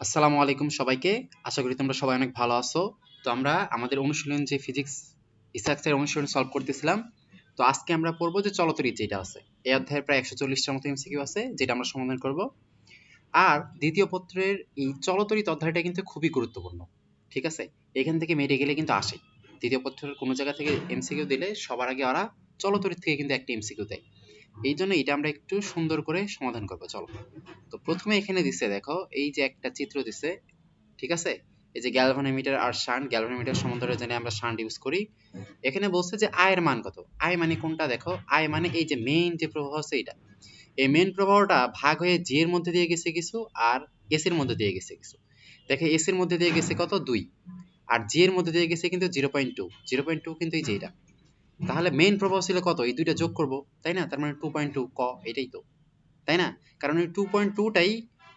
আসসালামু আলাইকুম সবাইকে। আশা করি তোমরা সবাই অনেক ভালো আছো। তো আমরা আমাদের অনুশীলন যে ফিজিক্স স্ট্রাকচার অনুশীলন সলভ করতেছিলাম। তো আজকে আমরা পড়বো যে চলতরিৎ যেটা আছে। এই অধ্যায়ে প্রায় 140টার মতো এমসিকিউ আছে যেটা আমরা সমাধান করব। আর দ্বিতীয় পত্রের এই চলতরিৎ অধ্যায়টা কিন্তু খুবই গুরুত্বপূর্ণ। ঠিক আছে? এখান থেকে মেরে গেলে কিন্তু আসে। দ্বিতীয় পত্রের কোনো জায়গা থেকে এমসিকিউ দিলে সবার আগে ওরা চলতরিৎ থেকে কিন্তু একটা এমসিকিউ দেয়। এই জন্য এটা আমরা একটু সুন্দর করে সমাধান করবো। চলো। তো প্রথমে এখানে দিছে দেখো, এই যে একটা চিত্র দিছে, ঠিক আছে? এই যে গ্যালভানোমিটার আর শান্ট, গ্যালভানোমিটার সমান্তরালে জানি আমরা শান্ট ইউজ করি। এখানে বলছে যে আয়ের মান কত। আয় মানে কোনটা দেখো, আয় মানে এই যে মেইন যে প্রবাহ আছে এটা। এই মেইন প্রবাহটা ভাগ হয়ে জি এর মধ্যে দিয়ে গেছে কিছু, আর এস এর মধ্যে দিয়ে গেছে কিছু। দেখে এস এর মধ্যে দিয়ে গেছে কত 2, আর জি এর মধ্যে দিয়ে গেছে কিন্তু 0.2। 0.2 কিন্তু এই যে এটা। তাহলে মেইন প্রবাহ ছিল কত, এই দুইটা যোগ করব, তাই না? তার মানে 2.2 ক, এটাই তো, তাই না? কারণ এই 2.2 টাই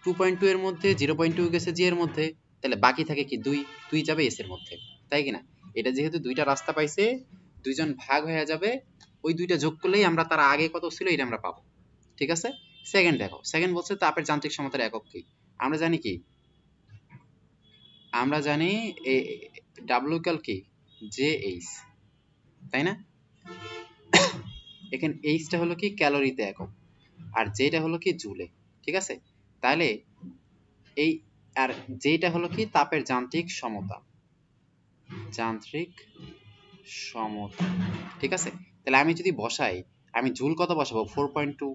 2.2 এর মধ্যে 0.2 গেছে জি এর মধ্যে, তাহলে বাকি থাকে কি 2, 2 যাবে এস এর মধ্যে, তাই কি না? এটা যেহেতু দুইটা রাস্তা পাইছে, দুইজন ভাগ হয়ে যাবে, ওই দুইটা যোগ করলেই আমরা তার আগে কত ছিল এটা আমরা পাবো। ঠিক আছে? সেকেন্ড দেখো, সেকেন্ড বলছে তাপের যান্ত্রিক সমতার একক কি। আমরা জানি কি, আমরা জানি ডাব্লিউ ইকুয়াল কি জে এইচ, তাই না? এখানে এইচটা হলো কি ক্যালোরিতে একক, আর যেটা হলো কি জুলে। ঠিক আছে? তাহলে এই, আর যেটা হলো কি তাপের যান্ত্রিক সমতা, যান্ত্রিক সমতা। ঠিক আছে? তাহলে আমি যদি বসাই, আমি জুল কত বসাবো 4.2,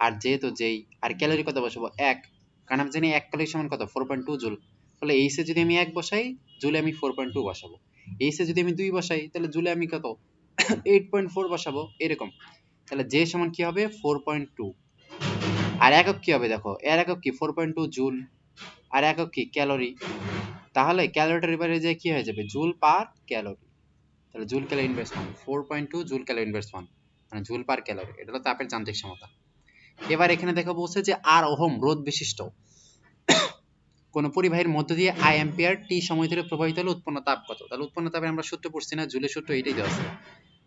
আর যেহেতু যেই, আর ক্যালোরি কত বসাবো 1, কারণ আমি জানি 1 ক্যালোরি সমান কত 4.2 জুল। তাহলে এইসে যদি আমি 1 বসাই, জুলে আমি 4.2 বসাবো। এইসে যদি আমি 2 বসাই, তাহলে জুলে আমি কত 8.4 বসাবো, এরকম। তাহলে যে সমান কি হবে 4.2, আর একক কি হবে দেখো, এর একক কি 4.2 জুল, আর একক কি ক্যালোরি। তাহলে ক্যালোরিটার এবারে যে কি হয়ে যাবে জুল পার ক্যালোরি। তাহলে joule calorie inverse 1, 4.2 joule calorie inverse 1, মানে জুল পার ক্যালোরি। এটা হলো তাপের যান্ত্রিক সমতা। এবার এখানে দেখো বলছে যে আর ওহম রোধ বিশিষ্ট কোন পরিবাহীর মধ্য দিয়ে আই অ্যাম্পিয়ার টি সময় ধরে প্রবাহিত হলে উৎপন্ন তাপ কত। তাহলে উৎপন্ন তাপের আমরা সূত্র পড়ছি না, জুলের সূত্র এটাই দেওয়া আছে।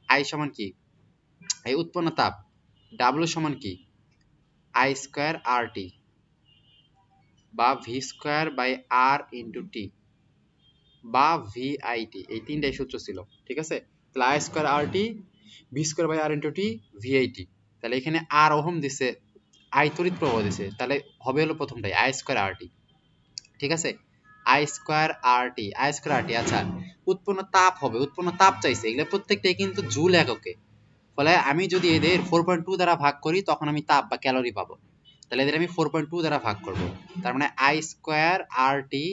আই সমান কি, এই উৎপন্ন তাপ, ডাব্লিউ সমান কি আই স্কয়ার আর টি, বা V square by R into T, বা ভিআইটি, এই তিনটাই সূত্র ছিল। ঠিক আছে? তাহলে I square R T, V square by R into T, VIT. তাহলে এখানে আর ওহম দিছে, আই তড়িৎ প্রবাহ দিছে, তাহলে হবে হলো প্রথমটাই আই স্কয়ার আর টি। ঠিক আছে? I square R T, I square R T. আচ্ছা, উৎপন্ন তাপ হবে, উৎপন্ন তাপ চাইছে, এগুলো প্রত্যেকটাই কিন্তু জুল এককে। ফলে আমি যদি এদের 4.2 দ্বারা ভাগ করি, তখন আমি তাপ বা ক্যালোরি পাবো। তাহলে এদের আমি 4.2 দ্বারা ভাগ করব। তার মানে আই স্কয়ার আর টি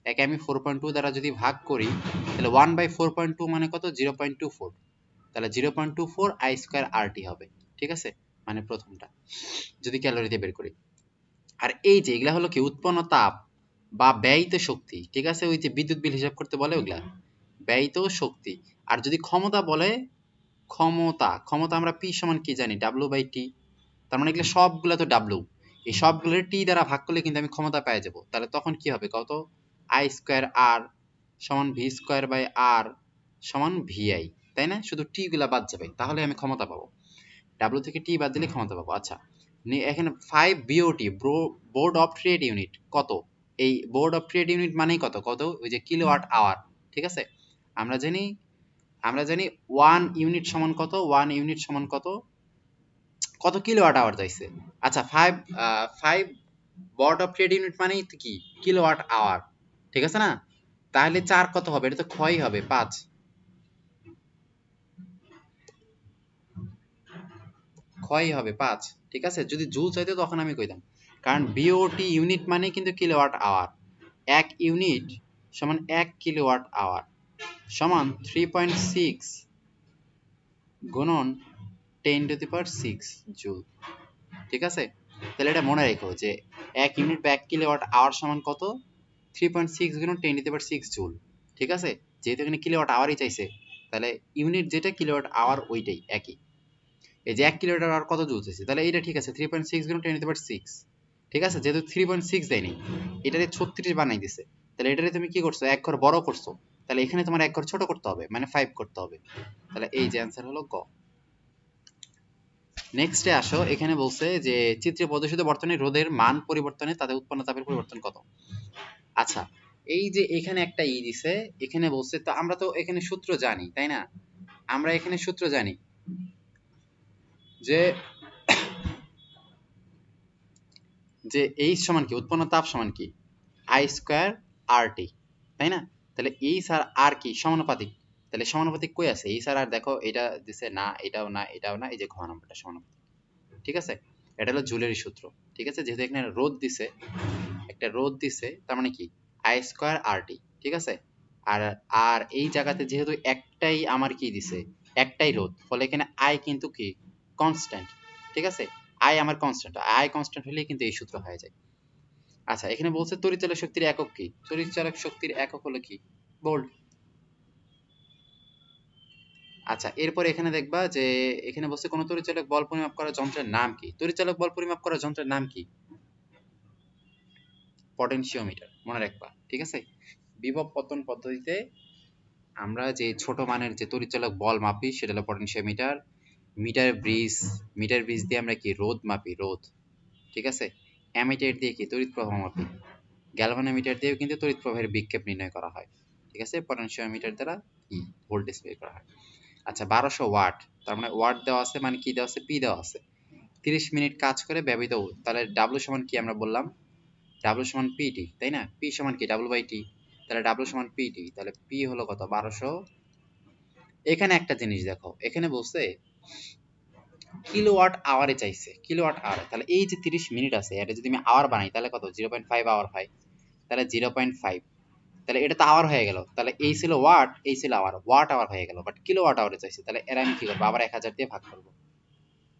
একে আমি 4.2 দ্বারা যদি ভাগ করি, তাহলে 1/4.2 মানে কত 0.24। তাহলে 0.24 আই স্কয়ার আর টি হবে। ঠিক আছে? মানে প্রথমটা যদি ক্যালোরিতে বের করি। আর এই যে এগুলা হলো কি উৎপন্ন তাপ বা ব্যয়িত শক্তি। ঠিক আছে? ওই যে বিদ্যুৎ বিল হিসাব করতে বলে ওগুলা ব্যয়িত শক্তি। আর যদি ক্ষমতা বলে, ক্ষমতা, ক্ষমতা আমরা পি সমান কি জানি ডাব্লিউ বাই টি। তার মানে এগুলো সবগুলো তো ডাব্লিউ, এই সবগুলোর টি দ্বারা ভাগ করলে কিন্তু আমি ক্ষমতা পেয়ে যাব। তাহলে তখন কি হবে কত, আই স্কয়ার আর সমান ভি স্কয়ার বাই আর সমান ভিআই, তাই না? শুধু টি গুলা বাদ যাবে, তাহলে আমি ক্ষমতা পাবো। ডাব্লিউ থেকে টি বাদ দিলে ক্ষমতা পাবো। আচ্ছা, এখানে 5 BOT, board of trade unit কত। এই বোর্ড অফ ট্রেড ইউনিট মানেই কত, কত ওই যে কিলোওয়াট আওয়ার। ঠিক আছে? আমরা জানি, আমরা জানি 1 ইউনিট সমান কত, 1 ইউনিট সমান কত, কত কিলোওয়াট আওয়ার চাইছে। আচ্ছা, 5 ওয়াট অফ ট্রেড ইউনিট মানেই তো কি কিলোওয়াট আওয়ার। ঠিক আছে না? তাহলে 4 কত হবে, এটা তো ক্ষয় হবে 5, ক্ষয় হবে 5। ঠিক আছে? যদি জুল চাইতো তখন আমি কইতাম, কারণ বিওটি ইউনিট মানে কিন্তু কিলোওয়াট আওয়ার। 1 ইউনিট সমান 1 কিলোওয়াট আওয়ার সমান 3.6 গুণন 10 টু দি পাওয়ার 6 জুল। ঠিক আছে? তাহলে এটা মনে রেখো যে 1 ইউনিট বা 1 কিলোওয়াট আওয়ার সমান কত, 3.6 গুণন 10 টু দি পাওয়ার 6 জুল। ঠিক আছে? যেহেতু এখানে কিলোওয়াট আওয়ারই চাইছে, তাহলে ইউনিট যেটা কিলোওয়াট আওয়ার ওইটাই একই। এই যে 1 কিলোওয়াট আওয়ার কত জুল চাইছে, তাহলে এটা ঠিক আছে 3.6 গুণন 10 টু দি পাওয়ার 6। ঠিক আছে? যেহেতু 3.6 দেয়নি, এটারে 36 বানাই দিছে, তাহলে এটারে তুমি কি করছো, এক ঘর বড় করছো, তাহলে এখানে তোমার এক ঘর ছোট করতে হবে, মানে 5 করতে হবে। তাহলে এই যে অ্যান্সার হলো গ। নেক্সটে আসো, এখানে বলছে যে চিত্রে প্রদর্শিত বর্তনী রোধের মান পরিবর্তনে তাদের উৎপন্ন তাপের পরিবর্তন কত। আচ্ছা, এই যে এখানে একটা দিছে, এখানে বলছে, তো আমরা তো এখানে সূত্র জানি তাই না, আমরা এখানে সূত্র জানি যে যে এইচ সমান কি, উৎপন্ন তাপ সমান কি, আই স্কয়ার আর টি, তাই না? তাহলে এইচ আর আর কি সমানুপাতিক, তাহলে সমানুপাতিক কই আছে, এইচ আর আর দেখো, এটা দিছে না, এটাও না, এটাও না, এই যে ঘ নাম্বারটা সমানুপাতিক, ঠিক আছে? এটা হলো জুলেরই সূত্র, ঠিক আছে? যেহেতু এখানে রোধ দিছে, একটা রোধ দিছে, তার মানে কি আই স্কয়ার আর টি, ঠিক আছে? আর আর এই জায়গাতে যেহেতু একটাই আমার কি দিছে, একটাই রোধ, ফলে এখানে আই কিন্তু কি কনস্ট্যান্ট, ঠিক আছে? আই আমার কনস্ট্যান্ট, আই কনস্ট্যান্ট হলে কিন্তু এই সূত্র হয়ে যায়। আচ্ছা, এখানে বলছে তড়িৎচালক শক্তির একক কি, তড়িৎচালক শক্তির একক হলো কি ভোল্ট। আচ্ছা, এরপর এখানে দেখবা যে এখানে বলছে কোন তড়িৎচালক বল পরিমাপ করার যন্ত্রের নাম কি, তড়িৎচালক বল পরিমাপ করার যন্ত্রের নাম কি, পটেনশিওমিটার, মনে রাখবা, ঠিক আছে? বিভব পতন পদ্ধতিতে আমরা যে ছোট মানের যে তড়িৎচালক বল মাপি সেটা হলো potentiometer. Metre bridge, metre bridge দিয়ে আমরা কি রোধ মাপি, রোধ, ঠিক আছে? অ্যামিটার দিয়ে কি তড়িৎ প্রবাহ মাপি, গ্যালভানোমিটার দিয়েও কিন্তু তড়িৎ প্রবাহের বিক্ষেপ নির্ণয় করা হয়, ঠিক আছে? পটেনশিওমিটার দ্বারা কি ভোল্টেজ বের করা হয়। আচ্ছা, 1200 ওয়াট, তার মানে ওয়াট দেওয়া আছে, মানে কি দেওয়া আছে, পি দেওয়া আছে। 30 মিনিট কাজ করে ব্যবহৃত, তাহলে ডাব্লু সমান কি আমরা বললাম, ডাব্লু সমান পিটি, তাই না? পি সমান কি ডাব্লু বাই টি, তাহলে ডাব্লু সমান পিটি, তাহলে পি হলো কত 1200। এখানে একটা জিনিস দেখো, এখানে বলছে কিলোওয়াট আওয়ারে চাইছে, কিলোওয়াট আওয়ার, তাহলে এই যে 30 মিনিট আছে এটা যদি আমি আওয়ার বানাই তাহলে কত, 0.5 আওয়ার হয়, তাহলে 0.5, তাহলে এটা তো আওয়ার হয়ে গেল, তাহলে এই ছিল ওয়াট, এই ছিল আওয়ার, ওয়াট আওয়ার হয়ে গেল, বাট কিলোওয়াট আওয়ারে চাইছে, তাহলে এর আমি কি করবো, আবার 1000 দিয়ে ভাগ করব,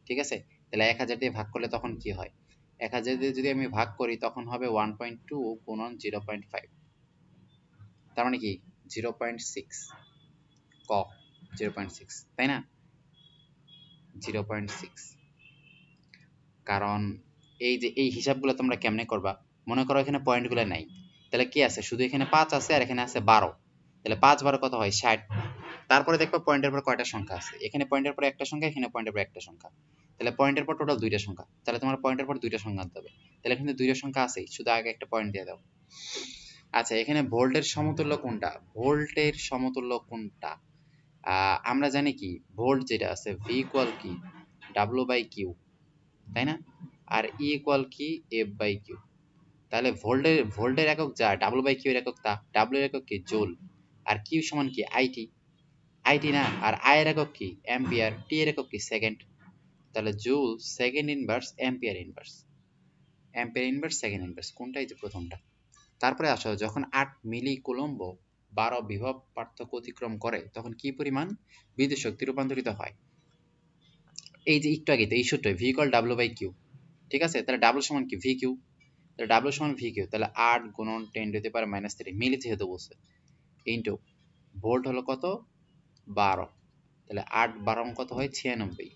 ঠিক আছে? তাহলে 1000 দিয়ে ভাগ করলে তখন কি হয়, 1000 দিয়ে যদি আমি ভাগ করি তখন হবে 1.2 গুণন 0.5, তার মানে কি 0.6, ক 0.6, তাই না? 0.6, কারণ এই যে এই হিসাবগুলো তোমরা কেমনে করবা, মনে করো এখানে পয়েন্টগুলো নাই, তাহলে কি আছে, শুধু এখানে 5 আছে আর এখানে আছে 12, তাহলে 5 12 কত হয় 60, তারপরে দেখবা পয়েন্টের পর কয়টা সংখ্যা আছে, এখানে পয়েন্টের পর একটা সংখ্যা, এখানে পয়েন্টের পর একটা সংখ্যা, তাহলে পয়েন্টের পর টোটাল দুইটা সংখ্যা, তাহলে তোমার পয়েন্টের পর দুইটা সংখ্যা আনতে হবে, তাহলে এখানে দুইটা সংখ্যা আছেই, শুধু আগে একটা পয়েন্ট দিয়ে দাও। আচ্ছা, এখানে ভোল্টের সমতুল্য কোনটা, ভোল্টের সমতুল্য কোনটা, আমরা জানি কি ভোল্ট যেটা আছে ভি ইকুয়াল কি ডাব্লিউ বাই কিউ, তাই না? আর ই ইকুয়াল কি এফ বাই কিউ, তাহলে ভোল্টের ভোল্টের একক যা, ডাব্লিউ বাই কিউ এর একক তা, ডাব্লিউ এর একক কি জুল, আর কিউ সমান কি আইটি, আইটি না, আর আই এর একক কি অ্যাম্পিয়ার, টি এর একক কি সেকেন্ড, তাহলে joule second inverse ampere inverse, ampere inverse second inverse কোনটাই যে প্রথমটা। তারপরে আসো, যখন 8 মিলি কুলম্ব 12 বিভব পার্থক্য অতিক্রম করে তখন কি পরিমাণ বিদ্যুৎ শক্তি রূপান্তরিত হয়, এই যে একটু আগে এই সূত্র V equal W by Q, ঠিক আছে? তাহলে ডাব্লিউ সমান কি ভি কিউ, তাহলে ডাব্লিউ সমান ভি কিউ, তাহলে 8 গুণন 10 টু দি পাওয়ার -3 মিলি যেহেতু বলছে, ইনটু ভোল্ট হলো কত 12, তাহলে 8 12 কত হয় 96,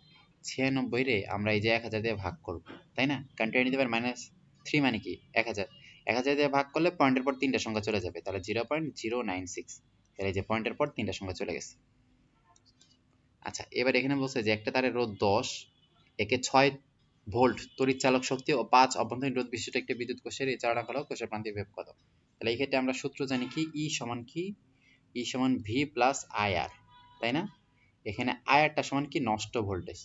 96 রে আমরা এই যে 1000 দিয়ে ভাগ করব, তাই না? কারণ 10 টু দি পাওয়ার -3 মানে কি 1000, 1000 দিয়ে ভাগ করলে পয়েন্টের পর তিনটা সংখ্যা চলে যাবে, তাহলে 0.096, তাহলে এই যে পয়েন্টের পর তিনটা সংখ্যা চলে গেছে। আচ্ছা, এবার এখানে বলছে যে একটা তারের রোধ 10, একে 6 ভোল্ট তড়িৎ চালক শক্তি ও 5 অভ্যন্তরীণ রোধ বিশিষ্ট একটি বিদ্যুৎ কোষের এই চালনা হলো কোষের প্রান্তিক বিভব কত, তাহলে এই ক্ষেত্রে আমরা সূত্র জানি কি ই সমান কি, ই সমান ভি প্লাস আইআর, তাই না? এখানে আইআরটা সমান কি নষ্ট ভোল্টেজ,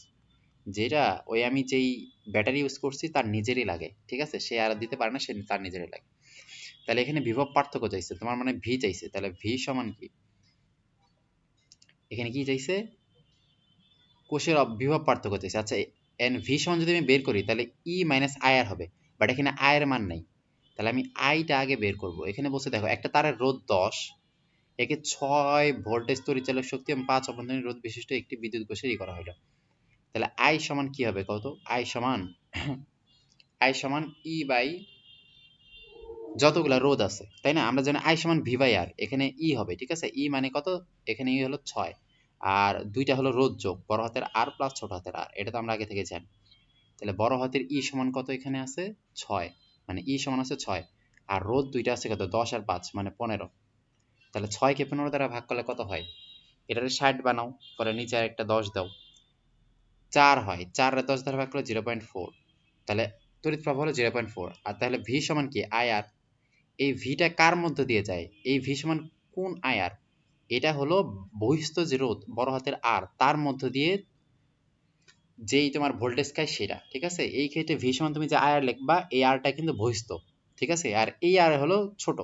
যেটা ওই আমি যেই ব্যাটারি ইউজ করছি তার নিজেরই লাগে, ঠিক আছে? সে আর দিতে পারে না, সে তার নিজেরই লাগে। তাহলে এখানে বিভব পার্থক্য চাইছে, তোমার মানে ভি চাইছে, তাহলে ভি সমান কি, এখানে কি চাইছে, কোষের বিভব পার্থক্য চাইছে। আচ্ছা, এন ভি সমান যদি আমি বের করি তাহলে ই মাইনাস আই আর হবে, বাট এখানে আই এর মান নাই, তাহলে আমি আইটা আগে বের করব। এখানে বলছে দেখো একটা তারের রোধ 10, একে 6 ভোল্টেজ তড়িৎচালক শক্তি এবং 5 অভ্যন্তরীণ রোধ বিশিষ্ট একটি বিদ্যুৎ কোষের করা হলো, তাহলে আই সমান কি হবে কত, আই সমান আই সমান ই বাই যতগুলা রোধ আছে, তাই না? আমরা জানি আই সমান ভি বাই আর, এখানে ই হবে, ঠিক আছে? ই মানে কত, এখানে ই হলো 6, আর দুইটা হলো রোধ যোগ বড় হাতের আর প্লাস ছোট হাতের আর, এটা তো আমরা আগে থেকে জানি। তাহলে বড় হাতের ই সমান কত, এখানে আছে 6, মানে ই সমান আছে 6, আর রোধ দুইটা আছে কত 10 আর 5 মানে 15, তাহলে 6 কে 15 দ্বারা ভাগ করলে কত হয়, এটারে 60 বানাও, পরে নিচে আর একটা 10 দাও, 4 হয়, 4 রে 10 দ্বারা ভাগ করলে 0.4, তাহলে তড়িৎ প্রবাহ হলো 0.4। আর তাহলে ভি সমান কি আইআর। এই ভিটা কার মধ্য দিয়ে যায়, এই ভি সমান কোন আইআর, এটা হলো বহিস্থ যে রোধ বড় হাতের আর তার মধ্য দিয়ে যেই তোমার ভোল্টেজ খায় সেটা, ঠিক আছে। এই ক্ষেত্রে ভি সমান তুমি যে আইআর লিখবা, এই আরটা কিন্তু বহিস্থ, ঠিক আছে, আর এই আর হলো ছোট।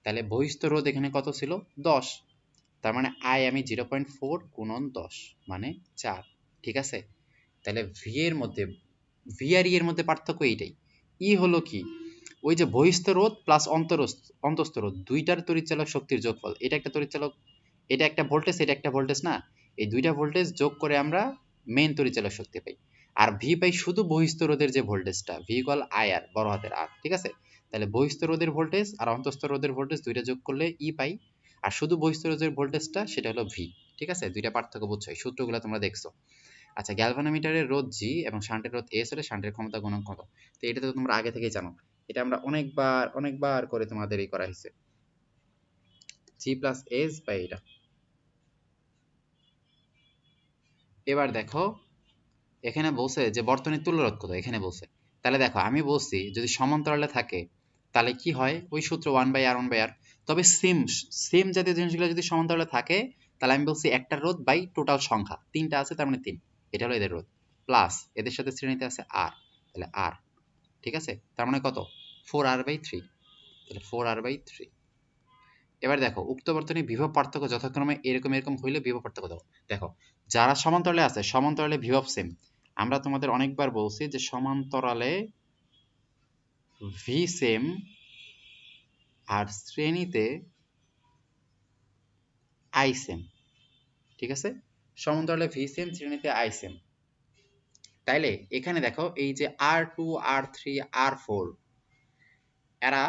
তাহলে বহিস্থ রোধ এখানে কত ছিল 10, তার মানে আই আমি 0.4 গুণন 10 মানে 4, ঠিক আছে। তাহলে ভি এর মধ্যে, ভি আর ই এর মধ্যে পার্থক্য এইটাই। ই হলো কি ওই যে বহিস্থ রোধ প্লাস অন্তস্থ রোধ দুইটার তড়িৎচালক শক্তির যোগফল। এটা একটা তড়িৎচালক, এটা একটা ভোল্টেজ, এটা একটা ভোল্টেজ না, এই দুইটা ভোল্টেজ যোগ করে আমরা মেইন তড়িৎচালক শক্তি পাই। আর ভি পাই শুধু বহিস্থ রোধের যে ভোল্টেজটা, ভি ইকুয়াল আই আর বড় হাতের আর, ঠিক আছে। তাহলে বহিস্থ রোধের ভোল্টেজ আর অন্তস্থ রোধের ভোল্টেজ দুইটা যোগ করলে ই পাই, আর শুধু বহিস্থ রোধের ভোল্টেজটা সেটা হলো ভি, ঠিক আছে। দুইটা পার্থক্য বুঝছো, এই সূত্রগুলো তোমরা দেখছো। আচ্ছা, গ্যালভানোমিটারের রোধ জি এবং শান্টের রোধ এস হলে শান্টের ক্ষমতা গুণক কত। তো এটা তো তোমরা আগে থেকেই জানো, এটা আমরা অনেকবার করে তোমাদের এই করা হয়েছে, জি প্লাস এস বাই এটা। এবার দেখো এখানে বলছে যে বর্তনীর তুল্যরোধ কত, এখানে বলছে। তাহলে দেখো আমি বলছি যদি সমান্তরালে থাকে তাহলে কি হয়, ওই সূত্র 1/r1/r। তবে সেম সেম জাতীয় জিনিসগুলো যদি সমান্তরালে থাকে তাহলে আমি বলছি একটা রোধ বাই টোটাল সংখ্যা, তিনটা আছে তার মানে 3, এটা হলো এদের রোধ, প্লাস এদের সাথে শ্রেণীতে আছে আর, তাহলে আর, ঠিক আছে। তার মানে কত 4r/3, তাহলে 4r/3। এবার দেখো উক্ত বর্তনীর বিভব পার্থক্য যথাক্রমে এরকম এরকম হইলে বিভব পার্থক্য দাও। দেখো যারা সমান্তরালে আছে সমান্তরালে বিভব সেম, আমরা তোমাদের অনেকবার বলছি যে সমান্তরালে ভি সেম আর শ্রেণীতে আই সেম, ঠিক আছে। সমান্তরালে ভি সেম শ্রেণীতে আই সেম। তাইলে এখানে দেখো এই যে R2 R3 R4 এরা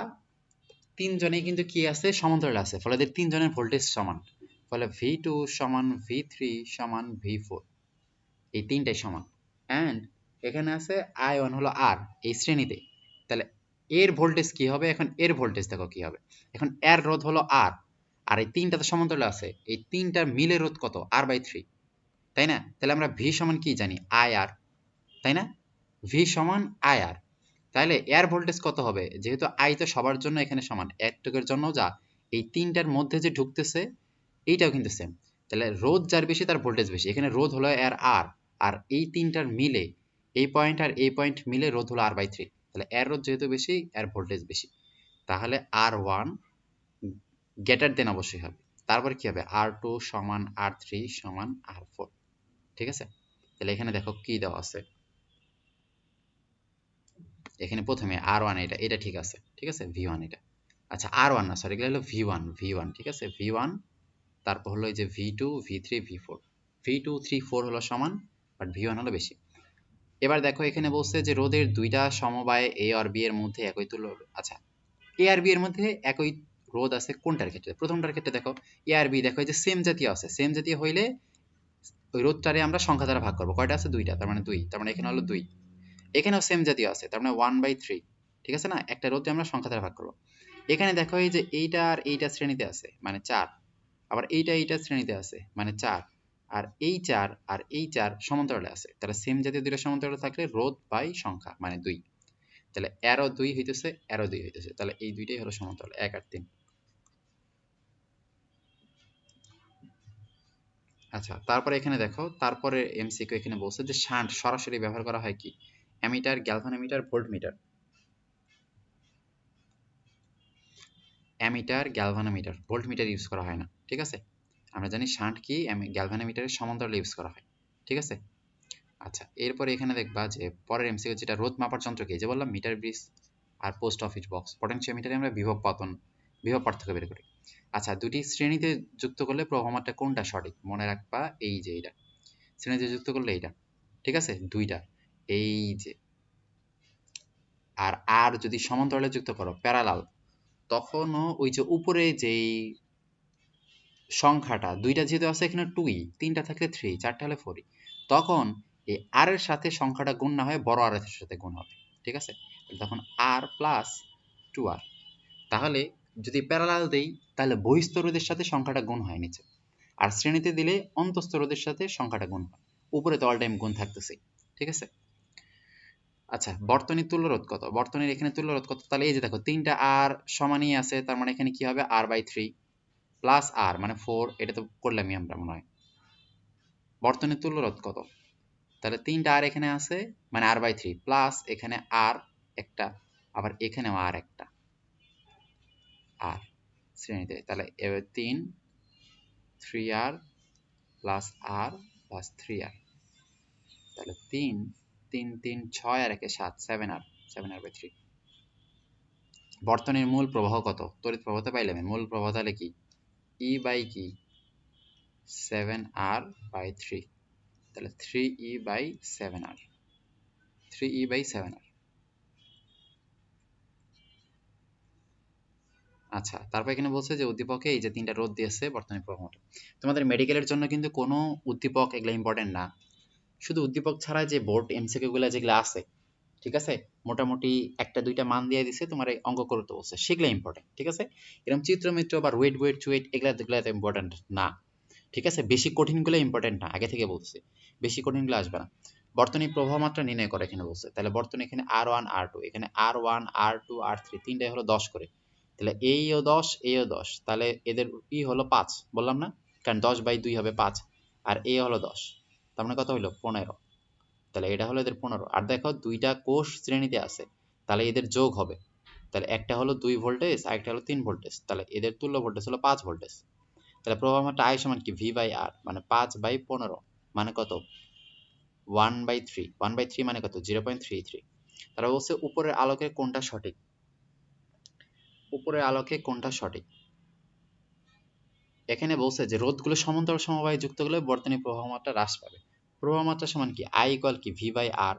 তিনজনেই কিন্তু কি আছে সমান্তরালে আছে, ফলে এদের তিনজনের ভোল্টেজ সমান, ফলে V2 সমান V3 সমান V4, এই তিনটাই সমান। অ্যান্ড এখানে আছে I1 হলো আর এই শ্রেণীতে, তাহলে এর ভোল্টেজ কি হবে, এখন এর ভোল্টেজ দেখো কি হবে। এখন এর রোধ হলো আর, আর এই তিনটা তো সমান্তরালে আছে, এই তিনটার মিলে রোধ কত R/3, তাই না। তাহলে আমরা ভি সমান কি জানি আই আর, তাই না, ভি সমান আই আর। তাহলে এর ভোল্টেজ কত হবে, যেহেতু আই তো সবার জন্য এখানে সমান, একটুকের জন্য যা এই তিনটার মধ্যে যে ঢুকতেছে এইটাও কিন্তু সেম, তাহলে রোধ যার বেশি তার ভোল্টেজ বেশি। এখানে রোধ হলো এর আর, আর এই তিনটার মিলে এই পয়েন্ট আর এই পয়েন্ট মিলে রোধ হলো R/3, তাহলে এর রোধ যেহেতু বেশি এর ভোল্টেজ বেশি, তাহলে R1 গ্রেটার দেন অবশ্যই হবে। তারপর কি হবে R2 সমান R3 সমান R4, ঠিক আছে। তাহলে এখানে দেখো কি দেওয়া আছে, এখানে প্রথমে R1 এটা এটা ঠিক আছে, ঠিক আছে, V1 এটা, আচ্ছা R1 না সরি এগুলো হলো V1, ঠিক আছে, V1, তারপর হলো এই যে V2 V3 V4, V2 3 4 হলো সমান, বাট V1 হলো বেশি। এবার দেখো এখানে বলছে যে রোধের দুইটা সমবায় A আর B এর মধ্যে একই তুল্য, আচ্ছা A আর B এর মধ্যে একই রোধ আছে কোনটার ক্ষেত্রে, প্রথমটার ক্ষেত্রে দেখো A আর B দেখো এই যে সেম জাতীয় আছে, সেম জাতীয় হইলে ওই রোধটারে আমরা সংখ্যা দ্বারা ভাগ করবো, কয়টা আছে দুইটা, তার মানে 2, তার মানে এখানে হলো 2, এখানেও সেম জাতীয় আছে তার মানে 1/3, ঠিক আছে না, একটা রোধে আমরা সংখ্যা দ্বারা ভাগ করবো। এখানে দেখো এই যে এইটা আর এইটা শ্রেণীতে আছে মানে 4, আবার এইটা শ্রেণীতে আছে মানে 4, আর এই 4 আর এই 4 সমান্তরালে আছে, তাহলে সেম জাতীয় দুইটা সমান্তরালে থাকলে রোধ বাই সংখ্যা মানে 2, তাহলে এরও 2 হইতেছে এরও 2 হইতেছে, তাহলে এই দুইটাই হলো সমান্তরাল 1 আর 3। আচ্ছা তারপরে এখানে দেখো তারপরে এমসিকিউ এখানে বলছে যে শান্ট সরাসরি ব্যবহার করা হয় কি, ammeter galvanometer voltmeter, ammeter galvanometer voltmeter use করা হয় না, ঠিক আছে। আমরা জানি শান্ট কি গ্যালভানোমিটারের সমান্তরালে ইউজ করা হয়, ঠিক আছে। আচ্ছা এরপরে এখানে দেখবা যে পরের এমসিকিউ যেটা রোধ মাপার যন্ত্র কি, যে বললাম মিটার ব্রিজ আর পোস্ট অফিস বক্স, পটেনশিওমিটারে আমরা বিভব পার্থক্য বের করি। আচ্ছা দুটি শ্রেণীতে যুক্ত করলে প্রবাহমাত্রা কোনটা সঠিক, মনে রাখবা এই যে এইটা শ্রেণীতে যুক্ত করলে এইটা, ঠিক আছে দুইটা এই যে, আর আর যদি সমান্তরালে যুক্ত করো প্যারালাল, তখনও ওই যে উপরে যেই সংখ্যাটা দুইটা যেহেতু আছে এখানে 2, তিনটা থাকলে 3, চারটা হলে 4, তখন এই আর এর সাথে সংখ্যাটা গুণ না হয়ে বড় আর এর সাথে গুণ হবে, ঠিক আছে, তখন আর প্লাস 2r। তাহলে যদি প্যারালাল দেই তাহলে বহিস্থ রোধের সাথে সংখ্যাটা গুণ হয় নিচে, আর শ্রেণীতে দিলে অন্তঃস্থ রোধের সাথে সংখ্যাটা গুণ হয়, উপরে তো অল টাইম গুণ থাকতেছে, ঠিক আছে। আচ্ছা, বর্তনীর তুল্য রোধ কত? বর্তনীর এখানে তুল্য রোধ কত? তাহলে এই যে দেখো 3টা আর সমানই আছে, তার মানে এখানে কি হবে r/3 প্লাস আর মানে 4, এটা তো করলামই আমরা মনে হয়। বর্তনীর তুল্য রোধ কত? তাহলে 3টা আর এখানে আছে মানে r/3 প্লাস এখানে আর একটা, আবার এখানেও আর একটা আর শ্রেণীতে, তাহলে এবার 3r প্লাস আর প্লাস 3r, তাহলে 3 3 3 6 আর 1 7, 7r, 7r/3। বর্তনীর মূল প্রবাহ কত? তড়িৎ প্রবাহ তো পাইলাম, মূল প্রবাহ তাহলে কি E বাই কি 7r/3, তাহলে 3e/7r, 3e/7r। আচ্ছা, তারপর এখানে বলছে যে উদ্দীপকে এই যে 3টা রোধ দিয়েছে বর্তনী প্রবাহটা। তোমাদের মেডিকেলের জন্য কিন্তু কোনো উদ্দীপক এগুলা ইম্পর্টেন্ট না, শুধু উদ্দীপক ছাড়া যে বোর্ড এমসিকিউ গুলা যেগুলো আছে, ঠিক আছে, মোটামুটি একটা দুইটা মান দিয়ে দিছে, তোমার এই অঙ্ক করতে বলছে, সেগুলো ইম্পর্টেন্ট, ঠিক আছে। এরকম চিত্রমিত্র বা ওয়েট চুয়েট এগুলা ইম্পর্টেন্ট না, ঠিক আছে। বেশি কঠিনগুলো ইম্পর্টেন্ট না, আগে থেকে বলছি, বেশি কঠিনগুলো আসবে না। বর্তনী প্রবাহ মাত্রা নির্ণয় করে এখানে বলছে, তাহলে বর্তনী এখানে R1 R2, এখানে R1 R2 R3 তিনটাই হলো 10 করে, তাহলে এইও 10 এইও 10, তাহলে এদের ই হলো 5 বললাম না, কারণ 10/2 হবে 5, আর এ হলো 10, তার মানে কত হলো 15, তাহলে এটা হলো এদের 15। আর দেখো দুইটা কোষ শ্রেণীতে আছে, তাহলে এদের যোগ হবে, তাহলে একটা হলো 2 ভোল্টেজ আর একটা হলো 3 ভোল্টেজ, তাহলে এদের তুল্য ভোল্টেজ হলো 5 ভোল্টেজ। তাহলে প্রবাহ মাত্রা I সমান কি V/R, মানে 5/15, মানে কত 1/3, 1/3 মানে কত 0.33। তারা বলছে উপরের আলোকে কোনটা সঠিক, উপরের আলোকে কোনটা সঠিক। এখানে বলছে যে রোধগুলো সমান্তরাল সমবায়ে যুক্ত হলে বর্তনী প্রবাহ মাত্রা হ্রাস পাবে। প্রবাহ মাত্রা সমান কি I ইকুয়াল কি V/R,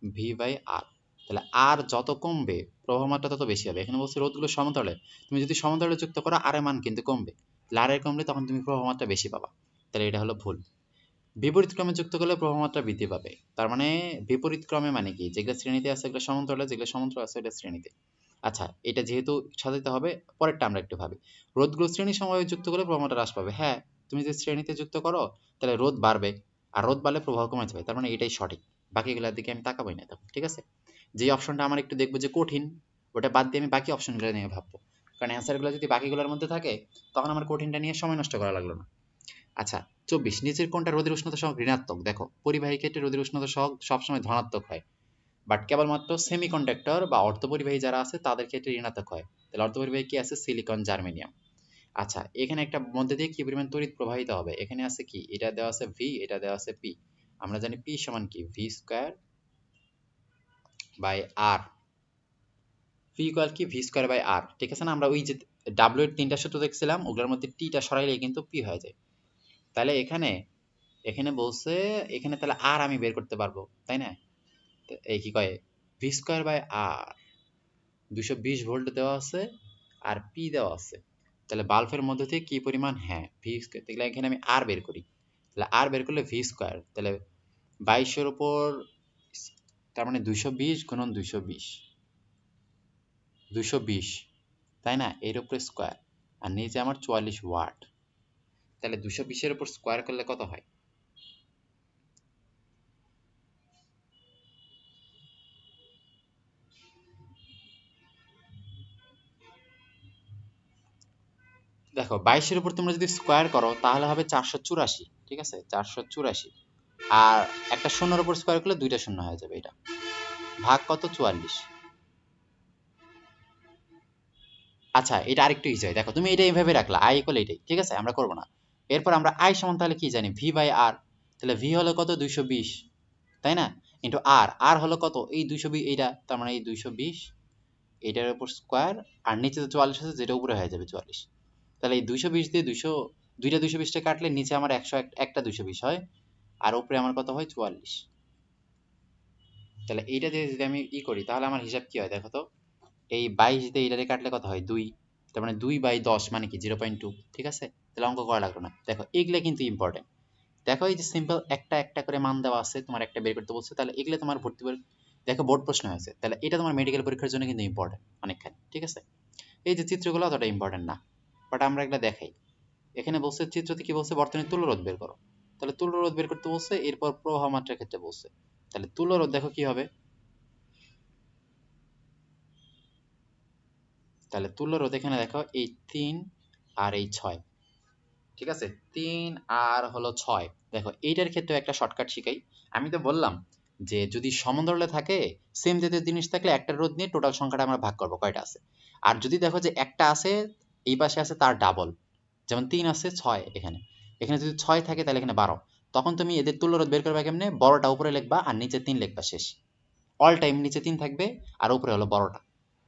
V/R, তাহলে আর যত কমবে প্রবাহ মাত্রা তত বেশি হবে। এখানে বলছে রোধগুলো সমান্তরালে, তুমি যদি সমান্তরালে যুক্ত করো আর এর মান কিন্তু কমবে, তাহলে আর এর কমলে তখন তুমি প্রবাহ মাত্রা বেশি পাবা, তাহলে এটা হলো ভুল। বিপরীত ক্রমে যুক্ত করলে প্রবাহ মাত্রা বৃদ্ধি পাবে, তার মানে বিপরীত ক্রমে মানে কি, যেগুলো শ্রেণীতে আছে এগুলো সমান্তরালে, যেগুলো সমান্তরাল আছে এটা শ্রেণীতে। আচ্ছা, এটা যেহেতু সাজাতে হবে, পরেরটা আমরা একটু ভাবি। রোধগুলো শ্রেণী সমবায়ে যুক্ত করলে প্রবাহ মাত্রা হ্রাস পাবে, হ্যাঁ, তুমি যদি শ্রেণীতে যুক্ত করো তাহলে রোধ বাড়বে, আর রোধ বাড়লে প্রবাহ কমে যাবে, তার মানে এটাই সঠিক। বাকিগুলোর দিকে আমি তাকাবোই না তখন, ঠিক আছে। যে অপশনটা আমার একটু দেখবো যে কঠিন, ওটা বাদ দিয়ে আমি বাকি অপশনগুলো নিয়ে ভাববো, কারণ অ্যান্সারগুলো যদি বাকিগুলোর মধ্যে থাকে তখন আমার কঠিনটা নিয়ে সময় নষ্ট করা লাগলো না। আচ্ছা, 24 নিচের কোনটা রোধের উষ্ণতা সহগ ঋণাত্মক? দেখো পরিবাহী ক্ষেত্রে রোধের উষ্ণতা সহগ সবসময় ধনাত্মক হয়, বাট কেবলমাত্র সেমিকন্ডাক্টর বা অর্ধপরিবাহী যারা আছে তাদের ক্ষেত্রে ঋণাত্মক হয়। তাহলে অর্ধপরিবাহী কি আছে? Silicon, germanium. আচ্ছা, এখানে একটা মধ্যে দিয়ে কি পরিমাণ তড়িৎ প্রবাহিত হবে, এখানে আছে কি, এটা দেওয়া আছে ভি, এটা দেওয়া আছে পি। আমরা জানি পি সমান কি V²/R, পি ইকুয়াল কি V²/R, ঠিক আছে না। আমরা ওই যে ডাব্লিউ এর 3টা সূত্র দেখছিলাম, ওগুলোর মধ্যে টিটা সরাইলে কিন্তু পি হয়ে যায়। তাহলে এখানে এখানে বলছে, এখানে তাহলে আর আমি বের করতে পারবো, তাই না। এই কি কয় V²/R 220 ভোল্ট দেওয়া আছে আর পি দেওয়া আছে, তাহলে বাল্বের মধ্যে থেকে কি পরিমাণ, হ্যাঁ V², তাহলে এখানে আমি আর বের করি, তাহলে আর বের করলে V², তাহলে 22 এর উপর, তার মানে 220 গুণন 220, 220, তাই না, এর উপরে স্কোয়ার, আর নিচে আমার 44 ওয়াট, তাহলে 220 এর উপর স্কোয়ার করলে কত হয়। দেখো 22 এর উপর তোমরা যদি স্কোয়ার করো তাহলে হবে 484, ঠিক আছে 484, আর একটা শূন্যর উপর স্কোয়ার করলে দুইটা শূন্য হয়ে যাবে, এটা ভাগ কত 44। আচ্ছা, এটা আরেকটু ইজি হয়, দেখো তুমি এটা এইভাবে রাখলা আই ইকুয়াল এটাই, ঠিক আছে, আমরা করবো না। এরপর আমরা আই সমান তাহলে কি জানি V/R, তাহলে ভি হলো কত 220, তাই না, ইন্টু আর, আর হলো কত এই 220, এইটা তার মানে এই 220, এটার উপর স্কোয়ার, আর নিচে তো 44 আছে যেটা উপরে হয়ে যাবে 44, তাহলে এই 220 দিয়ে 200, দুইটা 220টা কাটলে নিচে আমার 100, একটা 220 হয়, আর উপরে আমার কত হয় 44। তাহলে এইটা দিয়ে যদি আমি ই করি তাহলে আমার হিসাব কি হয় দেখো তো, এই 22 দিয়ে এটারে কাটলে কত হয় 2, তার মানে 2/10 মানে কি 0.2, ঠিক আছে। তাহলে অঙ্ক করা লাগলো না। দেখো এগুলা কিন্তু ইম্পর্টেন্ট, দেখো এই যে সিম্পল একটা একটা করে মান দেওয়া আছে, তোমার একটা বের করতে বলছে, তাহলে এগুলো তোমার ভর্তি দেখো বোর্ড প্রশ্ন হয়েছে, তাহলে এটা তোমার মেডিকেল পরীক্ষার জন্য কিন্তু ইম্পর্টেন্ট অনেকখানি, ঠিক আছে। এই যে চিত্রগুলো অতটা ইম্পর্টেন্ট না, বাট আমরা এগুলা দেখাই। এখানে বলছে চিত্রতে কি বলছে, বর্তনীর তুল্য রোধ বের করো, তাহলে তুল্য রোধ বের করতে বলছে, এরপর প্রবাহ মাত্রার ক্ষেত্রে বলছে। তাহলে তুল্য রোধ দেখো কি হবে, তাহলে তুল্য রোধ এখানে দেখো এই 3 আর এই 6, ঠিক আছে, 3 আর হলো 6। দেখো এইটার ক্ষেত্রে একটা শর্টকাট শিখাই। আমি তো বললাম যে যদি সমান্তরালে থাকে, সেম জাতীয় জিনিস থাকলে একটা রোধ নিয়ে টোটাল সংখ্যাটা আমরা ভাগ করবো কয়টা আছে। আর যদি দেখো যে একটা আছে এই পাশে আছে তার ডাবল, যেমন 3 আছে 6 এখানে, এখানে যদি 6 থাকে তাহলে এখানে 12, তখন তুমি এদের তুল্য রোধ বের করবে কেমনে, বড়টা উপরে লিখবা আর নিচে 3 লিখবা, শেষ। অল টাইম নিচে 3 থাকবে আর উপরে হলো বড়টা,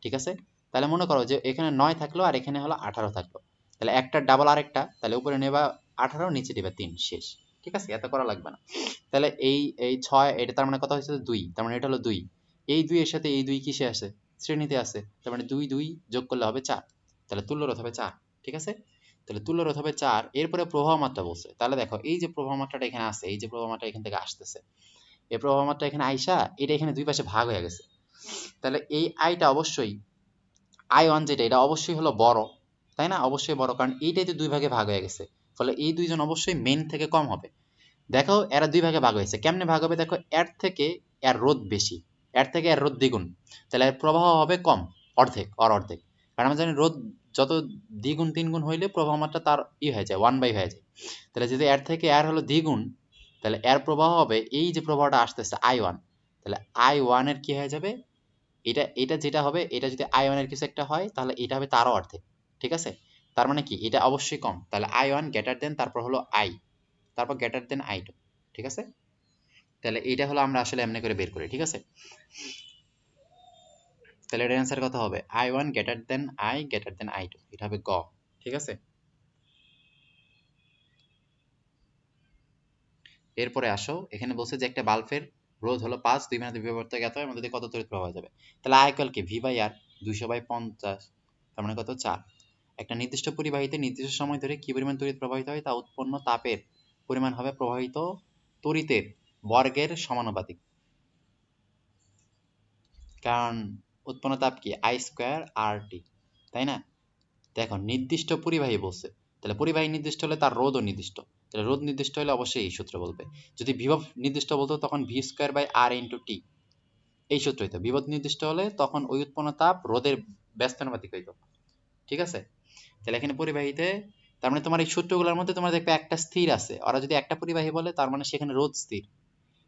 ঠিক আছে। তাহলে মনে করো যে এখানে 9 থাকলো আর এখানে হলো 18 থাকলো, তাহলে একটা ডাবল আরেকটা, তাহলে উপরে নেবা 18, নিচে দিবা 3, শেষ। ঠিক আছে, এত করা লাগবে না। তাহলে এই এই 6, এটা তার মানে কত হয়েছে 2, তার মানে এটা হলো 2। এই 2 এর সাথে এই 2 কিসে আছে, শ্রেণীতে আছে, তার মানে 2 2 যোগ করলে হবে 4, তাহলে তুল্য রোধ হবে 4। ঠিক আছে, তাহলে তুল্য রোধ হবে 4। এরপরে প্রবাহ মাত্রা বলছে, তাহলে দেখো এই যে প্রবাহ মাত্রাটা এখানে আছে, এই যে প্রবাহ মাত্রা এখান থেকে আসতেছে, এই প্রবাহ মাত্রা এখানে আইসা এটা এখানে দুই পাশে ভাগ হয়ে গেছে, তাহলে এই আইটা অবশ্যই I1 যেটা, এটা অবশ্যই হলো বড়, তাই না, অবশ্যই বড়, কারণ এইটাই তো দুই ভাগে ভাগ হয়ে গেছে, ফলে এই দুইজন অবশ্যই মেন থেকে কম হবে। দেখো এরা দুই ভাগে ভাগ হয়েছে, কেমনে ভাগ হবে, দেখো এর থেকে এর রোধ বেশি, এর থেকে এর রোধ দ্বিগুণ, তাহলে এর প্রবাহ হবে কম, অর্ধেক অর্ধেক। কারণ আমরা জানি রোধ যত দ্বিগুণ তিনগুণ হইলে প্রবাহ মাত্রা তার হয়ে যায় 1/, হয়ে যায়। তাহলে যদি এর থেকে এর হলো দ্বিগুণ, তাহলে এর প্রবাহ হবে, এই যে প্রবাহটা আসতেছে I1, তাহলে I1 এর কি হয়ে যাবে, এটা এটা যেটা হবে, এটা যদি I1 এর কিছু একটা হয় তাহলে এটা হবে তারও অর্ধেক। ঠিক আছে, তার মানে কি এটা অবশ্যই কম, তাহলে I1 গ্রেটার দেন, তারপর হলো I, তারপর গ্রেটার দেন I2। ঠিক আছে, তাহলে এইটা হলো আমরা আসলে এমনি করে বের করি। ঠিক আছে, তাহলে এর অ্যান্সার কত হবে, I1 greater than I greater than I2, এটা হবে গ। ঠিক আছে, এরপরে আসো, এখানে বলছে যে একটা বাল্বের রোধ হলো 5, 2 মানে বিভক্ত জ্ঞাত হয়, এর মধ্যে দিয়ে কত তড়িৎ প্রবাহ যাবে। তাহলে I ইকুয়াল কি V/R, 200/50, তার মানে কত 4। একটা নির্দিষ্ট পরিবাহীতে নির্দিষ্ট সময় ধরে কি পরিমাণ তড়িৎ প্রবাহিত হয় তা উৎপন্ন তাপের পরিমাণ হবে প্রবাহিত তড়িতের বর্গের সমানুপাতিক, কারণ উৎপন্ন তাপ কি I²RT, তাই না। দেখো নির্দিষ্ট পরিবাহী বলছে, তাহলে পরিবাহী নির্দিষ্ট হলে তার রোধও নির্দিষ্ট, তাহলে রোধ নির্দিষ্ট হলে অবশ্যই এই সূত্র বলবে। যদি বিভব নির্দিষ্ট বলতো তখন V²/R × T, এই সূত্র হইতো। বিভব নির্দিষ্ট হলে তখন ওই উৎপন্ন তাপ রোধের ব্যস্তানুপাতিক হইতো। ঠিক আছে, তাহলে এখানে পরিবাহীতে, তার মানে তোমার এই সূত্রগুলোর মধ্যে তোমার দেখবে একটা স্থির আছে, ওরা যদি একটা পরিবাহী বলে তার মানে সেখানে রোধ স্থির,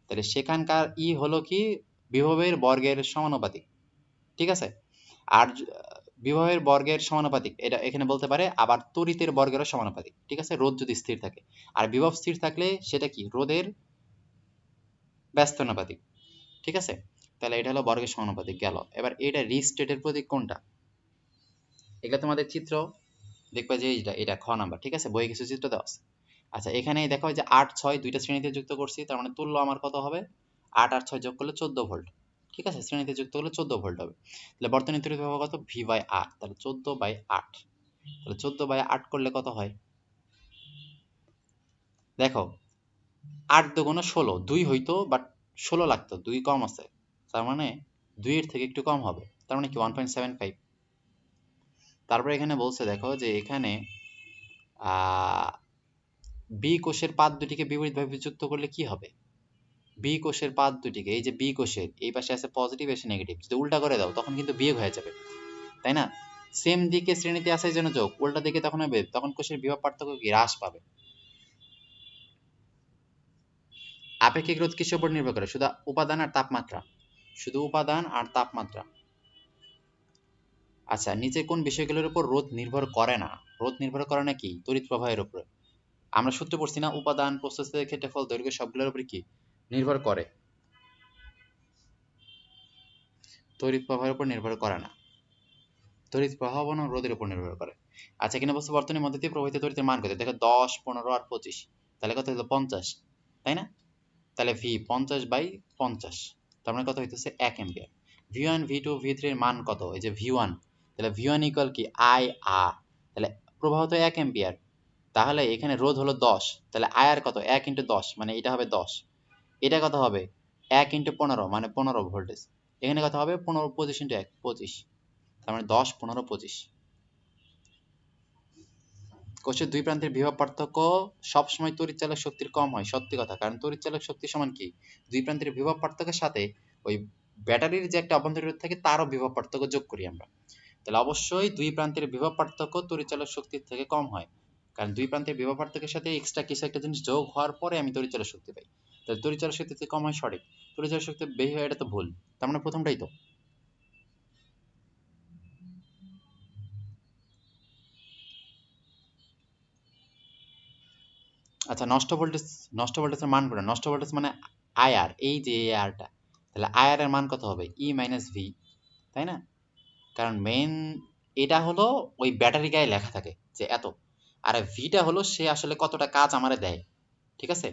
তাহলে সেখানকার হলো কি বিভবের বর্গের সমানুপাতিক। ঠিক আছে, আর বিভবের বর্গের সমানুপাতিক এটা এখানে বলতে পারে, আবার তড়িতের বর্গেরও সমানুপাতিক। ঠিক আছে, রোধ যদি স্থির থাকে, আর বিভব স্থির থাকলে সেটা কি রোধের ব্যস্তানুপাতিক। ঠিক আছে, তাহলে এটা হলো বর্গের সমানুপাতিক গেল। এবার এটা রিস্টেটের প্রতীক কোনটা, এগুলো তোমাদের চিত্র দেখবা যে এটা এটা খ নাম্বার। ঠিক আছে, বইয়ে কিছু চিত্র দেওয়া আছে। আচ্ছা, এখানে দেখো যে 8 6 দুইটা শ্রেণীতে যুক্ত করছি, তার মানে তুল্য আমার কত হবে, 8 আর 6 যোগ করলে 14 ভোল্ট। ঠিক আছে, শ্রেণীতে যুক্ত করলে 14 ভোল্ট হবে। তাহলে বর্তনী তড়িৎ প্রবাহ কত, V/R, তাহলে 14/8, তাহলে 14/8 করলে কত হয়, দেখো 8 দুগুণ 16, 2 হইতো বাট 16 লাগতো, 2 কম আছে, তার মানে 2 এর থেকে একটু কম হবে, তার মানে কি 1.75। তারপর এখানে বলছে দেখো যে এখানে বি কোষের পাত দুটিকে বিপরীতভাবে যুক্ত করলে কি হবে, বি কোষের পাত দুটিকে, এই যে বি কোষের এই পাশে আছে পজিটিভ এসে নেগেটিভ, যদি উল্টা করে দাও তখন কিন্তু বিয়োগ হয়ে যাবে, তাই না। সেম দিকে শ্রেণীতে আছে যেন যোগ, উল্টা দিকে তখন হবে, তখন কোষের বিভব পার্থক্য কি হ্রাস পাবে। আপেক্ষিক রোধ কিসের উপর নির্ভর করে, শুধু উপাদান আর তাপমাত্রা, শুধু উপাদান আর তাপমাত্রা। আচ্ছা, নিচে কোন বিষয়গুলোর উপর রোধ নির্ভর করে না, রোধ নির্ভর করে না কি তড়িৎ প্রবাহের উপর। আমরা সূত্র পড়ছি না, উপাদান, প্রস্থচ্ছেদের ক্ষেত্রফল, দৈর্ঘ্য সবগুলোর উপর কি নির্ভর করে, তড়িৎ প্রবাহের উপর নির্ভর করে না, তড়িৎ প্রবাহ বনাম রোধের উপর নির্ভর করে। আচ্ছা, এখানে বলছে বর্তনীর মধ্যে দিয়ে প্রবাহিত তড়িতের মান কত, দেখো 10 15 আর 25, তাহলে কত হলো 50, তাই না। তাহলে V 50/50, তার মানে কত হইতেছে 1 এম্পিয়ার। V1 V2 V3 এর মান কত, এই যে V1, তাহলে V1 ইকুয়াল কি IR, তাহলে প্রবাহ তো 1 এম্পিয়ার, তাহলে এখানে রোধ হলো 10, তাহলে IR কত 1 × 10, মানে এটা হবে 10, এটা কত হবে 1 × 15, মানে 15 ভোল্টেজ, এখানে কত হবে 15 25 × 1 25, তার মানে 10 15 25। কোষের দুই প্রান্তের বিভব পার্থক্য সবসময় তড়িৎচালক শক্তির কম হয়, সত্যি কথা। কারণ তড়িৎচালক শক্তি সমান কি, দুই প্রান্তের বিভব পার্থক্যের সাথে ওই ব্যাটারির যে একটা অভ্যন্তরীণ রোধ থাকে তারও বিভব পার্থক্য যোগ করি আমরা। তাহলে অবশ্যই দুই প্রান্তের বিভব পার্থক্য তড়িৎচালক শক্তির থেকে কম হয়, কারণ দুই প্রান্তের বিভব পার্থক্যের সাথে এক্সট্রা কিছু একটা জিনিস যোগ হওয়ার পরে আমি তড়িৎচালক শক্তি পাই। তাহলে তড়িৎচালক শক্তি থেকে কম হয় সঠিক, তড়িৎচালক শক্তি বেশি হয় এটা তো ভুল। তার মানে প্রথমটাই তো। আচ্ছা, নষ্ট ভোল্টেজের মান কত? নষ্ট ভোল্টেজ মানে আইআর, এই যে আরটা, তাহলে আইআর এর মান কত হবে? ই মাইনাস ভি, তাই না? কারণ মেইন এটা হলো ওই ব্যাটারি গায়ে লেখা থাকে যে এত, আর ভিটা হলো সে আসলে কতটা কাজ আমারে দেয়, ঠিক আছে?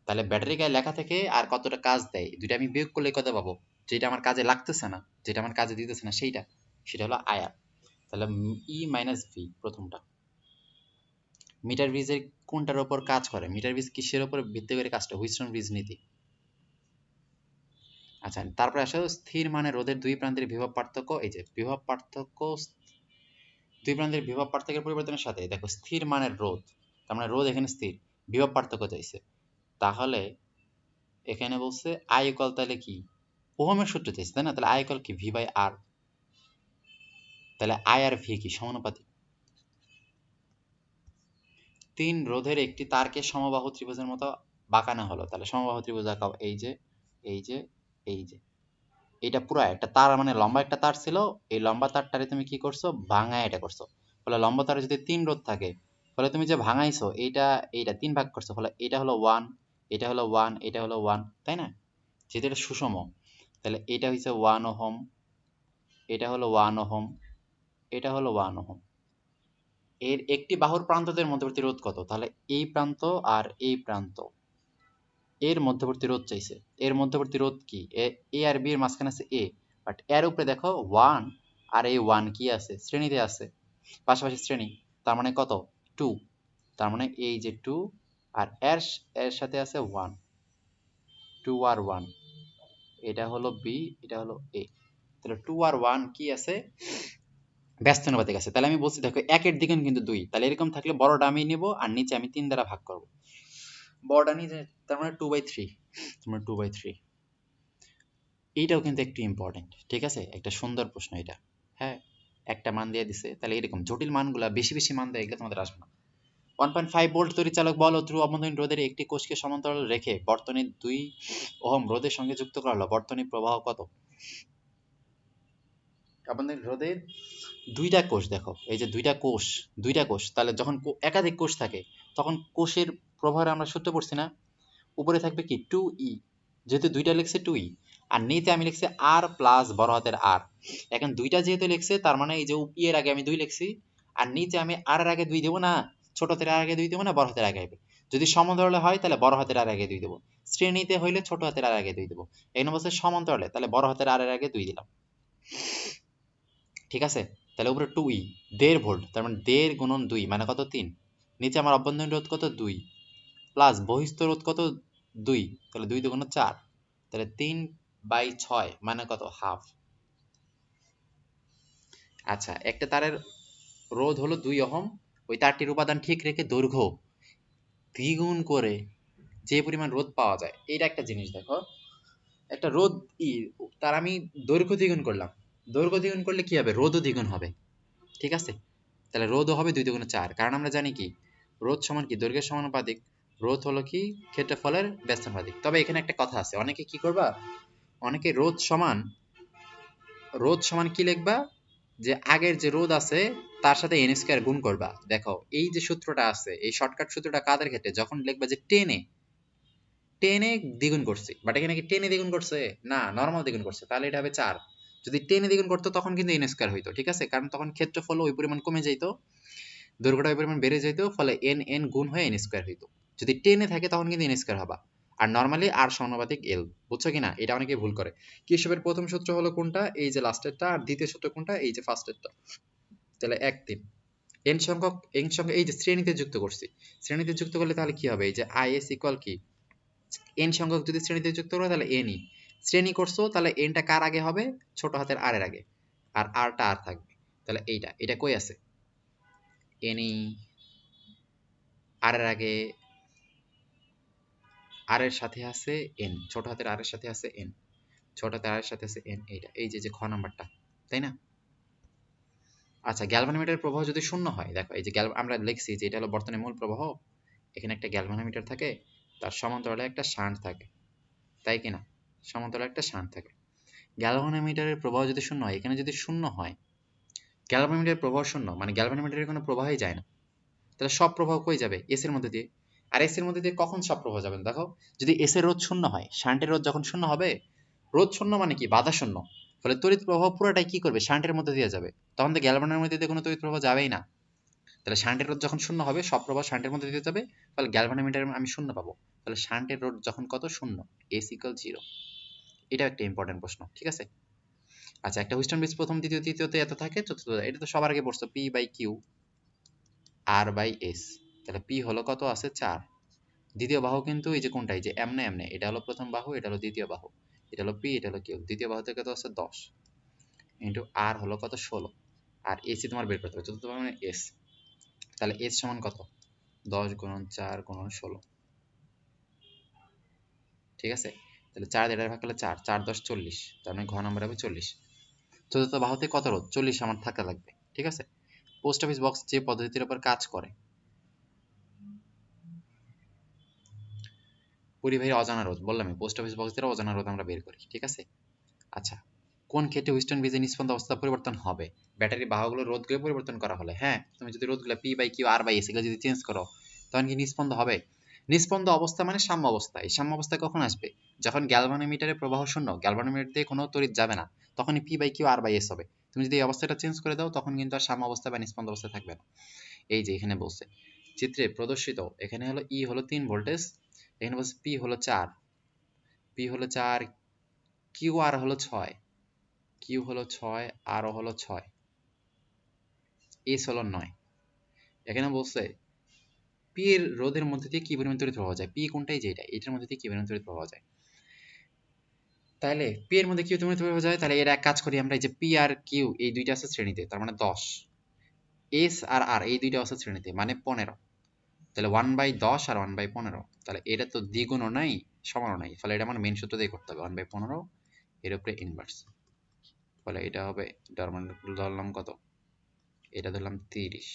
তাহলে ব্যাটারি গায়ে লেখা থেকে আর কতটা কাজ দেয় দুইটা আমি বিয়োগ করলে কত পাবো? যেটা আমার কাজে লাগতেছে না, যেটা আমার কাজে দিতেছে না সেইটা, সেটা হলো আইআর। তাহলে ই মাইনাস ভি প্রথমটা। মিটার ব্রিজের কোনটার উপর কাজ করে? মিটার ব্রিজ কিসের উপর ভিত্তি করে কাজটা? হুইটস্টোন ব্রিজ নীতি। আচ্ছা, তারপরে আসো স্থির মানে রোধের দুই প্রান্তের বিভব পার্থক্য। এই যে বিভব পার্থক্য, দুই প্রান্তের বিভব পার্থক্যের পরিবর্তনের সাথে দেখো স্থির মানের রোধ, তার মানে রোধ এখানে স্থির, বিভব পার্থক্য চাইছে। তাহলে এখানে বলছে আই ইকুয়াল, তাহলে কি ওহমের সূত্র চাইছে, তাই না? তাহলে আই ইকুয়াল কি ভি বাই আর। তাহলে আই আর ভি কি সমানুপাতিক। তিন রোধের একটি তারকে সমবাহু ত্রিভুজের মতো বাঁকানো হলো। তাহলে সমবাহু ত্রিভুজ আঁকাও, এই যে এই যে এই যে এটা পুরো একটা তার, মানে লম্বা একটা তার ছিল, এই লম্বা তারটারে তুমি কি করছো? ভাঙায় এটা করছো। ফলে লম্বা তারে যদি তিন রোধ থাকে, ফলে তুমি যে ভাঙাইছো এইটা, এইটা তিন ভাগ করছো, ফলে এটা হলো ওয়ান, এটা হলো ওয়ান, এটা হলো ওয়ান, তাই না? যেহেতু এটা সুষম, তাহলে এটা হচ্ছে 1 ওহম, এটা হলো 1 ওহম, এটা হলো 1 ওহম। এর একটি বাহুর প্রান্তদের মধ্যবর্তী রোধ কত? তাহলে এই প্রান্ত আর এই প্রান্ত, এর মধ্যবর্তী রোধ চাইছে। এর মধ্যবর্তী রোধ কি? এ আর বি এর মাঝখানে আছে এ, বাট এর উপরে দেখো ওয়ান, আর এই ওয়ান কি আছে? শ্রেণীতে আছে, পাশাপাশি শ্রেণী, তার মানে কত? 2। তার মানে এই যে 2, আর এর এর সাথে আছে 1, 2 আর 1, এটা হলো বি, এটা হলো এ। তাহলে 2 আর 1 কি আছে? ব্যস্ত অনুপাতিক আছে। তাহলে আমি বলছি দেখো একের দ্বিগুণ কিন্তু 2, তাহলে এরকম থাকলে বড়টা আমি নিব আর নিচে আমি 3 দ্বারা ভাগ করব, বড়টা নিচে, তার মানে 2/3, তার মানে 2/3। এইটাও কিন্তু একটু ইম্পর্টেন্ট, ঠিক আছে? একটা সুন্দর প্রশ্ন এটা। হ্যাঁ, একটা মান দিয়ে দিছে, তাহলে এরকম জটিল মানগুলা বেশি বেশি মান দেয়, এগুলো তোমাদের আসবে না। 1.5 ভোল্ট তড়িৎচালক বল ও ধ্রুব অবনয়ন রোধের একটি কোষকে সমান্তরাল রেখে বর্তনী 2 ওহম রোধের সঙ্গে যুক্ত করা হলো, বর্তনী প্রবাহ কত? অবনয়ন রোধের দুইটা কোষ, দেখো এই যে দুইটা কোষ, তাহলে যখন একাধিক কোষ থাকে তখন কোষের প্রবাহের আমরা সূত্র পড়ছি না? উপরে থাকবে কি 2e, যেহেতু দুইটা লিখছে 2e, আর নিচে আমি লিখছি আর প্লাস বড় হাতের আর। এখন দুইটা যেহেতু লিখছে তার মানে এই যে ই এর আগে আমি 2 লিখছি, আর নিচে আমি আর এর আগে 2 দেবো না, ছোট হাতের আর আগে 2 দেবো না বড় হাতের আগে। যদি সমান্তরালে হয় তাহলে বড় হাতের আর আগে 2 দেবো, শ্রেণীতে হইলে ছোট হাতের আর আগে 2 দেবো। এই বলছে সমান্তরালে, তাহলে বড় হাতের আর এর আগে 2 দিলাম, ঠিক আছে? তাহলে উপরে 2e, 1.5 ভোল্ট, তার মানে 1.5 গুণন 2 মানে কত? 3। নিচে আমার অভ্যন্তরীণ রোধ কত? 2, প্লাস বহিস্থ রোধ কত? 2, তাহলে 2 দুগুণ 4, তাহলে 3/6 মানে কত? হাফ। আচ্ছা, একটা তারের রোধ হলো 2 ওহম, ওই তারটির উপাদান ঠিক রেখে দৈর্ঘ্য দ্বিগুণ করে যে পরিমাণ রোধ পাওয়া যায়, এটা একটা জিনিস দেখো। একটা রোধ ই, তার আমি দৈর্ঘ্য দ্বিগুণ করলাম, দৈর্ঘ্য দ্বিগুণ করলে কি হবে? রোধও দ্বিগুণ হবে, ঠিক আছে? তাহলে রোধও হবে 2 দুগুণে 4, কারণ আমরা জানি কি রোধ সমান কি দৈর্ঘ্যের সমানুপাতিক, রোধ হলো কি ক্ষেত্রফলের ব্যস্তানুপাতিক। তবে এখানে একটা কথা আছে, অনেকে কি করবা, অনেকে রোধ সমান কি লিখবা, যে আগের যে রোধ আছে তার সাথে n স্কয়ার গুণ করবা। দেখো এই যে সূত্রটা আছে, এই শর্টকাট সূত্রটা কাদের ক্ষেত্রে? যখন লিখবা যে টেনে দ্বিগুণ করছি, বাট এখানে কি টেনে দ্বিগুণ করছে? না, নরমাল দ্বিগুণ করছে, তাহলে এটা হবে 4। যদি টেনে দ্বিগুণ করতো তখন কিন্তু n স্কয়ার হইতো, ঠিক আছে? কারণ তখন ক্ষেত্রফল ওই পরিমাণ কমে যাইতো, দৈর্ঘ্যটা ওই পরিমাণ বেড়ে যেত, ফলে n n গুণ হয়ে n স্কয়ার হইতো। যদি টেনে থাকে তখন কিন্তু n স্কয়ার হবা, আর নরমালি আর সমানুপাতিক l। বুঝছো কিনা? এটা অনেকে ভুল করে। কির্চফের প্রথম সূত্র হলো কোনটা? এই যে লাস্টেরটা। আর দ্বিতীয় সূত্র কোনটা? এই যে ফার্স্টেরটা। তাহলে 1 3 n সংখ্যক এই যে শ্রেণীতে যুক্ত করছি, শ্রেণীতে যুক্ত করলে তাহলে কি হবে? এই যে is ইকুয়াল কি n সংখ্যক যদি শ্রেণীতে যুক্ত করো তাহলে n ই শ্রেণী করছো, তাহলে n টা কার আগে হবে? ছোট হাতের r এর আগে, আর r টা আর থাকবে। তাহলে এটা কই আছে? n ই আর এর আগে আর এর সাথে আছে এন, ছোট হাতের আর এর সাথে আছে এন, ছোট হাতের আর এর সাথে আছে এন, এইটা এই যে খ নাম্বারটা, তাই না? আচ্ছা, গ্যালভানোমিটারের প্রবাহ যদি শূন্য হয়, দেখো এই যে আমরা লিখছি যে এটা হলো বর্তনীর মূল প্রবাহ, এখানে একটা গ্যালভানোমিটার থাকে, তার সমান্তরালে একটা শান্ট থাকে, তাই কিনা? সমান্তরালে একটা শান্ট থাকে। গ্যালভানোমিটারের প্রবাহ যদি শূন্য হয়, এখানে যদি শূন্য হয়, গ্যালভানোমিটারের প্রবাহ শূন্য মানে গ্যালভানোমিটারের কোনো প্রবাহই যায় না, তাহলে সব প্রবাহ কই যাবে? এস এর মধ্যে দিয়ে। আর এস এর মধ্যে দিয়ে কখন সব প্রবাহ যাবে? দেখো, যদি এস এর রোধ শূন্য হয়, শান্টের রোধ যখন শূন্য হবে, রোধ শূন্য মানে কি? বাধা শূন্য, ফলে তড়িৎ প্রবাহ পুরোটাই কি করবে? শান্টের মধ্যে দিয়ে যাবে, তখন তো গ্যালভানোর মধ্যে দিয়ে কোনো তড়িৎ প্রবাহ যাবেই না। তাহলে শান্টের রোধ যখন শূন্য হবে, সব প্রবাহ শান্টের মধ্যে দিয়ে যাবে, ফলে গ্যালভানোমিটারে আমি শূন্য পাবো। তাহলে শান্টের রোধ যখন কত? শূন্য, এস ইকুয়াল 0। এটা একটা ইম্পর্টেন্ট প্রশ্ন, ঠিক আছে? আচ্ছা, একটা হুইস্টন ব্রিজ প্রথম, দ্বিতীয়, তৃতীয়তে এত থাকে, চতুর্থ এটা তো সবার আগে পড়ছো, P by Q R by S. তাহলে পি হলো কত? আছে 4। দ্বিতীয় বাহু কিন্তু এই যে কোনটা, এই যে এমনে এমনে, এটা হলো প্রথম বাহু, এটা হলো দ্বিতীয় বাহু, এটা হলো পি, এটা হলো কিউ। দ্বিতীয় বাহু থেকে কত আছে? 10 ইন্টু আর হলো কত? 16। আর এসি তোমার বের করতে হবে, চতুর্থ বাহু মানে এস। তাহলে এস সমান কত? 10 গুণন 4 গুণন 16, ঠিক আছে? তাহলে 4 দিয়ে ভাগ করলে 4, 4 10 40, তার মানে ঘ নম্বর হবে 40। চতুর্থ বাহুতে কত রোধ? 40 আমার থাকা লাগবে, ঠিক আছে? পোস্ট অফিস বক্স যে পদ্ধতির উপর কাজ করে, পরিবাহীর অজানা রোধ বললামই, পোস্ট অফিস বক্স দ্বারা অজানা রোধ আমরা বের করি, ঠিক আছে? আচ্ছা, কোন ক্ষেত্রে হুইস্টন ব্রিজের নিষ্পন্দ অবস্থা পরিবর্তন হবে? ব্যাটারি বাহুগুলোর রোধগুলো পরিবর্তন করা হলে। হ্যাঁ, তুমি যদি রোধগুলো P by Q R by S এগুলো যদি চেঞ্জ করো, তখন কি নিষ্পন্দ হবে? নিষ্পন্দ অবস্থা মানে সাম্য অবস্থা। এই সাম্য অবস্থা কখন আসবে? যখন গ্যালভানোমিটারে প্রবাহ শূন্য, গ্যালভানোমিটার দিয়ে কোনো তড়িৎ যাবে না, তখনই P by Q R by S হবে। তুমি যদি এই অবস্থাটা চেঞ্জ করে দাও, তখন কিন্তু আর সাম্য অবস্থা বা নিষ্পন্দ অবস্থা থাকবে না। এই যে এখানে বলছে চিত্রে প্রদর্শিত, এখানে হলো ই হলো 3 ভোল্টেজ, এখানে বলছে পি হলো 4, পি হলো 4, কিউ আর হলো 6, কিউ হলো 6, আর হলো 6, এস হলো 9। এখানে বলছে পি এর রোধের মধ্যে দিয়ে কি পরিমাণ তড়িৎ প্রবাহ যায়, পি কোনটাই যেটা, এটার মধ্যে দিয়ে কি পরিমাণ তড়িৎ প্রবাহ যায়। তাহলে পি এর মধ্যে কি পরিমাণ তড়িৎ প্রবাহ যায়, তাহলে এর এক কাজ করি আমরা, এই যে পি আর কিউ এই দুইটা আছে শ্রেণীতে, তার মানে 10, এস আর আর এই দুইটা আছে শ্রেণীতে, মানে 15। তাহলে 1/10 আর 1/15, তাহলে এটা তো দ্বিগুণও নাই সমানও নাই, ফলে এটা আমার মেন সূত্র দিয়ে করতে হবে, 1/15 এর উপরে ইনভার্স, ফলে এটা হবে, ধরলাম কত, এটা ধরলাম 30,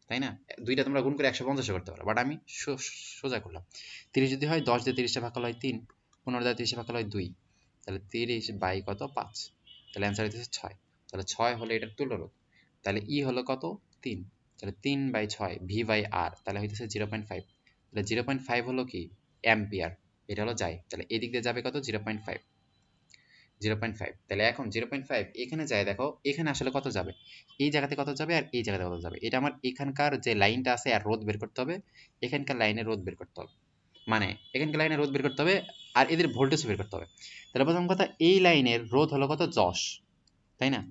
তাই না? দুইটা তোমরা গুণ করে 150 করতে পারো, বাট আমি সোজা করলাম। 30 যদি হয়, 10 দিয়ে 30 ভাগ করলে হয় 3, 15 দিয়ে 30 ভাগ করলে হয় 2, তাহলে 30 বাই কত? 5, তাহলে অ্যান্সার হচ্ছে 6। তাহলে 6 হলে এটার তুল্যরোধ, তাহলে ই হলো কত? 3, তাহলে 3/6 ভি বাই আর, তাহলে হইতেছে 0.5, তাহলে 0.5 হলো কি? অ্যাম্পিয়ার। এটা হলো যায়, তাহলে এদিক দিয়ে যাবে কত? 0.5, 0.5। তাহলে এখন 0.5 এখানে যায়, দেখো এখানে আসলে কত যাবে, এই জায়গাতে কত যাবে আর এই জায়গাতে কত যাবে, এটা আমার এখানকার যে লাইনটা আছে আর রোধ বের করতে হবে, এখানকার লাইনের রোধ বের করতে হবে, মানে এখানকার লাইনের রোধ বের করতে হবে, আর এদের ভোল্টেজ বের করতে হবে। তাহলে প্রথম কথা, এই লাইনের রোধ হলো কত? 10, তাই না?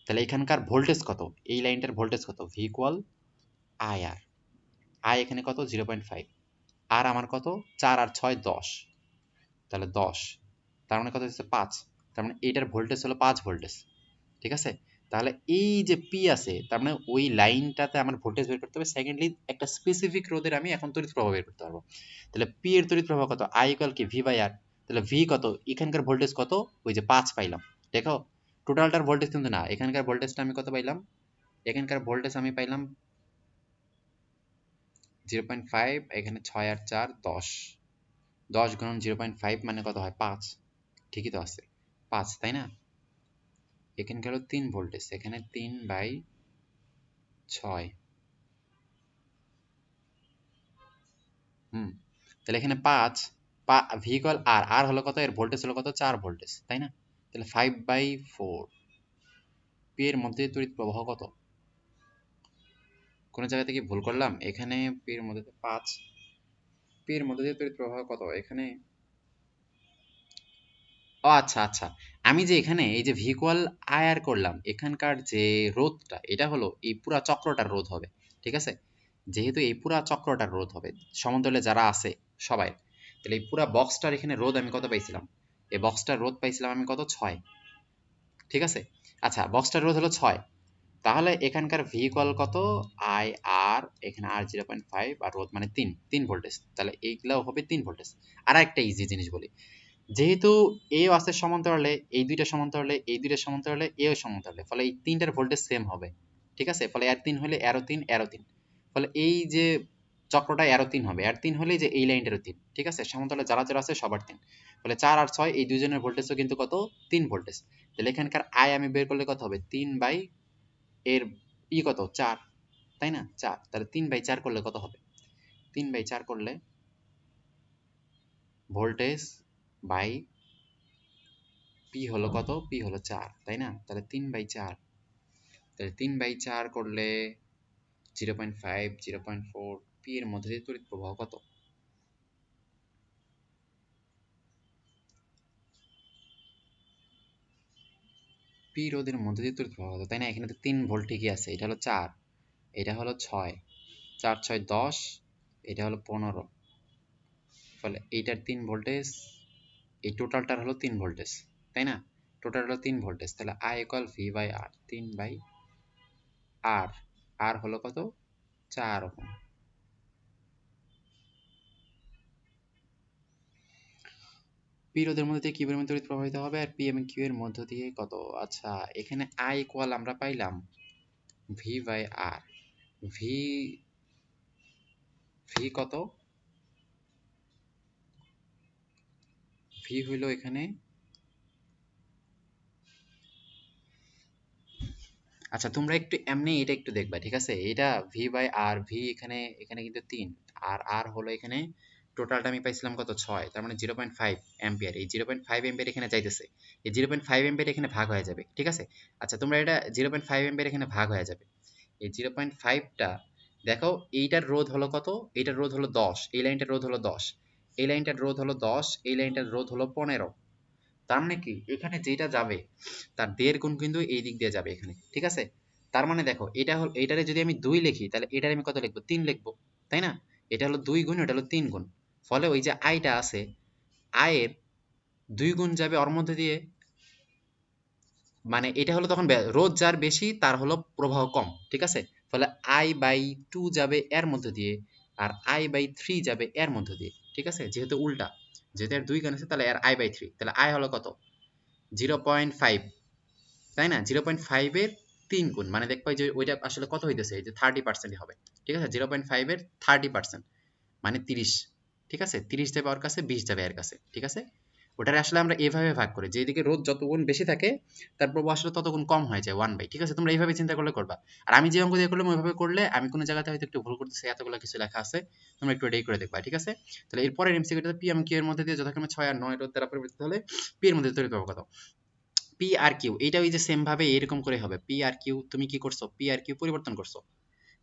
তাহলে এখানকার ভোল্টেজ কত? এই লাইনটার ভোল্টেজ কত? V equal I R, I এখানে কত? 0.5, আর আমার কত? 4 আর 6 10, তাহলে 10, তার মানে কত হচ্ছে? 5, তার মানে এইটার ভোল্টেজ হলো 5 ভোল্টেজ, ঠিক আছে? তাহলে এই যে পি আছে, তার মানে ওই লাইনটাতে আমার ভোল্টেজ বের করতে হবে। সেকেন্ডলি, একটা স্পেসিফিক রোধের আমি এখন তড়িৎ প্রবাহ বের করতে পারবো। তাহলে পি এর তড়িৎ প্রবাহ কত? আই ইকুয়াল কি? ভি বাই আর। তাহলে ভি কত? এখানকার ভোল্টেজ কত? ওই যে 5 পাইলাম, দেখো টোটালটার ভোল্টেজ কিন্তু না, এখানকার ভোল্টেজটা আমি কত পাইলাম? এখানকার ভোল্টেজ আমি পাইলাম 0.5, এখানে 6 আর 4 10, 10 গুণন 0.5 মানে কত হয়? 5, ঠিকই তো আছে 5, তাই না? এখানে গেল 3 ভোল্টেজ, এখানে 3/6, তাহলে এখানে 5, ভি ইকুয়াল আর, আর হলো কত? এর ভোল্টেজ হলো কত? 4 ভোল্টেজ, তাই না? তাহলে 5/4, পি এর মধ্যে তড়িৎ প্রবাহ কত? কোন জায়গা থেকে ভুল করলাম? এখানে পি এর মধ্যে 5, পি এর মধ্যে দিয়ে তড়িৎ প্রবাহ কত এখানে? ও আচ্ছা আচ্ছা, আমি যে এখানে এই যে ভি ইকুয়াল আই আর করলাম, এখানকার যে রোধটা, এটা হলো এই পুরা চক্রটার রোধ হবে, ঠিক আছে? যেহেতু এই পুরা চক্রটার রোধ হবে, সমান্তরালে যারা আছে সবাই, তাহলে এই পুরা বক্সটার এখানে রোধ আমি কত পাইছিলাম? এই বক্সটার রোধ পাইছিলাম আমি কত? 6, ঠিক আছে? আচ্ছা, বক্সটার রোধ হলো 6, তাহলে এখানকার ভি ইকুয়াল কত, আই আর, এখানে আর 0.5 আর রোধ মানে 3 ভোল্টেজ, তাহলে এইগুলাও হবে 3 ভোল্টেজ। আর একটা ইজি জিনিস বলি, যেহেতু এও আছে সমান্তরালে, এই দুইটা সমান্তরালে, এই দুইটা সমান্তরালে, এও সমান্তরালে, ফলে এই তিনটার ভোল্টেজ সেম হবে, ঠিক আছে। ফলে আর 3 হলে এরো 3 এরো 3, ফলে এই যে চক্রটা এরো 3 হবে, আর 3 হলে যে এই লাইনটারও 3, ঠিক আছে, সমান্তরালে যারা যারা আছে সবার 3, ফলে 4 আর 6 এই দুইজনের ভোল্টেজও কিন্তু কত, 3 ভোল্টেজ। তাহলে এখানকার আই আমি বের করলে কত হবে, 3 বাই এর কত 4, তাই না, 4, তাহলে 3 বাই 4 করলে কত হবে, 3 বাই 4 করলে ভোল্টেজ বাই পি হলো কত, পি হলো 4, তাই না, তাহলে 3 বাই 4, তাহলে 3 বাই 4 করলে 0.5 0.4, পি এর মধ্যে দিয়ে তড়িৎ প্রবাহ কত, পি রোধের মধ্যে দিয়ে তড়িৎ প্রবাহ কত, তাই না, এখানে তো 3 ভোল্ট ঠিকই আছে, এটা হলো 4, এটা হলো 6, 4 6 10, এটা হলো 15, ফলে এইটার 3 ভোল্টেজ, এই টোটালটার হলো 3 ভোল্টেজ, তাই না, টোটাল হলো 3 ভোল্টেজ, তাহলে I equal V by R, 3 by R, R হলো কত, 4 ওহম। পি রোধের মধ্যে দিয়ে কি পরিমাণ তড়িৎ প্রবাহিত হবে, আর পি এবং কিউ এর মধ্য দিয়ে কত, আচ্ছা এখানে আই ইকুয়াল আমরা পাইলাম V by R, V V কত, ভি হইল এখানে, আচ্ছা তোমরা একটু এমনি এটা একটু দেখবা, ঠিক আছে, এটা ভি বাই আর, ভি এখানে এখানে কিন্তু 3, আর আর হলো এখানে টোটালটা আমি পাইছিলাম কত 6, তার মানে 0.5 অ্যাম্পিয়ার, এই 0.5 অ্যাম্পিয়ার এখানে যাইতেছে, এই 0.5 অ্যাম্পিয়ার এখানে ভাগ হয়ে যাবে, ঠিক আছে। আচ্ছা তোমরা এটা 0.5 অ্যাম্পিয়ার এখানে ভাগ হয়ে যাবে, এই 0.5টা দেখো, এইটার রোধ হলো কত, এইটার রোধ হলো 10, এই লাইনটার রোধ হলো 10, এই লাইনটার রোধ হলো 10, এই লাইনটার রোধ হলো 15, তার মানে কি এখানে যেটা যাবে তার 1.5 গুণ কিন্তু এই দিক দিয়ে যাবে এখানে, ঠিক আছে। তার মানে দেখো এটা হল, এটারে যদি আমি 2 লিখি তাহলে এটারে আমি কত লিখবো, 3 লিখবো, তাই না, এটা হলো 2 গুণ, এটা হলো 3 গুণ, ফলে ওই যে আইটা আছে, আয়ের 2 গুণ যাবে ওর মধ্যে দিয়ে, মানে এটা হলো তখন রোধ যার বেশি তার হলো প্রবাহ কম, ঠিক আছে, ফলে আই বাই 2 যাবে এর মধ্য দিয়ে, আর আই বাই 3 যাবে এর মধ্য দিয়ে, ঠিক আছে, যেহেতু উল্টা, যেহেতু এর 2 গুণ আছে তাহলে এর আই বাই 3, তাহলে আই হলো কত 0.5, তাই না, 0.5 এর 3 গুণ, মানে দেখবা যে ওইটা আসলে কত হইতেছে, এই যে 30% হবে, ঠিক আছে, 0.5 এর 30% মানে 30, ঠিক আছে, 30 যাবে ওর কাছে, 20 যাবে এর কাছে, ঠিক আছে। ওটারে আসলে আমরা এভাবে ভাগ করি, যেদিকে রোধ যত গুণ বেশি থাকে তার প্রবাহ আসলে তত গুণ কম হয়ে যায় 1 বাই, ঠিক আছে, তোমরা এইভাবে চিন্তা করলে করবা, আর আমি যে অঙ্ক দিয়ে করলাম ওইভাবে করলে, আমি কোনো জায়গাতে হয়তো একটু ভুল করতেছি, এতগুলো কিছু লেখা আছে, তোমরা একটু এটাই করে দেখবা, ঠিক আছে। তাহলে এরপরের এমসিকিউটাতে পি এবং কিউ এর মধ্যে দিয়ে যথাক্রমে 6 আর 9 রোধ দ্বারা পরিবর্তিত হলে পি এর মধ্যে তড়িৎ প্রবাহ কত, পি আর কিউ, এইটা ওই যে সেম ভাবে এরকম করে হবে, পি আর কিউ তুমি কি করছো, পি আর কিউ পরিবর্তন করছো,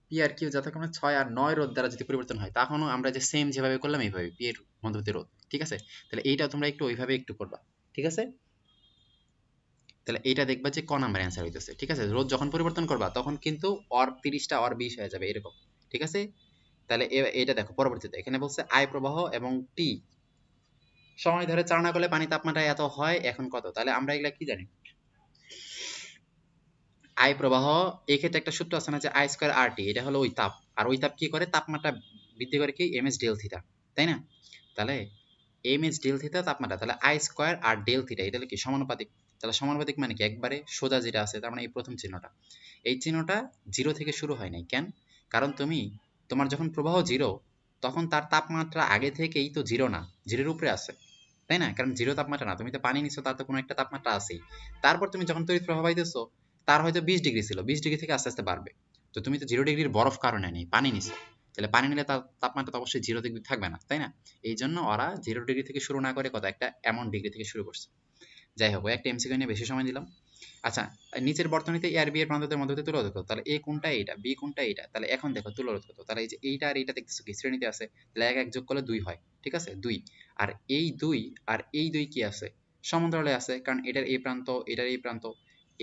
পি আর কিউ যথাক্রমে 6 আর 9 রোধ দ্বারা যদি পরিবর্তন হয়, তখনও আমরা যে সেম যেভাবে করলাম এইভাবে পি এর মধ্যবর্তী রোধ, ঠিক আছে। তাহলে এইটা তোমরা একটু ওইভাবে একটু করবা, ঠিক আছে। তাহলে এইটা দেখবা যে ক নাম্বার অ্যান্সার হইতেছে, ঠিক আছে, রোধ যখন পরিবর্তন করবা তখন কিন্তু অর 30টা অর 20 হয়ে যাবে এরকম, ঠিক আছে। তাহলে এটা দেখো পরবর্তীতে এখানে বলছে আই প্রবাহ এবং টি সময় ধরে চালনা করলে পানি তাপমাত্রা এত হয়, এখন কত, তাহলে আমরা এগুলা কি জানি, আই প্রবাহ, এই ক্ষেত্রে একটা সূত্র আছে না যে আই স্কয়ার আর টি, এটা হলো ওই তাপ, আর ওই তাপ কি করে, তাপমাত্রা বৃদ্ধি করে কি, এম এস ডেল থিটা, তাই না, তাহলে এম এস ডেল থিটা তাপমাত্রা, তাহলে I square R del theta এটা হলো কি সমানুপাতিক, তাহলে সমানুপাতিক মানে কি একবারে সোজা যেটা আছে, তার মানে এই প্রথম চিহ্নটা, এই চিহ্নটা জিরো থেকে শুরু হয় নাই কেন, কারণ তোমার যখন প্রবাহ জিরো তখন তার তাপমাত্রা আগে থেকেই তো জিরো না, জিরোর উপরে আছে, তাই না, কারণ জিরো তাপমাত্রা না, তুমি তো পানি নিছো, তার তো কোনো একটা তাপমাত্রা আছেই, তারপর তুমি যখন তড়িৎ প্রবাহ পাইতেছো তার হয়তো 20 ডিগ্রি ছিল, 20 ডিগ্রি থেকে আস্তে আস্তে বাড়বে, তো তুমি তো 0 ডিগ্রির বরফ কারণে নেই, পানি নিছো, তাহলে পানি নিলে তার তাপমাত্রা তো অবশ্যই 0 ডিগ্রি থাকবে না, তাই না, এই জন্য ওরা 0 ডিগ্রি থেকে শুরু না করে কত একটা এমন ডিগ্রি থেকে শুরু করছে। যাই হোক, একটা এমসিকিউ নিয়ে বেশি সময় দিলাম। আচ্ছা, নিচের বর্তনীতে এ আর বি এর প্রান্তদের মধ্যে তুলরোধ কত, তাহলে এ কোনটা এইটা, বি কোনটা এইটা, তাহলে এখন দেখো তুলরোধ কত, তাহলে এই যে এইটা আর এইটা দেখতেছো কি শ্রেণীতে আছে, তাহলে এক এক যোগ করলে 2 হয়, ঠিক আছে 2, আর এই 2 আর এই 2 কি আছে, সমান্তরালে আছে, কারণ এটার এই প্রান্ত এটার এই প্রান্ত,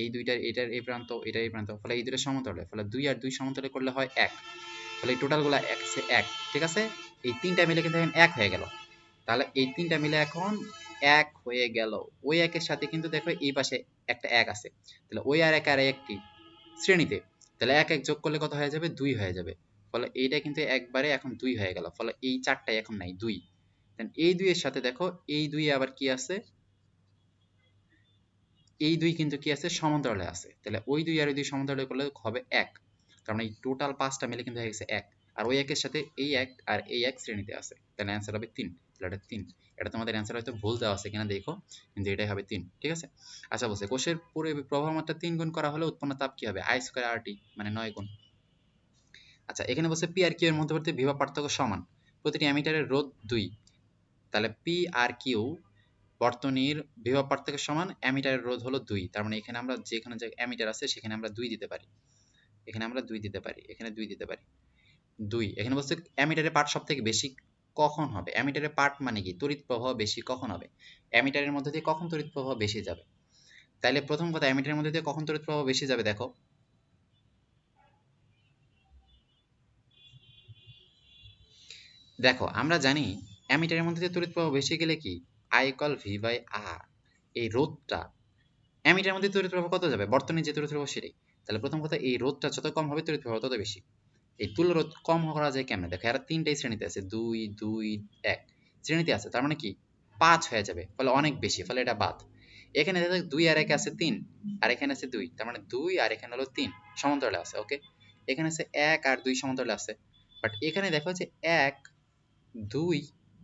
এই দুইটার এটার এই প্রান্ত এটার এই প্রান্ত, ফলে এই দুটো সমান্তরালে, ফলে 2 আর 2 সমান্তরালে করলে হয় 1, তাহলে এই টোটালগুলো 1 ঠিক আছে, এই তিনটা মিলে কিন্তু এখন 1 হয়ে গেল, তাহলে এই তিনটা মিলে এখন 1 হয়ে গেল, ওই একের সাথে কিন্তু দেখো এই পাশে একটা 1 আছে, তাহলে ওই আর এক আর একটি শ্রেণীতে, তাহলে এক এক যোগ করলে কত হয়ে যাবে, 2 হয়ে যাবে। ফলে এইটা কিন্তু একবারে এখন 2 হয়ে গেল, ফলে এই 4টাই এখন নাই 2। দেন এই 2 এর সাথে দেখো এই 2 আবার কি আছে, এই 2 কিন্তু কি আছে, সমান্তরালে আছে। তাহলে ওই 2 আর ওই 2 সমান্তরালে করলে হবে 1, তার মানে এই টোটাল 5টা মিলে কিন্তু হয়ে গেছে 1। আর ওই 1 এর সাথে এই 1 আর এই 1 শ্রেণীতে আছে, তাহলে অ্যান্সার হবে 3। তাহলে এটা 3। এটা তোমাদের অ্যান্সার হয়তো ভুল দেওয়া আছে কিনা দেখো, কিন্তু এটাই হবে 3। ঠিক আছে। আচ্ছা বলছে কোষের পুরো প্রবাহ মাত্রা 3 গুণ করা হলে উৎপন্ন তাপ কি হবে, I স্কয়ার RT, মানে 9 গুণ। আচ্ছা এখানে বলছে পি আর কিউ এর মধ্যবর্তী বিভব পার্থক্য সমান, প্রতিটি অ্যামিটারের রোধ 2। তাহলে পি আর কিউ বর্তনীর বিভব পার্থক্য সমান, অ্যামিটারের রোধ হলো 2। তার মানে এখানে আমরা যেখানে যে অ্যামিটার আছে সেখানে আমরা 2 দিতে পারি, এখানে আমরা 2 দিতে পারি, এখানে 2 দিতে পারি। 2 এখানে বলছে অ্যামিটারের পার্ট সবথেকে বেশি কখন হবে, অ্যামিটারের পার্ট মানে কি, তড়িৎ প্রবাহ বেশি কখন হবে, অ্যামিটারের মধ্যে দিয়ে কখন তড়িৎ প্রবাহ বেশি যাবে। তাইলে প্রথম কথা, অ্যামিটারের মধ্যে দিয়ে কখন তড়িৎ প্রবাহ বেশি যাবে, দেখো দেখো আমরা জানি অ্যামিটারের মধ্যে দিয়ে তড়িৎ প্রবাহ বেশি গেলে কি, I ইকুয়াল ভি বাই আর, এই রোধটা অ্যামিটারের মধ্যে তড়িৎ প্রবাহ কত যাবে, বর্তনীর যে তড়িৎ প্রবাহ সেটাই। তাহলে প্রথম কথা, এই রোধটা যত কম হবে তড়িৎ প্রবাহ তত বেশি। এই তুল্য রোধ কম করা যায় কেমনে, দেখো এরা 3টাই শ্রেণীতে আছে, 2 2 1 শ্রেণীতে আছে, তার মানে কি 5 হয়ে যাবে, ফলে অনেক বেশি, ফলে এটা বাদ। এখানে দেখো 2 আর 1 আছে 3, আর এখানে আছে 2, তার মানে 2 আর এখানে হলো 3 সমান্তরালে আছে। ওকে, এখানে আছে 1 আর 2 সমান্তরালে আছে, বাট এখানে দেখো যে 1 2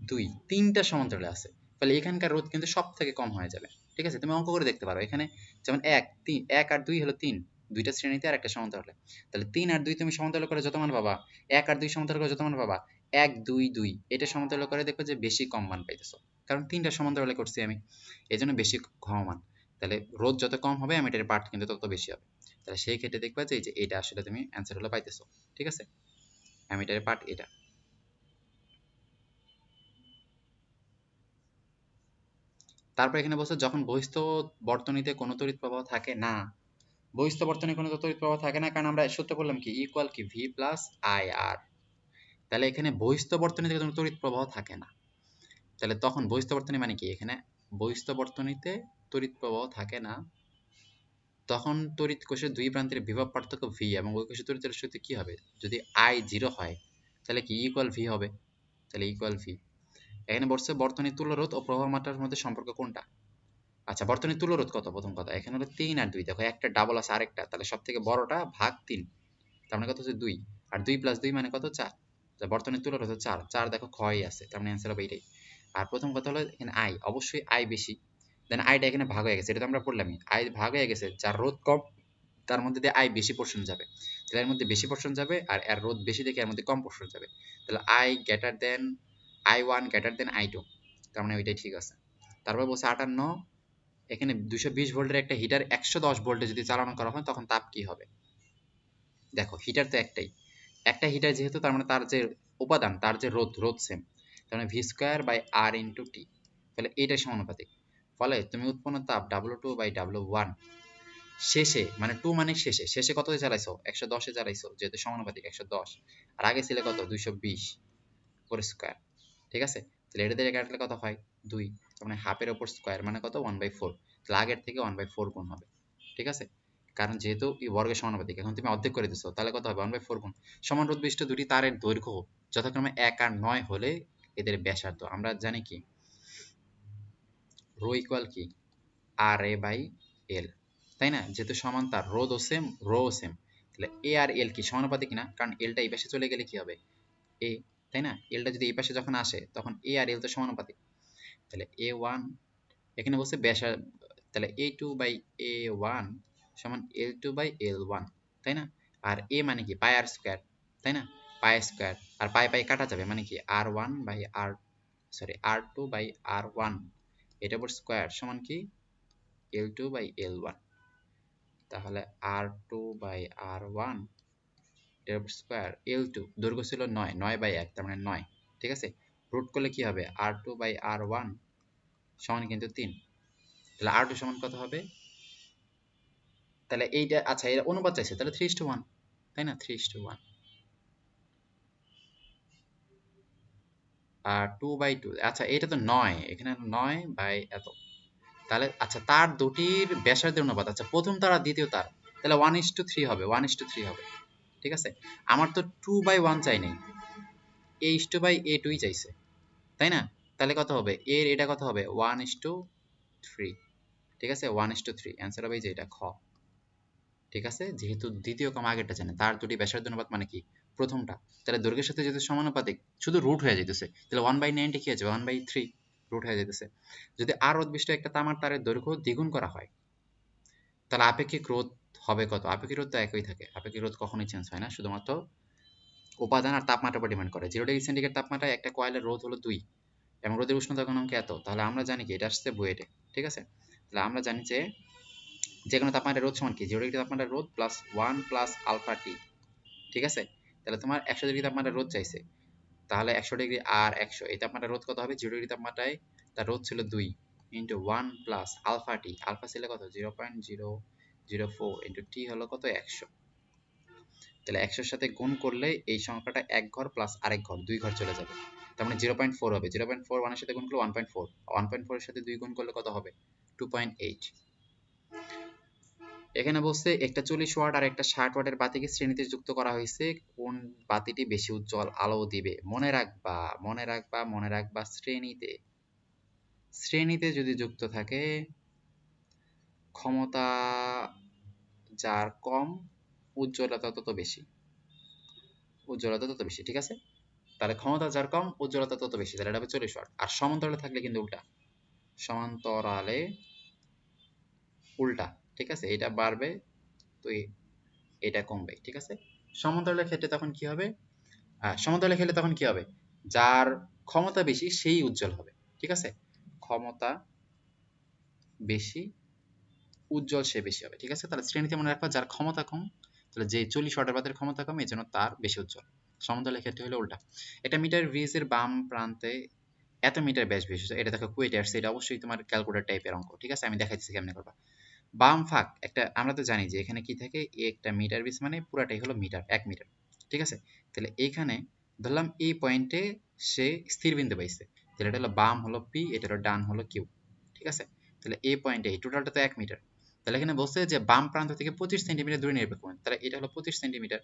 2 তিনটা সমান্তরালে আছে, ফলে এখানকার রোধ কিন্তু সব থেকে কম হয়ে যাবে। ঠিক আছে, তুমি অঙ্ক করে দেখতে পারো, এখানে যেমন 1 3 1 আর 2 হলো 3, দুইটা শ্রেণীতে আর একটা সমান্তরালে। তাহলে 3 আর 2 তুমি সমান্তরাল করে যত মান পাবা, 1 আর 2 সমান্তরাল করে যত মান পাবা, 1 2 2 এটা সমান্তরাল করে দেখো যে বেশি কম মান পাইতেছো, কারণ তিনটা সমান্তরালে করছি আমি, এজন্য বেশি কম মান। তাহলে রোধ যত কম হবে অ্যামিটারের পার্ট কিন্তু তত বেশি হবে। তাহলে সেই ক্ষেত্রে দেখবা যে এই যে এটা আসলে তুমি অ্যান্সার হলো পাইতেছো। ঠিক আছে, অ্যামিটারের পার্ট এটা। তারপর এখানে বলছে যখন বহিস্থ বর্তনীতে কোনো তড়িৎ প্রবাহ থাকে না, বহিস্থ বর্তনীতে কোনো তড়িৎ প্রবাহ থাকে না, কারণ আমরা সূত্র বললাম কি, ইকুয়াল কি ভি প্লাস আই আর। তাহলে এখানে বহিস্থ বর্তনীতে কোনো তড়িৎ প্রবাহ থাকে না, তাহলে তখন বহিস্থ বর্তনী মানে কি, এখানে বহিস্থ বর্তনীতে তড়িৎ প্রবাহ থাকে না, তখন তড়িৎ কোষের দুই প্রান্তের বিভব পার্থক্য ভি এবং ওই কোষের তড়িতের শক্তি কি হবে, যদি আই 0 হয় তাহলে কি ইকুয়াল ভি হবে, তাহলে ইকুয়াল ভি। এখানে বলছে বর্তনীর তুল্যরোধ ও প্রবাহ মাত্রার মধ্যে সম্পর্ক কোনটা। আচ্ছা বর্তনীর তুল্যরোধ কত, প্রথম কথা এখানে হলো 3 আর 2, দেখো একটা ডাবল আছে আরেকটা, তাহলে সব থেকে বড়টা ভাগ 3, তার মানে কত হচ্ছে 2, আর 2 প্লাস 2 মানে কত 4, বর্তনীর তুল্যরোধ 4 4, দেখো ক্ষয় আছে, তার মানে অ্যান্সার হবে এটাই। আর প্রথম কথা হলো এখানে আই, অবশ্যই আই বেশি, দেন আইটা এখানে ভাগ হয়ে গেছে, এটা তো আমরা পড়লামই, আই ভাগ হয়ে গেছে, যার রোধ কম তার মধ্যে দিয়ে আই বেশি পোর্শন যাবে, তাহলে এর মধ্যে বেশি পোর্শন যাবে, আর এর রোধ বেশি দেখে এর মধ্যে কম পোর্শন যাবে, তাহলে I greater than I1 greater than I2, তার মানে ওইটাই ঠিক আছে। তারপর বলছে 58, এখানে 220 ভোল্টের একটা হিটার 110 ভোল্টে যদি চালানো করা হয় তখন তাপ কি হবে। দেখো হিটার তো একটাই, একটা হিটার যেহেতু, তার মানে তার যে উপাদান তার যে রোধ রোধ সেম, তার মানে V square by R into T, তাহলে এইটাই সমানুপাতিক। ফলে তুমি উৎপন্ন তাপ W2 বাই W1 শেষে, মানে 2 মানে শেষে, শেষে কততে চালাইছো 110 এ চালাইছো, যেহেতু সমানুপাতিক 110, আর আগে ছিল কত 220 উপর স্কোয়ার। ঠিক আছে, তাহলে এটা দিয়ে কাটলে কত হয় 2, তার মানে হাফের উপর স্কোয়ার মানে কত 1/4, তাহলে আগের থেকে 1/4 গুণ হবে। ঠিক আছে, কারণ যেহেতু এই বর্গের সমানুপাতিক, এখন তুমি অর্ধেক করে দিছো, তাহলে কত হবে 1/4 গুণ। সমান রোধ বিশিষ্ট দুটি তারের দৈর্ঘ্য যথাক্রমে 1 আর 9 হলে এদের ব্যাসার্ধ আমরা জানি কি, রো ইকুয়াল কি আর এ বাই এল, তাই না, যেহেতু সমান তার, রোধও সেম রোও সেম, তাহলে এ আর এল কি সমানুপাতিক না, কারণ এলটা এই পাশে চলে গেলে কি হবে এ, তাই না, এলটা যদি এই পাশে যখন আসে তখন এ আর এল তো সমানুপাতিক, তাহলে A1 এখানে বলছে ব্যাসার্ধ, তাহলে A2 বাই A1 সমান L2 বাই L1, তাই না, আর A মানে কি পাই আর স্কোয়ার, তাই না, পাই স্কোয়ার, আর পাই পাই কাটা যাবে, মানে কি R1 by R, sorry R2 by R1, এটা উপর স্কোয়ার সমান কি L2 বাই L1, তাহলে R2 বাই R1 এর উপর স্কোয়ার, L2 দৈর্ঘ্য ছিল 9, 9 বাই 1, তার মানে 9। ঠিক আছে, রুট করলে কি হবে R2 বাই R1 সমান কিন্তু 3, তাহলে R2 সমান কত হবে, তাহলে এইটা, আচ্ছা এর অনুপাত চাইছে, তাহলে 3:1, তাই না, 3:1, আর 2/2, আচ্ছা এটা তো 9, এখানে 9 বাই এত, তাহলে আচ্ছা তার দুটির ব্যাসার্ধের অনুপাত, আচ্ছা প্রথম তার আর দ্বিতীয় তার, তাহলে 1:3 হবে, 1:3 হবে, ঠিক আছে। আমার তো 2/1 চাই নাই, A:2/A2ই চাইছে, তাই না? তাহলে কত হবে, এর এটা কত হবে 1:3, ঠিক আছে, 1:3 অ্যান্সার হবে এই যে এটা খ, ঠিক আছে। যেহেতু দ্বিতীয় কম আগেরটা জানে, তার দুটি ব্যাসার্ধ অনুপাত মানে কি প্রথমটা, তাহলে দৈর্ঘ্যের সাথে যেহেতু সমানুপাতিক শুধু রুট হয়ে যেতেছে, তাহলে 1/90 কি আছে 1/3 রুট হয়ে যেতেছে। যদি আর উদ্দিষ্ট একটা তামার তারের দৈর্ঘ্য দ্বিগুণ করা হয়, তাহলে আপেক্ষিক রোধ হবে কত? আপেক্ষিক রোধ তো একই থাকে, আপেক্ষিক রোধ কখনোই চেঞ্জ হয় না, শুধুমাত্র উপাদান আর তাপমাত্রার উপর ডিপেন্ড করে। 0°C তাপমাত্রায় একটা কয়েলের রোধ হলো 2 এবং রোদের উষ্ণতা গুণাঙ্ক এত, তাহলে আমরা জানি কি এটা আসছে বুয়েটে, ঠিক আছে। তাহলে আমরা জানি যে যে কোনো তাপমাত্রার রোধ সমান কি 0° তাপমাত্রার রোধ প্লাস 1 প্লাস আলফা টি, ঠিক আছে। তাহলে তোমার 100° তাপমাত্রার রোধ চাইছে, তাহলে 100° আর 100 এই তাপমাত্রার রোধ কত হবে, 0° তাপমাত্রায় তার রোধ ছিল 2 into 1 plus alpha T, alpha ছিল কত 0.004 ইন্টু টি হলো কত 100, তাহলে 100-র সাথে গুণ করলে এই সংখ্যাটা এক ঘর প্লাস আরেক ঘর 2 ঘর চলে যাবে, তার মানে 0.4 হবে, 0.4 1 এর সাথে গুণ করলে 1.4, 1.4 এর সাথে 2 গুণ করলে কত হবে 2.8। এখানে বলছে একটা 40 ওয়াট আর একটা 60 ওয়াটের বাতিকে শ্রেণীতে যুক্ত করা হয়েছে, কোন বাতিটি বেশি উজ্জ্বল আলো দিবে? মনে রাখবা, মনে রাখবা, মনে রাখবা, শ্রেণীতে, শ্রেণীতে যদি যুক্ত থাকে ক্ষমতা যার কম উজ্জ্বলতা তত বেশি, উজ্জ্বলতা তত বেশি, ঠিক আছে। তাহলে ক্ষমতা যার কম উজ্জ্বলতা তত বেশি, তাহলে এটা হবে 40 ওয়াট। আর সমান্তরালে থাকলে কিন্তু উল্টা, সমান্তরালে উল্টা, ঠিক আছে, এটা বাড়বে তো এটা কমবে, ঠিক আছে। সমান্তরালের ক্ষেত্রে তখন কি হবে, সমান্তরালের ক্ষেত্রে তখন কি হবে, যার ক্ষমতা বেশি সেই উজ্জ্বল হবে, ঠিক আছে, ক্ষমতা বেশি উজ্জ্বল সে বেশি হবে, ঠিক আছে। তাহলে শ্রেণীতে মনে রাখবা যার ক্ষমতা কম, তাহলে যে 40 ওয়াটের বাতির ক্ষমতা কম এই জন্য তার বেশি উজ্জ্বল। সমান্তরালের ক্ষেত্রে হলো উল্টা। এটা মিটার ভিএস এর বাম প্রান্তে এত মিটার ব্যাস বিশিষ্ট, এটা দেখো কুয়েটে আসছে, এটা অবশ্যই তোমার ক্যালকুলেটর টাইপের অঙ্ক, ঠিক আছে, আমি দেখাইতেছি কেমনে করবা। বাম ফাঁক একটা, আমরা তো জানি যে এখানে কি থাকে, একটা মিটার বিস মানে পুরাটাই হলো মিটার, 1 মিটার, ঠিক আছে। তাহলে এইখানে ধরলাম এই পয়েন্টে সে স্থির বিন্দু পাইছে, তাহলে এটা হলো বাম হলো পি, এটা হলো ডান হলো কিউ, ঠিক আছে। তাহলে এই পয়েন্টে এই টোটালটা তো 1 মিটার, তাহলে এখানে বলছে যে বাম প্রান্ত থেকে 25 সেন্টিমিটার দূরে নিরপেক্ষ কোণ, তাহলে এটা হলো 25 সেন্টিমিটার,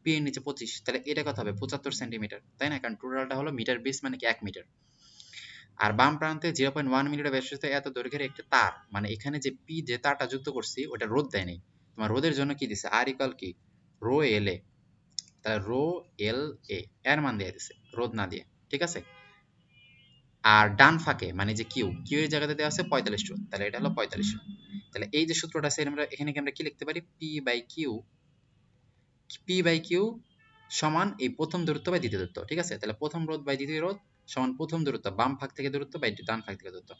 পি এর নিচে 25, তাহলে এটা কত হবে 75 সেন্টিমিটার, তাই না, কারণ টোটালটা হলো মিটার বিস মানে কি 1 মিটার। আর বাম প্রান্তে 0.1 মিটার ব্যাসার্ধ এত দৈর্ঘ্যের একটা তার, মানে এখানে যে পি যে তারটা যুক্ত করছি ওটা রোধ দেয় নাই, তোমার রোধের জন্য কি দিছে আর ইকুয়াল কি রো এল এ, তাহলে রো এল এ এর মান দিয়ে দিছে রোধ না দিয়ে, ঠিক আছে। আর ডান ফাঁকে মানে যে কিউ, কিউ এর জায়গাতে দেওয়া আছে 45 রোধ, তাহলে এটা হলো 45। তাহলে এই যে সূত্রটা আছে আমরা এখানে কি আমরা কি লিখতে পারি, P by Q, P by Q সমান এই প্রথম দূরত্ব বাই দ্বিতীয় দূরত্ব, ঠিক আছে। তাহলে প্রথম রোধ বাই দ্বিতীয় রোধ সমান প্রথম দূরত্ব বাম ফাঁক থেকে দূরত্ব বাই ডান ফাঁক থেকে দূরত্ব,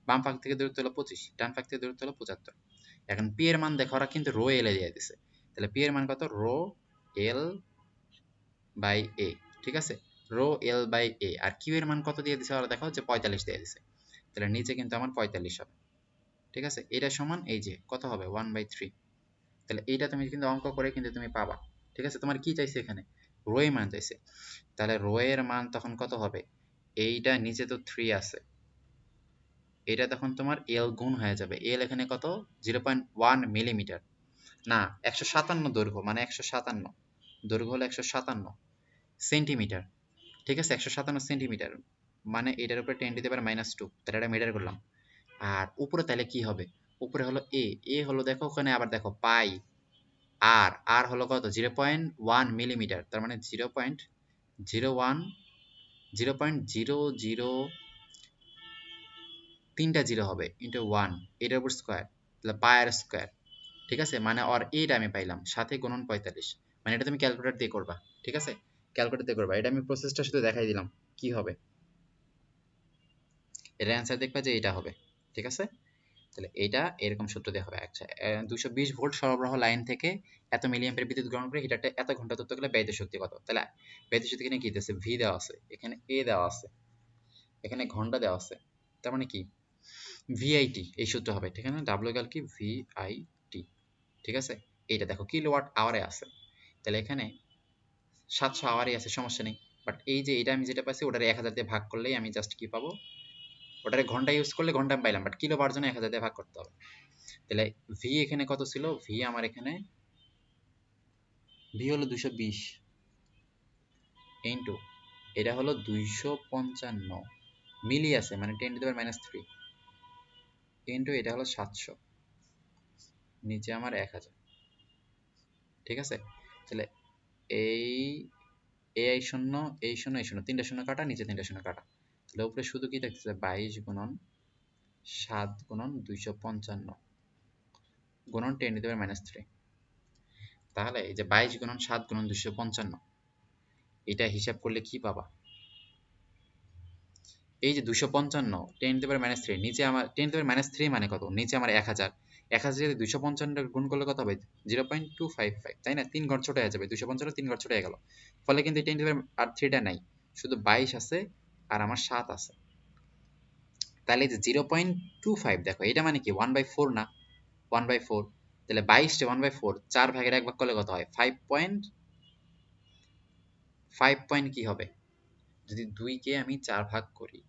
বাম ফাঁক থেকে দূরত্ব হলো 25, ডান ফাঁক থেকে দূরত্ব হলো 75। এখন পি এর মান দেখো ওরা কিন্তু রো এল এ দিয়ে দিছে, তাহলে পি এর মান কত রো এল বাই এ, ঠিক আছে, রো এল বাই এ। আর কিউ এর মান কত দিয়ে দিছে ওরা দেখো যে 45 দিয়ে দিছে, তাহলে নিচে কিন্তু আমার 45 হবে, ঠিক আছে। এটা সমান এই যে কত হবে 1/3, তাহলে এইটা তুমি কিন্তু অঙ্ক করে কিন্তু তুমি পাবা, ঠিক আছে। তোমার কি চাইছে এখানে রো এর মান চাইছে, তাহলে রো এর মান তখন কত হবে, এইটা নিচে তো 3 আছে, এটা তখন তোমার এল গুণ হয়ে যাবে, এল এখানে কত 0.1 মিলিমিটার, না 157 দৈর্ঘ্য মানে 157 দৈর্ঘ্য হলো 157 সেন্টিমিটার, ঠিক আছে, 157 সেন্টিমিটার মানে এটার উপরে 10⁻², তাহলে এটা মিটার করলাম। আর উপরে তাহলে কি হবে, উপরে হলো এ, এ হলো দেখো ওখানে আবার দেখো পাই, আর আর হলো কত 0.1 মিলিমিটার, তার মানে 0.01 0.00 তিনটা জিরো হবে ইন্টু 1 এটার উপর স্কোয়ার, তাহলে পায়ের স্কোয়ার, ঠিক আছে। মানে আর এইটা আমি পাইলাম সাথে গুণন 45, মানে এটা তুমি ক্যালকুলেটর দিয়ে করবা, ঠিক আছে, ক্যালকুলেটর দিয়ে করবা, এটা আমি প্রসেসটা শুধু দেখাই দিলাম কি হবে, এর অ্যান্সার দেখবা যে এটা হবে, ঠিক আছে। তাহলে এটা এরকম সূত্র দিয়ে হবে, আচ্ছা 220 ভোল্ট সরবরাহ লাইন থেকে এত মিলিঅ্যাম্পিয়ার বিদ্যুৎ গ্রহণ করে হিটারটা এত ঘন্টা তত্ত্ব গেলে ব্যয়িত শক্তি কত, তাহলে ব্যয়িত শক্তি এখানে কি দিতেছে ভি দেওয়া আছে, এখানে এ দেওয়া আছে, এখানে ঘন্টা দেওয়া আছে, তার মানে কি ভিআইটি এই সূত্র হবে, ঠিক আছে, ডাব্লিউ ইকুয়াল কি ভিআইটি, ঠিক আছে। এইটা দেখো কিলোওয়াট আওয়ারে আছে, তাহলে এখানে 700 আওয়ারই আছে, সমস্যা নেই, বাট এই যে এটা আমি যেটা পাচ্ছি ওটারে 1000 দিয়ে ভাগ করলেই আমি জাস্ট কি পাবো, ওটারে ঘন্টা ইউজ করলে ঘন্টা আমি পাইলাম, বাট কিলো বার জন্য 1000 দিয়ে ভাগ করতে হবে। তাহলে ভি এখানে কত ছিল, ভি আমার এখানে ভি হলো 220 ইন্টু এটা হলো 255 মিলি আছে মানে 10⁻³ ইন্টু এটা হলো 700, নিচে আমার 1000। ঠিক আছে, তাহলে এই এই শূন্য এই শূন্য এই শূন্য, তিনটা শূন্য কাটা, নিচে তিনটা শূন্য কাটা, তাহলে উপরে শুধু কি থাকতেছে 22 গুণন 7 গুণন 255 গুণন 10⁻³। তাহলে এই যে 22 গুণন 7 গুণন 255 এটা হিসাব করলে কি পাবা, এই যে 255 10⁻³ নিচে আমার 10⁻³ মানে কত, নিচে আমার 1000, 1000 যদি 255 গুণ করলে কত হবে 0.255, তাই না, 3 ঘর ছোট হয়ে যাবে, 255 3 ঘর ছোট হয়ে গেল, ফলে কিন্তু 10⁻³ নাই, শুধু 22 আছে আর আমার 7 আছে। তাহলে এই যে 0.25 দেখো এটা মানে কি 1/4 না, 1/4, তাহলে 22 টা 1/4 4 ভাগের 1 ভাগ করলে কত হয় 5 পয়েন্ট কি হবে, যদি 2 কে আমি 4 ভাগ করি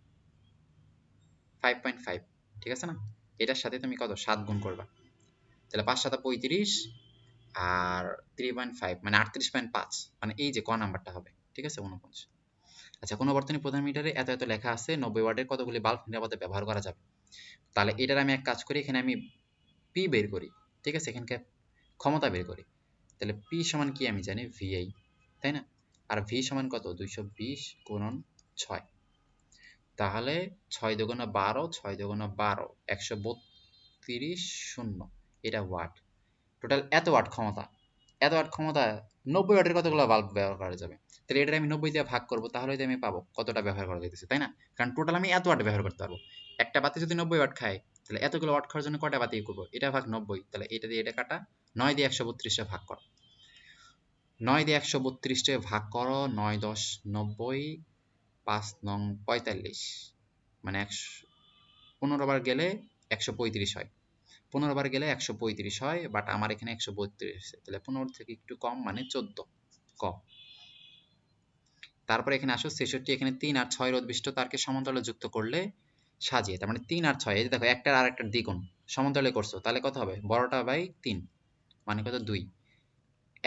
5.5, ঠিক আছে না, এটার সাথে তুমি কত 7 গুণ করবা, তাহলে 5 7 35 আর 3.5 মানে 38.5, মানে এই যে ক নাম্বারটা হবে, ঠিক আছে 49। আচ্ছা, কোন বর্তনী প্রধান মিটারে এত এত লেখা আছে 90 ওয়াটের কতগুলি বাল্ব নিরাপদে ব্যবহার করা যাবে, তাহলে এটার আমি এক কাজ করি, এখানে আমি পি বের করি, ঠিক আছে, এখানকার ক্ষমতা বের করি, তাহলে পি সমান কি আমি জানি ভিআই, তাই না, আর ভি সমান কত 220 গুণন 6, তাহলে 6 দুগুণা 12 6 দুগুণা 12 132 শূন্য, এটা ওয়াট, টোটাল এত ওয়াট ক্ষমতা, এত ওয়াট ক্ষমতা 90 ওয়াটের কতগুলো বাল্ব ব্যবহার করা যাবে, তাহলে এটা আমি 90 দিয়ে ভাগ করবো, তাহলে আমি পাবো কতটা ব্যবহার করা যাইতেছে, তাই না, কারণ টোটাল আমি এত ওয়াট ব্যবহার করতে পারবো, একটা বাতি যদি 90 ওয়াট খায় তাহলে এতগুলো ওয়াট খাওয়ার জন্য কয়টা বাতি করবো, এটা ভাগ 90, তাহলে এটা দিয়ে এটা কাটা, 9 দিয়ে 132 ভাগ করো, 9 দিয়ে 132 ভাগ করো, 9 10 90, 5 নং 45, মানে 15 বার গেলে 135 হয়, 15 বার গেলে 135 হয়, বাট আমার এখানে 132 আছে, তাহলে 15 থেকে একটু কম মানে 14 ক। তারপরে এখানে আসো 66, এখানে 3 আর 6 রোধ বিশিষ্ট তারকে সমান্তরালে যুক্ত করলে সাজিয়ে, তার মানে 3 আর 6, এই যে দেখো একটার আর একটার দ্বিগুণ সমান্তরালে করছো, তাহলে কত হবে বড়টা বাই 3 মানে কত 2,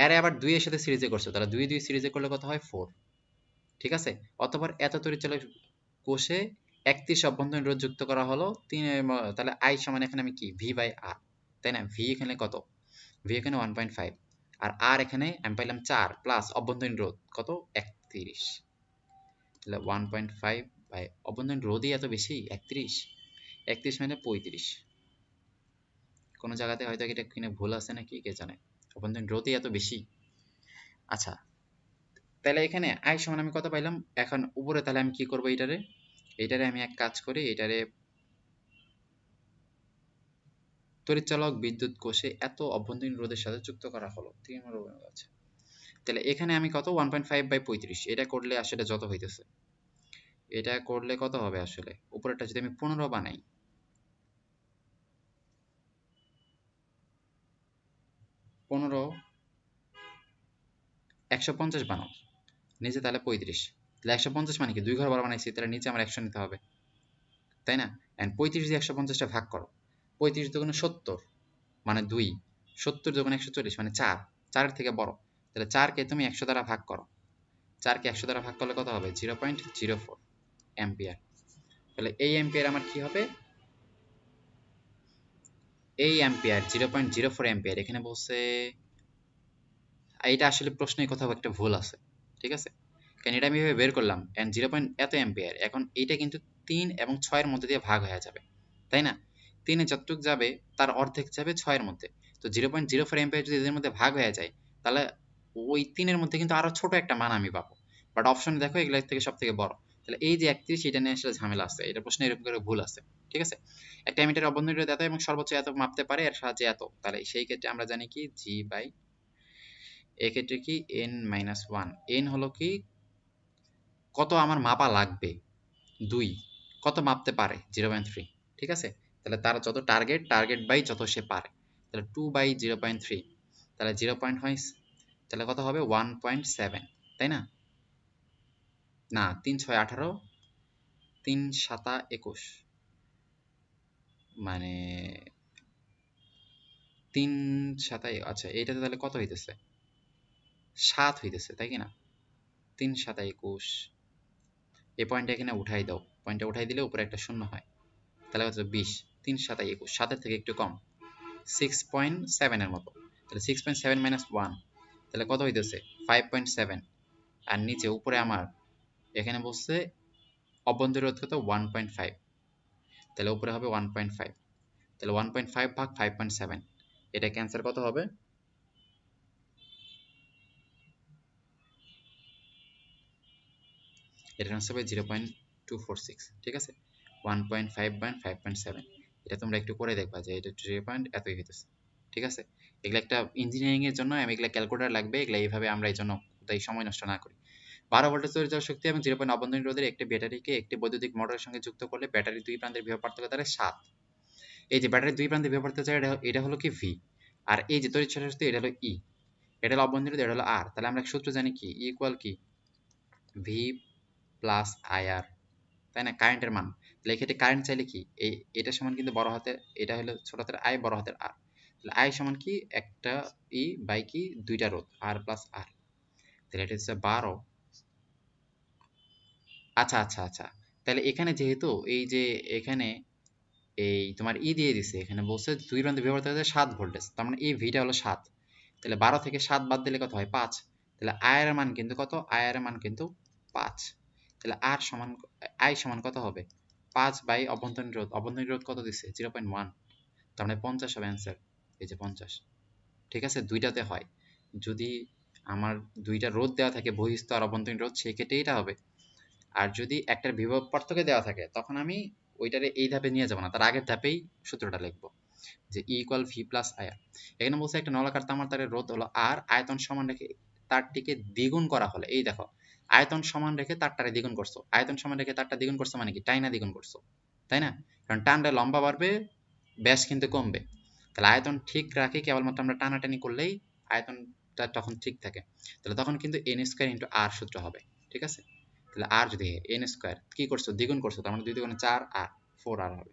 এর আবার 2 এর সাথে সিরিজে করছো, তাহলে 2 2 সিরিজে করলে কত হয় 4, ঠিক আছে, অতঃপর এত তড়িৎচলের কোষে 31 অভ্যন্তরীণ রোধ যুক্ত করা হলো 3, তাহলে আই সমান এখানে আমি কি ভি বাই আর, তাই না, ভি এখানে কত, ভি এখানে 1.5 আর আর এখানে আমি পাইলাম 4 প্লাস অভ্যন্তরীণ রোধ কত 31, তাহলে 1.5 বাই অভ্যন্তরীণ রোধই এত বেশি 31, 31 মানে 35, কোন জায়গাতে হয়তো এটা কিনে ভুল আছে নাকি কে জানে, অভ্যন্তরীণ রোধই এত বেশি। আচ্ছা, তাহলে এখানে আই সমান আমি কত পাইলাম, এখন উপরে তাহলে আমি কি করবো, এটারে আমি এক কাজ করি, এটারে তড়িৎচালক বিদ্যুৎ কোষে এত অভ্যন্তরীণ রোধের সাথে যুক্ত করা হলো, আছে, তাহলে এখানে আমি কত 1.5 বাই 35, এটা করলে আসলে যত হইতেছে, এটা করলে কত হবে আসলে, উপরেরটা যদি আমি 15 বানাই, 15 150 বানাও, নিচে তাহলে 35, তাহলে 150 মানে কি 2 ঘর বড় বানাইছি, তাহলে নিচে আমার 100 নিতে হবে, তাই না, এন্ড 35 দিয়ে 150টা ভাগ করো, 35 দুগুণে 70 মানে 2, 70 দুগুণে 140 মানে 4, 4 এর থেকে বড়, তাহলে 4 কে তুমি 100 দ্বারা ভাগ করো, 4 কে 100 দ্বারা ভাগ করলে কত হবে 0.04 অ্যাম্পিয়ার, তাহলে এই অ্যাম্পিয়ার আমার কি হবে, এই অ্যাম্পিয়ার 0.04 অ্যাম্পিয়ার, এখানে বলছে এটা আসলে প্রশ্নে কোথাও একটা ভুল আছে, ঠিক আছে, কারণ এটা আমি এভাবে বের করলাম এন্ড 0. এত অ্যাম্পিয়ার, এখন এইটা কিন্তু 3 এবং 6 এর মধ্যে দিয়ে ভাগ হয়ে যাবে, তাই না, 3 এ যতটুক যাবে তার অর্ধেক যাবে 6 এর মধ্যে, তো 0.04 অ্যাম্পিয়ার যদি এদের মধ্যে ভাগ হয়ে যায় তাহলে ওই 3 এর মধ্যে কিন্তু আরো ছোট একটা মান আমি পাবো, বাট অপশনে দেখো এগুলা থেকে সব থেকে বড়, তাহলে এই যে 31 এটা নিয়ে আসলে ঝামেলা আছে, এটা প্রশ্নে এরকম করে ভুল আছে, ঠিক আছে, একটা অ্যামিটার অভ্যন্তরীণ রোধ এত এবং সর্বোচ্চ এত মাপতে পারে, এর সাহায্যে এত, তাহলে সেই ক্ষেত্রে আমরা জানি কি জি বাই, এক্ষেত্রে কি n-1, n হলো কি কত আমার মাপা লাগবে, 2 কত মাপতে পারে 0.3, ঠিক আছে, তাহলে তার যত টার্গেট, টার্গেট বাই যত সে পারে, তাহলে 2 বাই 0.3, তাহলে 0. হয়, তাহলে কত হবে 1.7, তাই না, না 3 6 18, 3 7 21, মানে 3 সাতাই, আচ্ছা এইটাতে তাহলে কত হইতেছে, 7 হইতেছে তাই কি না? 3 সাতাই 21, এই পয়েন্টটা এখানে উঠাই দাও, পয়েন্টটা উঠাই দিলে উপরে একটা শূন্য হয়, তাহলে কত 20, 3 সাতাই 21, 7 থেকে একটু কম, 6.7 এর মতো, তাহলে 6.7 মাইনাস 1, তাহলে কত হইতেছে 5.7, আর নিচে উপরে আমার এখানে বলছে অভ্যন্তরীণ রোধ কত 1.5, তাহলে উপরে হবে 1.5, তাহলে 1.5 ভাগ 5.7, এটা ক্যান্সার কত হবে, এটা আনসার হবে 0.246, ঠিক আছে, 1.5 বাই 5.7, এটা তোমরা একটু করে দেখবা যে এটা 0 পয়েন্ট এতই হইতেছে, ঠিক আছে। এগুলা একটা ইঞ্জিনিয়ারিং এর জন্য এগুলা ক্যালকুলেটর লাগবে, এগুলা এইভাবে আমরা এই জন্য তাই সময় নষ্ট না করি। 12 ভোল্টেজ তড়িৎ শক্তি এবং 0 পয়েন্ট অভ্যন্তরীণ রোধের একটি ব্যাটারিকে একটি বৈদ্যুতিক মোটরের সঙ্গে যুক্ত করলে ব্যাটারির দুই প্রান্তের বিভব পার্থক্য দাঁড়ায় 7। এই যে ব্যাটারির দুই প্রান্তের বিভব পার্থক্য এটা হলো কি ভি, আর এই যে তড়িৎ শক্তি এটা হলো ই, এটা হলো অভ্যন্তরীণ রোধ, এটা হলো আর, তাহলে আমরা সূত্র জানি কি ই ইকুয়াল কি ভি প্লাস আইআর, তাই না, কারেন্টের মান। তাহলে এক্ষেত্রে কারেন্ট চাইলে কি এই এটা সমান কিন্তু বড় হাতের, এটা হলো ছোট হাতের আই, বড় হাতের আর, তাহলে আই সমান কি একটা ই বাই কি দুইটা রোধ আর প্লাস আর, তাহলে এটা হচ্ছে 12। আচ্ছা আচ্ছা আচ্ছা, তাহলে এখানে যেহেতু এই যে এখানে এই তোমার ই দিয়ে দিছে, এখানে বলছে দুই প্রান্তে বিভব হতে 7 ভোল্টেজ, তার মানে এই ভিটা হলো 7, তাহলে 12 থেকে 7 বাদ দিলে কত হয় 5, তাহলে আয়ের মান কিন্তু কত, আয়ের মান কিন্তু 5, তাহলে আর সমান আই সমান কত হবে 5 বাই অভ্যন্তরীণ রোধ, অভ্যন্তরীণ রোধ কত দিচ্ছে 0.1, তার মানে 50 হবে অ্যান্সার, এই যে 50, ঠিক আছে। দুইটাতে হয়, যদি আমার দুইটা রোধ দেওয়া থাকে বহিঃস্থ আর অভ্যন্তরীণ রোধ, সেই ক্ষেত্রে এটা হবে, আর যদি একটার বিভব পার্থক্য দেওয়া থাকে তখন আমি ওইটারে এই ধাপে নিয়ে যাবো না, তার আগের ধাপেই সূত্রটা লিখবো যে E equal V plus IR. এখানে বলছে একটা নলাকার তামার তারের রোধ হলো আর, আয়তন সমান রেখে তারটিকে দ্বিগুণ করা হলে, এই দেখো আয়তন সমান রেখে তারটারে দ্বিগুণ করছো, আয়তন সমান রেখে তারটা দ্বিগুণ করছো মানে কি টাইনা দ্বিগুণ করছো, তাই না, কারণ টানটা লম্বা বাড়বে ব্যাস কিন্তু কমবে, তাহলে আয়তন ঠিক রাখে কেবলমাত্র আমরা টানাটানি করলেই আয়তনটা তখন ঠিক থাকে, তাহলে তখন কিন্তু এন স্কোয়ার ইন্টু আর সূত্র হবে, ঠিক আছে। তাহলে আর যদি এন স্কোয়ার কি করছো দ্বিগুণ করছো, তার মানে 2 দ্বিগুণে 4 আর 4 আর হবে,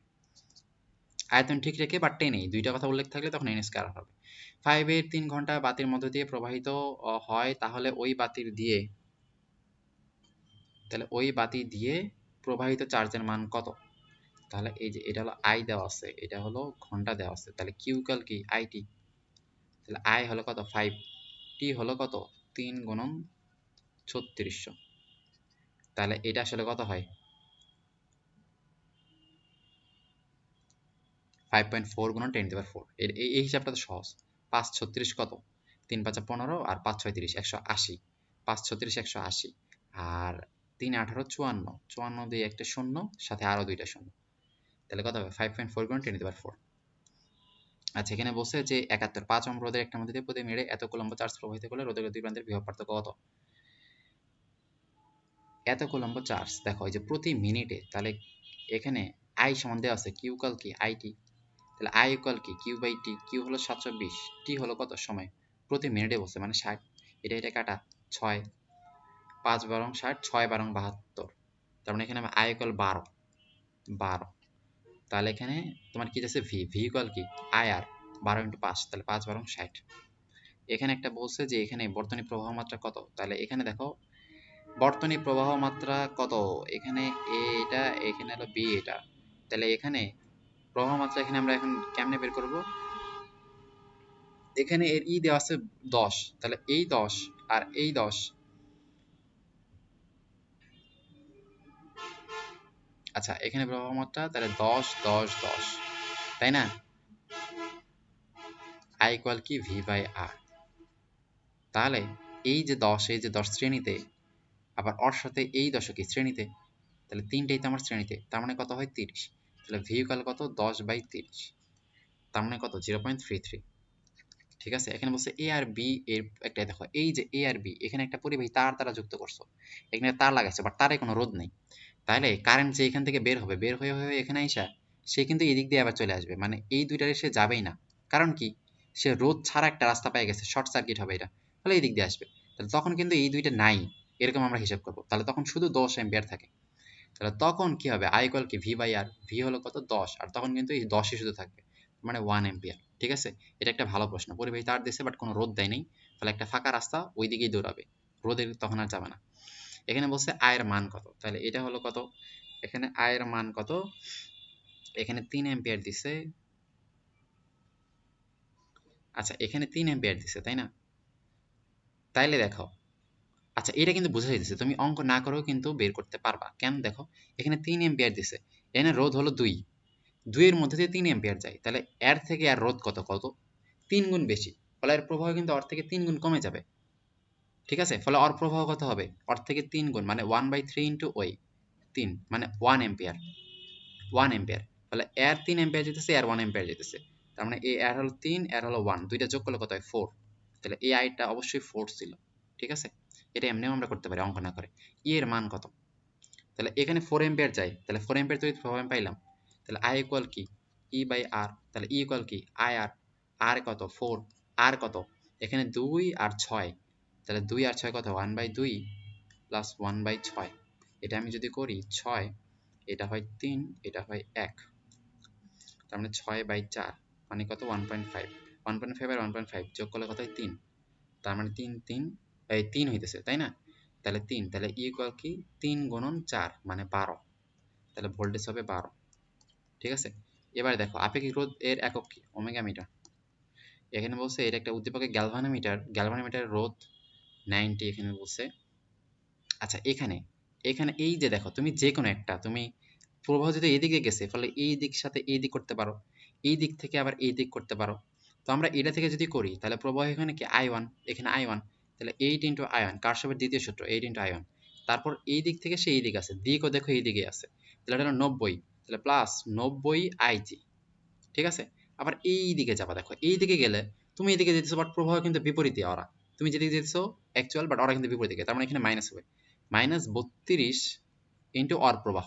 আয়তন ঠিক রেখে বা টেনে দুইটা কথা উল্লেখ থাকলে তখন এন স্কয়ার হবে। 5 এর 3 ঘন্টা বাতির মধ্য দিয়ে প্রবাহিত হয়, তাহলে ওই বাতি দিয়ে প্রবাহিত চার্জের মান কত, তাহলে এই যে এটা হলো আই দেওয়া আছে, এটা হলো ঘন্টা দেওয়া আছে, তাহলে কিউ ইকুয়াল কি আইটি, তাহলে আই হলো কত 5, টি হলো কত 3 গুণন 3600, তাহলে এটা আসলে কত হয় 5.4 গুণন 10⁴, এই হিসাবটা তো সহজ, 5 36 কত 3 5 15 আর 5 6 30 180, 5 36 180, আর 3 18 54, 54 দিয়ে একটা শূন্য সাথে আরো দুইটা শূন্য, তাহলে কত হবে 5.4 গুণন 10⁴। আচ্ছা এখানে বলছে যে 71 5 ওহম রোধের একটা মধ্যে দিয়ে প্রতি মিনিটে এত কুলম্ব চার্জ প্রবাহিত করলে রোধের দুই প্রান্তের বিভব পার্থক্য কত, এত কুলম্ব চার্জ, দেখো এই যে প্রতি মিনিটে, তাহলে এখানে আই সমান দেওয়া আছে কিউ ইকুয়াল কি আইটি, তাহলে আই ইকুয়াল কি কিউ বাই টি, কিউ হলো 720, টি হলো কত সময় প্রতি মিনিটে বলছে মানে 60, এটা কাটা 6, 5 বারং 60, 6 বারং 72, তার মানে এখানে আই ইকুয়াল 12, তাহলে এখানে তোমার কি আছে ভি ইকুয়াল কি আই আর 12 ইন্টু 5, তাহলে 5 বারং 60। এখানে একটা বলছে যে এখানে বর্তনী প্রবাহ মাত্রা কত, তাহলে এখানে দেখো বর্তনী প্রবাহ মাত্রা কত, এখানে এ এটা, এখানে হলো বি এটা, তাহলে এখানে প্রবাহ মাত্রা এখানে আমরা এখন কেমনে বের করব, এখানে এর ই দেওয়া আছে 10, তাহলে এই 10 আর এই 10, আচ্ছা এখানে প্রবাহ মাত্রা তাহলে 10 10 10, তাই না, আই ইকুয়াল কি ভি বাই আর, তাহলে এই যে 10, এই যে 10 শ্রেণীতে, আবার ওর সাথে এই 10 কি শ্রেণীতে, তাহলে তিনটেই তো আমার শ্রেণীতে, তার মানে কত হয় 30, তাহলে ভি ইকুয়াল কত 10 বাই 30, তার মানে কত 0.33, ঠিক আছে। এখানে বলছে এ আর বি এর একটা, দেখো এই যে এ আর বি এখানে একটা পরিবাহী তার দ্বারা যুক্ত করছো, এখানে তার লাগাইছে বাট তারে কোনো রোধ নেই, তাহলে কারেন্ট যে এখান থেকে বের হবে, বের হয়ে হয়ে এখানে আইসা সে কিন্তু এদিক দিয়ে আবার চলে আসবে, মানে এই দুইটারে সে যাবেই না, কারণ কি সে রোধ ছাড়া একটা রাস্তা পেয়ে গেছে, শর্ট সার্কিট হবে এটা, তাহলে এই দিক দিয়ে আসবে, তাহলে তখন কিন্তু এই দুইটা নাই, এরকম আমরা হিসাব করবো, তাহলে তখন শুধু 10 অ্যাম্পিয়ার থাকে, তাহলে তখন কি হবে আই ইকুয়াল কি ভি বাই আর, ভি হলো কত 10, আর তখন কিন্তু এই 10ই শুধু থাকবে, মানে 1 অ্যাম্পিয়ার, ঠিক আছে, এটা একটা ভালো প্রশ্ন। পরিবাহী তার দিছে বাট কোনো রোদ দেয় নাই, ফলে একটা ফাঁকা রাস্তা ওই দিকেই দৌড়াবে, রোদের তখন আর যাবে না। এখানে বলছে আয়ের মান কত, তাহলে এটা হলো কত, এখানে আয়ের মান কত, এখানে 3 অ্যাম্পিয়ার দিছে। আচ্ছা এখানে 3 অ্যাম্পিয়ার দিছে তাই না, তাইলে দেখো, আচ্ছা এটা কিন্তু বোঝা যাইতেছে, তুমি অঙ্ক না করেও কিন্তু বের করতে পারবা। কেন দেখো, এখানে 3 অ্যাম্পিয়ার দিছে, এখানে রোধ হলো 2, 2 এর মধ্যে দিয়ে 3 অ্যাম্পিয়ার যায়, তাহলে এর থেকে আর রোধ কত, কত 3 গুণ বেশি, ফলে এর প্রবাহ কিন্তু ওর থেকে 3 গুণ কমে যাবে। ঠিক আছে, ফলে ওর প্রবাহ কত হবে, ওর থেকে 3 গুণ, মানে 1/3 ইন্টু ওই 3, মানে 1 অ্যাম্পিয়ার, 1 অ্যাম্পিয়ার। ফলে এর 3 অ্যাম্পিয়ার যেতেছে, এর 1 অ্যাম্পিয়ার যেতেছে, তার মানে এর হলো 3, এর হলো 1, দুইটা যোগ করলে কত হয় 4, তাহলে এই আইটা অবশ্যই 4 ছিল। ঠিক আছে, এটা এমনিও আমরা করতে পারি অঙ্ক না করে। এর মান কত, তাহলে এখানে 4 এম্পিয়ার যায়, তাহলে 4 এম্পিয়ার তড়িৎ প্রবাহ আমি পাইলাম, তাহলে আই ইকুয়াল কি ই বাই আর, তাহলে ই ইকুয়াল কি আই আর, আর কত 4, আর কত এখানে 2 আর 6, তাহলে 2 আর 6 কত 1/2 প্লাস 1/6, এটা আমি যদি করি 6, এটা হয় 3, এটা হয় 1, তার মানে 6/4 মানে কত 1.5, 1.5 আর 1.5 যোগ করলে কত হয় 3, তার মানে 3 3 এই 3 হইতেছে তাই না, তাহলে 3, তাহলে ই ইকুয়াল কি 3 গুণন 4 মানে 12, তাহলে ভোল্টেজ হবে 12। ঠিক আছে, এবার দেখো আপেক্ষিক রোধ এর একক কি, ওমেগা মিটার। এখানে বলছে এটা একটা উদ্দীপকের গ্যালভানোমিটার, গ্যালভানোমিটার রোধ 90 এখানে বলছে। আচ্ছা এখানে, এখানে এই যে দেখো তুমি যে কোনো একটা, তুমি প্রবাহ যদি এদিকে গেছে ফলে এই দিক সাথে এই দিক করতে পারো, এই দিক থেকে আবার এই দিক করতে পারো। তো আমরা এটা থেকে যদি করি তাহলে প্রবাহ এখানে কি I1, এখানে I1, তাহলে 8 ইন্টু I1, কারশফের দ্বিতীয় সূত্র 8 ইন্টু I1, তারপর এই দিক থেকে সে এই দিক আছে, দিকও দেখো এই দিকে আছে, তাহলে এটা হলো 90, তাহলে প্লাস 90 IG। ঠিক আছে, আবার এই দিকে যাবা, দেখো এই দিকে গেলে তুমি এদিকে যেতেছো বাট প্রবাহ কিন্তু বিপরীতে ওরা, তুমি যেদিকে যেতেছো অ্যাকচুয়াল বাট ওরা কিন্তু বিপরীত দিকে, তার মানে এখানে মাইনাস হবে, -32 ইন্টু অর প্রবাহ,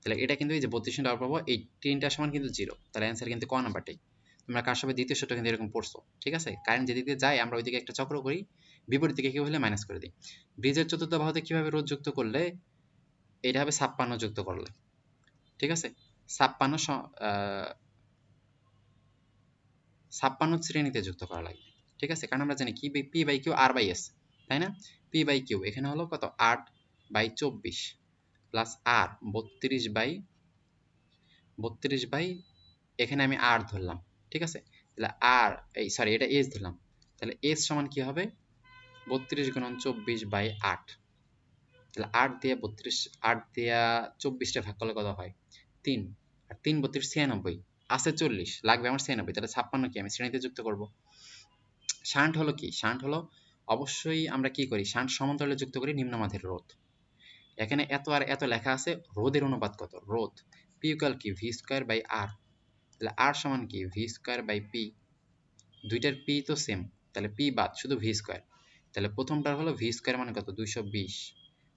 তাহলে এটা কিন্তু এই যে 32 ইন্টু অর প্রবাহ, এই 3টার সমান কিন্তু 0, তাহলে অ্যান্সার কিন্তু ক নাম্বারটাই। তোমরা কারশফের দ্বিতীয় সূত্র কিন্তু এরকম পড়ছো। ঠিক আছে, কারেন্ট যেদিকে যায় আমরা ওইদিকে একটা চক্র করি, বিপরীত দিকে কেউ হলে মাইনাস করে দিই। ব্রিজের চতুর্থ বাহুতে কিভাবে রোধ যুক্ত করলে, এটা হবে 56 যুক্ত করলে। ঠিক আছে, 56 শ্রেণীতে যুক্ত করা লাগবে। ঠিক আছে, কারণ আমরা জানি কি P by Q R by S, তাই না, পি বাই কিউ এখানে হলো কত 8/24 প্লাস আর 32/, এখানে আমি আর ধরলাম। ঠিক আছে, তাহলে আর এই সরি এটা এস ধরলাম, তাহলে এস সমান কি হবে 32 গুণন 24/8, তাহলে 8 দিয়ে 32, 8 দিয়া 24টা ভাগ করলে কত হয় 3, আর 3 32 96, আছে 40, লাগবে আমার 96, তাহলে 56 কি আমি শ্রেণীতে যুক্ত করব। শান্ট হলো কি, শান্ট হলো অবশ্যই আমরা কি করি, শান্ট সমান্তরালে যুক্ত করি নিম্নমানের রোধ। এখানে এত আর এত লেখা আছে, রোধের অনুপাত কত, রোধ পি ইকুয়াল কি ভি স্কয়ার বাই আর, তাহলে আর সমান কি ভি স্কয়ার বাই পি, দুইটার পি তো সেম, তাহলে পি বাদ শুধু ভি স্কয়ার, তাহলে প্রথমটার হলো ভি স্কয়ার মানে কত 220,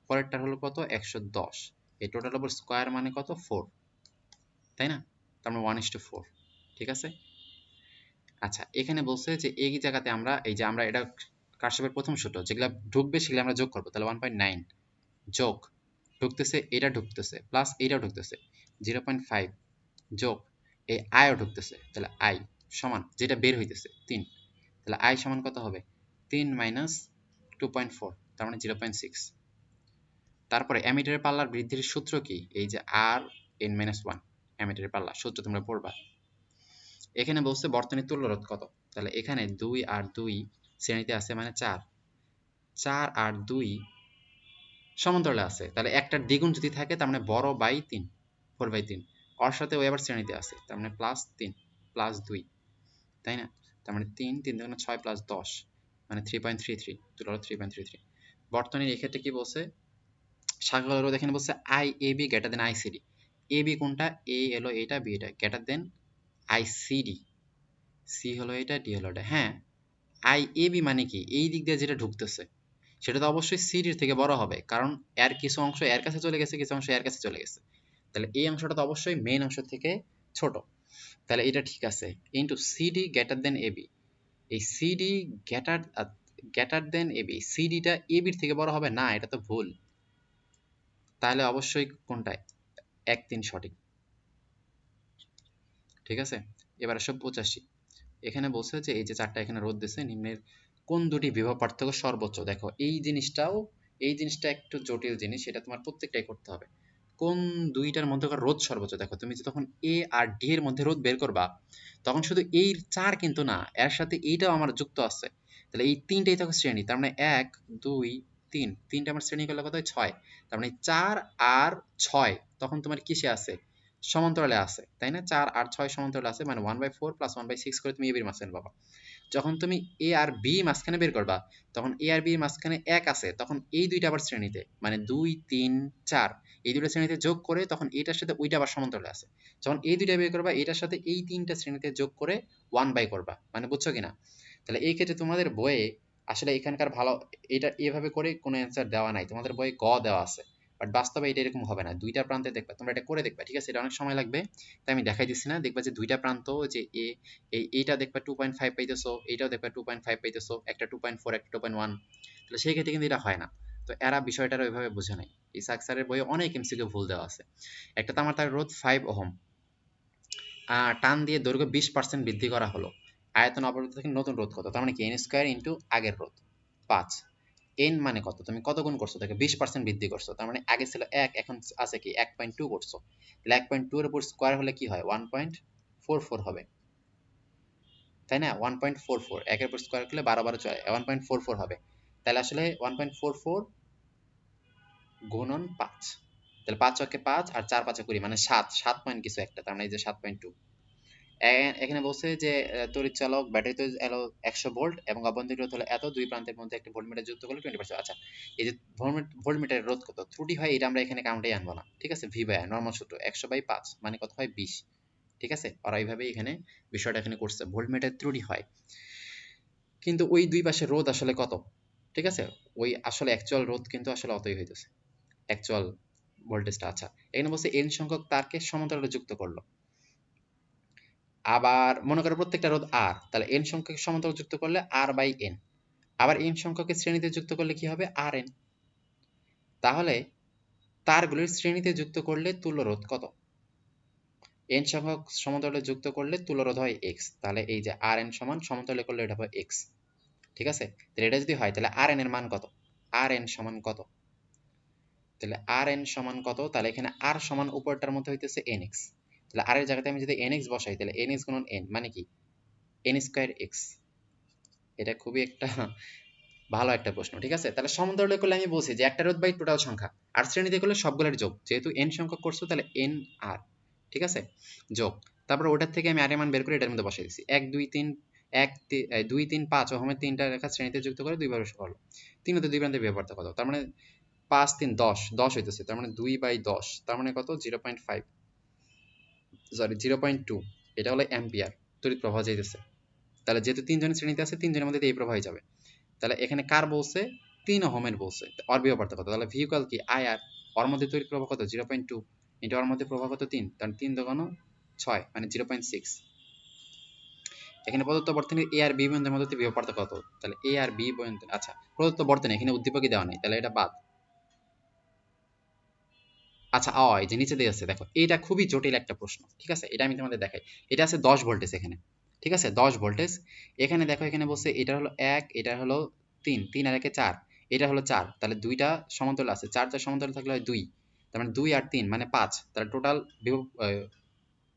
পরেরটার হলো কত 110, এই টোটাল ওভার স্কয়ার মানে কত 4, তাই না, তার মানে 1:4। ঠিক আছে, আচ্ছা এখানে বলছে যে এই জায়গাতে আমরা এই যে আমরা এটা কারশফের প্রথম সূত্র, যেগুলো ঢুকবে সেগুলো আমরা যোগ করবো, তাহলে 1.9 যোগ ঢুকতেছে, এটা ঢুকতেছে প্লাস এইটাও ঢুকতেছে 0.5 যোগ এই আইও ঢুকতেছে, তাহলে আই সমান যেটা বের হইতেছে 3, তাহলে আই সমান কত হবে 3 মাইনাস 2.4, তার মানে 0.6। তারপরে অ্যামিটারের পাল্লার বৃদ্ধির সূত্র কি, এই যে আর n-1 অ্যামিটারের পাল্লা সূত্র তোমরা পড়বা। এখানে বলছে বর্তনীর তুল্য রোধ কত, তাহলে এখানে 2 আর 2 শ্রেণীতে আছে মানে 4, 4 আর 2 সমান্তরালে আছে, তাহলে একটার দ্বিগুণ যদি থাকে তার মানে বড় বাই 3, 4/3, ওর সাথে ওই আবার শ্রেণীতে আছে, তার মানে +3 +2, তাই না, তার মানে 3 3 দুগুণে 6 + 10 মানে 3.33, দুটো হলো 3.33। বর্তনীর এক্ষেত্রে কি বলছে, শাখা রোধ এখানে বলছে I A B greater than I C D, A B কোনটা, এ হলো এটা, বি এটা, greater than I C D, C হলো এটা, ডি হলো এটা। হ্যাঁ, আই এ বি মানে কি, এই দিক দিয়ে যেটা ঢুকতেছে সেটা তো অবশ্যই সিডির থেকে বড় হবে, কারণ এর কিছু অংশ এর কাছে চলে গেছে, কিছু অংশ এর কাছে চলে গেছে, তাহলে এই অংশটা তো অবশ্যই মেইন অংশ থেকে ছোট, তাহলে এটা ঠিক আছে, into CD greater than AB, এই সিডি গ্রেটার দেন এবি, সিডিটা এবির থেকে বড় হবে না, এটা তো ভুল, তাহলে অবশ্যই কোনটা 1 3 সঠিক। ঠিক আছে, এবার আসো 85, এখানে বলছে যে এই যে চারটা এখানে রোধ দিছে, নিম্নের কোন দুটি বিভব পার্থক্য সর্বোচ্চ। দেখো এই জিনিসটা একটু জটিল জিনিস, এটা তোমার প্রত্যেকটাই করতে হবে। কোন দুইটার মধ্যকার রোধ সর্বোচ্চ। দেখো তুমি যে তখন এ আর ডি এর মধ্যে রোধ বের করবা, তখন শুধু এই চার কিন্তু না, এর সাথে এইটাও আমার যুক্ত আছে। তাহলে এই তিনটাই থাকো শ্রেণী, তার মানে এক দুই তিন, তিনটা আমার শ্রেণী করলে কত হয়? ছয়। তার মানে চার আর ছয় তখন তোমার কিসে আছে? সমান্তরালে আছে, তাই না? চার আর ছয় সমান্তরালে আছে, মানে 1/4 প্লাস 1/6 করে তুমি এ বির মাঝখানে পাবা। যখন তুমি এ আর বি মাঝখানে বের করবা, তখন এ আর বি মাঝখানে এক আছে, তখন এই দুইটা আবার শ্রেণীতে, মানে দুই তিন চার, এই দুইটা শ্রেণীতে যোগ করে তখন এটার সাথে ওইটা আবার সমান্তরালে আছে। যখন এই দুইটা বের করবা, এটার সাথে এই তিনটা শ্রেণীতে যোগ করে 1/, করবা, মানে বুঝছো কিনা? তাহলে এই ক্ষেত্রে তোমাদের বইয়ে আসলে এখানকার ভালো, এটা এভাবে করে কোনো অ্যান্সার দেওয়া নাই, তোমাদের বইয়ে গ দেওয়া আছে, বাট বাস্তবে এটা এরকম হবে না। দুইটা প্রান্তে দেখবা, তোমরা এটা করে দেখবা, ঠিক আছে? এটা অনেক সময় লাগবে, তাই আমি দেখাই দিচ্ছি না। দেখবা যে দুইটা প্রান্ত, যে এইটা দেখবা 2.5 পাইতেছো, এইটাও দেখবা 2.5 পাইতেছো, একটা 2.4 একটা 2.1। তাহলে সেই ক্ষেত্রে কিন্তু এটা হয় না। তো এরা বিষয়টা ওইভাবে বুঝে নাই। ইসাক স্যারের বইয়ে অনেক এমসিকিউ ভুল দেওয়া আছে। একটা তামার রোধ 5 ওহম, টান দিয়ে দৈর্ঘ্য 20% বৃদ্ধি করা হলো, আয়তন অপরিবর্তিত থেকে নতুন রোধ কত? তার মানে কি n স্কয়ার ইন্টু আগের রোধ 5। n মানে কত? তুমি কত গুণ করছো? তাকে 20% বৃদ্ধি করছো, তার মানে আগে ছিল 1, এখন আছে কি 1.2 করছো। তাহলে 1.2 এর উপর স্কয়ার হলে কি হয়? 1.44 হবে, তাই না? 1.44 একের উপর স্কয়ার করলে 12 12 চলে 1.44 হবে। তাহলে আসলে 1.44 গুণন 5, তাহলে 5 ছকে 5 আর 4 5 20, মানে 7 পয়েন্ট কিছু একটা, তার মানে এই যে 7.2। এখানে বলছে যে তড়িৎ চালক ব্যাটারিতে এলো 100 ভোল্ট এবং অভ্যন্তরীণ রোধ হলো এত, দুই প্রান্তের মধ্যে একটা ভোল্টমিটার যুক্ত করলে 20%। আচ্ছা, এই যে ভোল্টমিটারের রোধ কত? ত্রুটি হয় এটা আমরা এখানে কাউন্টেই আনবো না, ঠিক আছে? ভি বাই আর নরমাল সূত্র 100/5 মানে কত হয়? 20, ঠিক আছে? ওরা এইভাবেই এখানে বিষয়টা এখানে করছে, ভোল্টমিটার ত্রুটি হয়। কিন্তু ওই দুই পাশে রোধ আসলে কত, ঠিক আছে? ওই আসলে অ্যাকচুয়াল রোধ কিন্তু আসলে অতই হইতেছে, অ্যাকচুয়াল ভোল্টেজটা। আচ্ছা, এখানে বলছে n সংখ্যক তারকে সমান্তরালে যুক্ত করলো। আবার মনে করো প্রত্যেকটা রোধ r, তাহলে n সংখ্যক সমান্তরাল যুক্ত করলে r/n। আবার n সংখ্যকের শ্রেণীতে যুক্ত করলে কি হবে? rn। তাহলে তারগুলির শ্রেণীতে যুক্ত করলে তুল্য রোধ কত? n সংখ্যক সমান্তরালে যুক্ত করলে তুল্য রোধ হয় x, তাহলে এই যে rn সমান সমান্তরালে করলে এটা হবে x, ঠিক আছে? তাহলে এটা যদি হয় তাহলে rn এর মান কত? rn সমান কত? তাহলে rn সমান কত? তাহলে এখানে r সমান উপরটার মধ্যে হইতেছে nx, তাহলে r এর জায়গাতে আমি যদি nx বসাই, তাহলে nx গুণন n মানে কি? n square x। এটা খুবই একটা ভালো একটা প্রশ্ন, ঠিক আছে? তাহলে সমান্তরালে করলে আমি বলছি যে একটা রোধ বাই টোটাল সংখ্যা, আর শ্রেণীতে করলে সবগুলোর যোগ, যেহেতু n সংখ্যক করছো তাহলে n r, ঠিক আছে? যোগ, তারপর ওটার থেকে আমি r এর মান বের করে এটার মধ্যে বসাই দিচ্ছি। 1 2 3 2 3 5 ওহমের তিনটা রেখা শ্রেণীতে যুক্ত করে দুইবার করলো, তিন হতে দুই প্রান্তের বিভব কত? তার মানে 5 3 10 10 হইতেছে, তার মানে 2/10, তার মানে কত? 0.5, সরি 0.2। এটা হলো অ্যাম্পিয়ার তড়িৎ প্রবাহ যাইতেছে। তাহলে যেহেতু তিনজনের শ্রেণীতে আছে, তিনজনের মধ্যে এই প্রবাহই যাবে। তাহলে এখানে কার বলছে? 3 ওহমের বলছে, ওর বিভব পার্থক্য কত? তাহলে ভি ইকুয়াল কি আই আর, ওর মধ্যে তড়িৎ প্রবাহ কত? 0.2 ইন্টু ওর মধ্যে প্রবাহ কত? 3, তাহলে 3 দোকান 6, মানে 0.6। এখানে প্রদত্ত বর্তনীর এ আর বি বিন্দুর মধ্যে বিভব পার্থক্য কত? তাহলে এ আর বি বিন্দু, আচ্ছা প্রদত্ত বর্তনী, এখানে উদ্দীপকই দেওয়া নাই, তাহলে এটা বাদ। আচ্ছা, এই যে নিচে দিয়ে আছে, দেখো এটা খুবই জটিল একটা প্রশ্ন, ঠিক আছে? এটা আমি তোমাদের দেখাই। এটা আছে 10 ভোল্টেজ এখানে, ঠিক আছে? 10 ভোল্টেজ এখানে দেখো, এখানে বলছে এটা হলো 1, এটা হলো 3, 3 আর 1 4, এটা হলো 4, তাহলে দুইটা সমান্তরাল আছে, 4 4 সমান্তরাল থাকলে হয় 2, তার মানে 2 আর 3 মানে 5, তাহলে টোটাল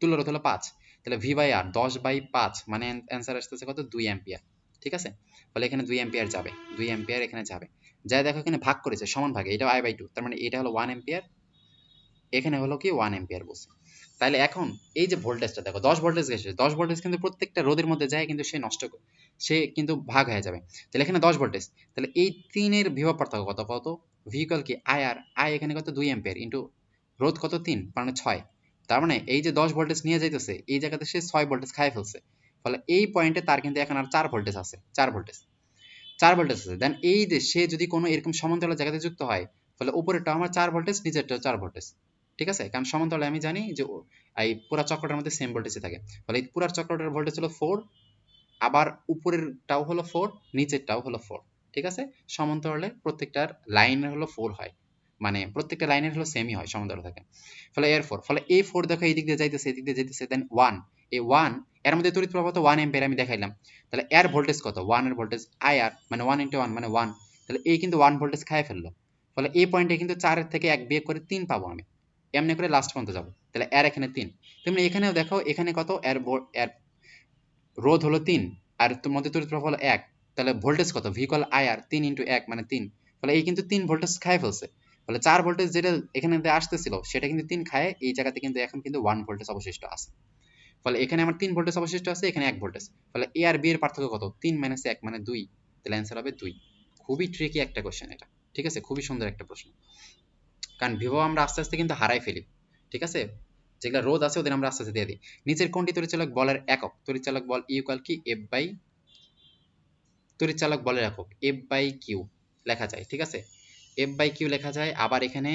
তুল্য রোধ হলো 5। তাহলে ভি বাই আর 10/5 মানে অ্যান্সার আসতেছে কত? 2 অ্যাম্পিয়ার, ঠিক আছে? ফলে এখানে 2 অ্যাম্পিয়ার যাবে, 2 অ্যাম্পিয়ার এখানে যাবে। যাই দেখো এখানে ভাগ করেছে সমান ভাগে, এটা I/2, তার মানে এটা হলো 1 অ্যাম্পিয়ার, এখানে হলো কি 1 অ্যাম্পিয়ার বলছে। তাহলে এখন এই যে ভোল্টেজটা দেখো 10 ভোল্টেজ গেছে, 10 ভোল্টেজ কিন্তু প্রত্যেকটা রোধের মধ্যে যায়, কিন্তু সে নষ্ট করে, সে কিন্তু ভাগ হয়ে যাবে। তাহলে এখানে 10 ভোল্টেজ, তাহলে এই 3 এর বিভব পার্থক্য কত? কত? ভি ইকুয়াল কি আই আর, আই এখানে কত? 2 অ্যাম্পিয়ার ইনটু রোধ কত? 3, মানে 6। তার মানে এই যে 10 ভোল্টেজ নিয়ে যাইতেছে, এই জায়গাতে সে 6 ভোল্টেজ খায় ফেলছে। ফলে এই পয়েন্টে তার কিন্তু এখন আর 4 ভোল্টেজ আছে, 4 ভোল্টেজ, 4 ভোল্টেজ আছে। দেন এই যে সে যদি কোনো এরকম সমান্তরাল জায়গাতে যুক্ত হয়, ফলে উপরেরটা আমার 4 ভোল্টেজ, নিচেরটাও 4 ভোল্টেজ, ঠিক আছে? কারণ সমান্তরালে আমি জানি যে এই পুরো চক্রটার মধ্যে সেম ভোল্টেজে থাকে। ফলে এই পুরো চক্রটার ভোল্টেজ হলো 4, আবার উপরেরটাও হলো 4, নিচেরটাও হলো 4, ঠিক আছে? সমান্তরালে প্রত্যেকটার লাইনের হলো 4 হয়, মানে প্রত্যেকটা লাইনের হলো সেমই হয়, সমান্তরাল থাকে। ফলে এর 4, ফলে এই 4 দেখো এই দিক দিয়ে যাইতেছে, এই দিক দিয়ে যাইতেছে, দেন 1, এই 1 এর মধ্যে তড়িৎ প্রবাহ তো 1 অ্যাম্পিয়ার আমি দেখাইলাম, তাহলে এর ভোল্টেজ কত, 1 এর ভোল্টেজ আইআর মানে 1 ইনটু 1 মানে 1, তাহলে এই কিন্তু 1 ভোল্টেজ খায় ফেললো, ফলে এই পয়েন্টে কিন্তু 4 এর থেকে 1 বিয়োগ করে 3 পাবো আমি, এমনি করে লাস্ট পর্যন্ত যাবো, তাহলে এর এখানে 3, তেমনি এখানেও দেখো এখানে কত, এর রোধ হলো 3 আর তোর মধ্যে তড়িৎ প্রবাহ হলো 1, তাহলে ভোল্টেজ কত, ভি ইকুয়াল আইআর 3 ইনটু 1 মানে 3, ফলে এই কিন্তু 3 ভোল্টেজ খায় ফেলছে, ফলে 4 ভোল্টেজ যেটা এখানে আসতেছিল সেটা কিন্তু 3 খায়, এই জায়গাতে কিন্তু এখন কিন্তু 1 ভোল্টেজ অবশিষ্ট আছে, ফলে এখানে আমার 3 ভোল্টেজ অবশিষ্ট আছে, এখানে 1 ভোল্টেজ, ফলে এ আর বি এর পার্থক্য কত, 3 মাইনাস 1 মানে 2, তাহলে অ্যান্সার হবে 2। খুবই ট্রিকি একটা কোশ্চেন এটা, ঠিক আছে, খুবই সুন্দর একটা প্রশ্ন, কারণ বিভব আমরা আস্তে আস্তে কিন্তু হারাই ফেলি, ঠিক আছে, যেগুলা রোধ আছে ওদের আমরা আস্তে আস্তে দিয়ে দিই। নিচের কোনটি তড়িৎচালক বলের একক, তড়িৎচালক বল ইকুয়াল কি এফ বাই, তড়িৎচালক বলের একক এফ বাই কিউ লেখা যায়, ঠিক আছে, এফ বাই কিউ লেখা যায়, আবার এখানে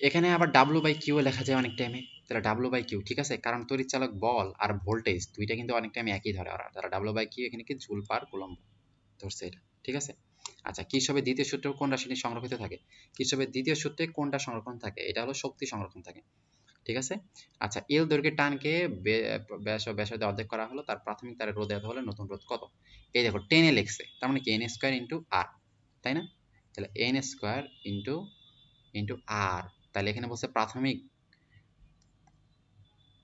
এখানে আবার ডাব্লু বাই কিউ লেখা যায় অনেক টাইমে, তাহলে ডাব্লু বাই কিউ, ঠিক আছে, কারণ তড়িৎচালক বল আর ভোল্টেজ দুইটা কিন্তু অনেক টাইমে একই ধরে ওরা, তাহলে ডাব্লু বাই কিউ এখানে কি জুল পার কুলম্ব ধরছে এটা, ঠিক আছে। আচ্ছা, কির্শফের দ্বিতীয় সূত্রে কোন রাশিটি সংরক্ষিত থাকে, কির্শফের দ্বিতীয় সূত্রে কোনটা সংরক্ষণ থাকে, এটা হলো শক্তি সংরক্ষণ থাকে, ঠিক আছে। আচ্ছা, এল দৈর্ঘ্যের টানকে ব্যাসার্ধে অর্ধেক করা হলো, তার প্রাথমিক তারের রোধ এত হলে নতুন রোধ কত, এই দেখো 10 এ লিখছে, তার মানে কি এন স্কয়ার ইনটু আর, তাই না, তাহলে এন স্কয়ার ইনটু ইনটু আর, তাহলে এখানে বলছে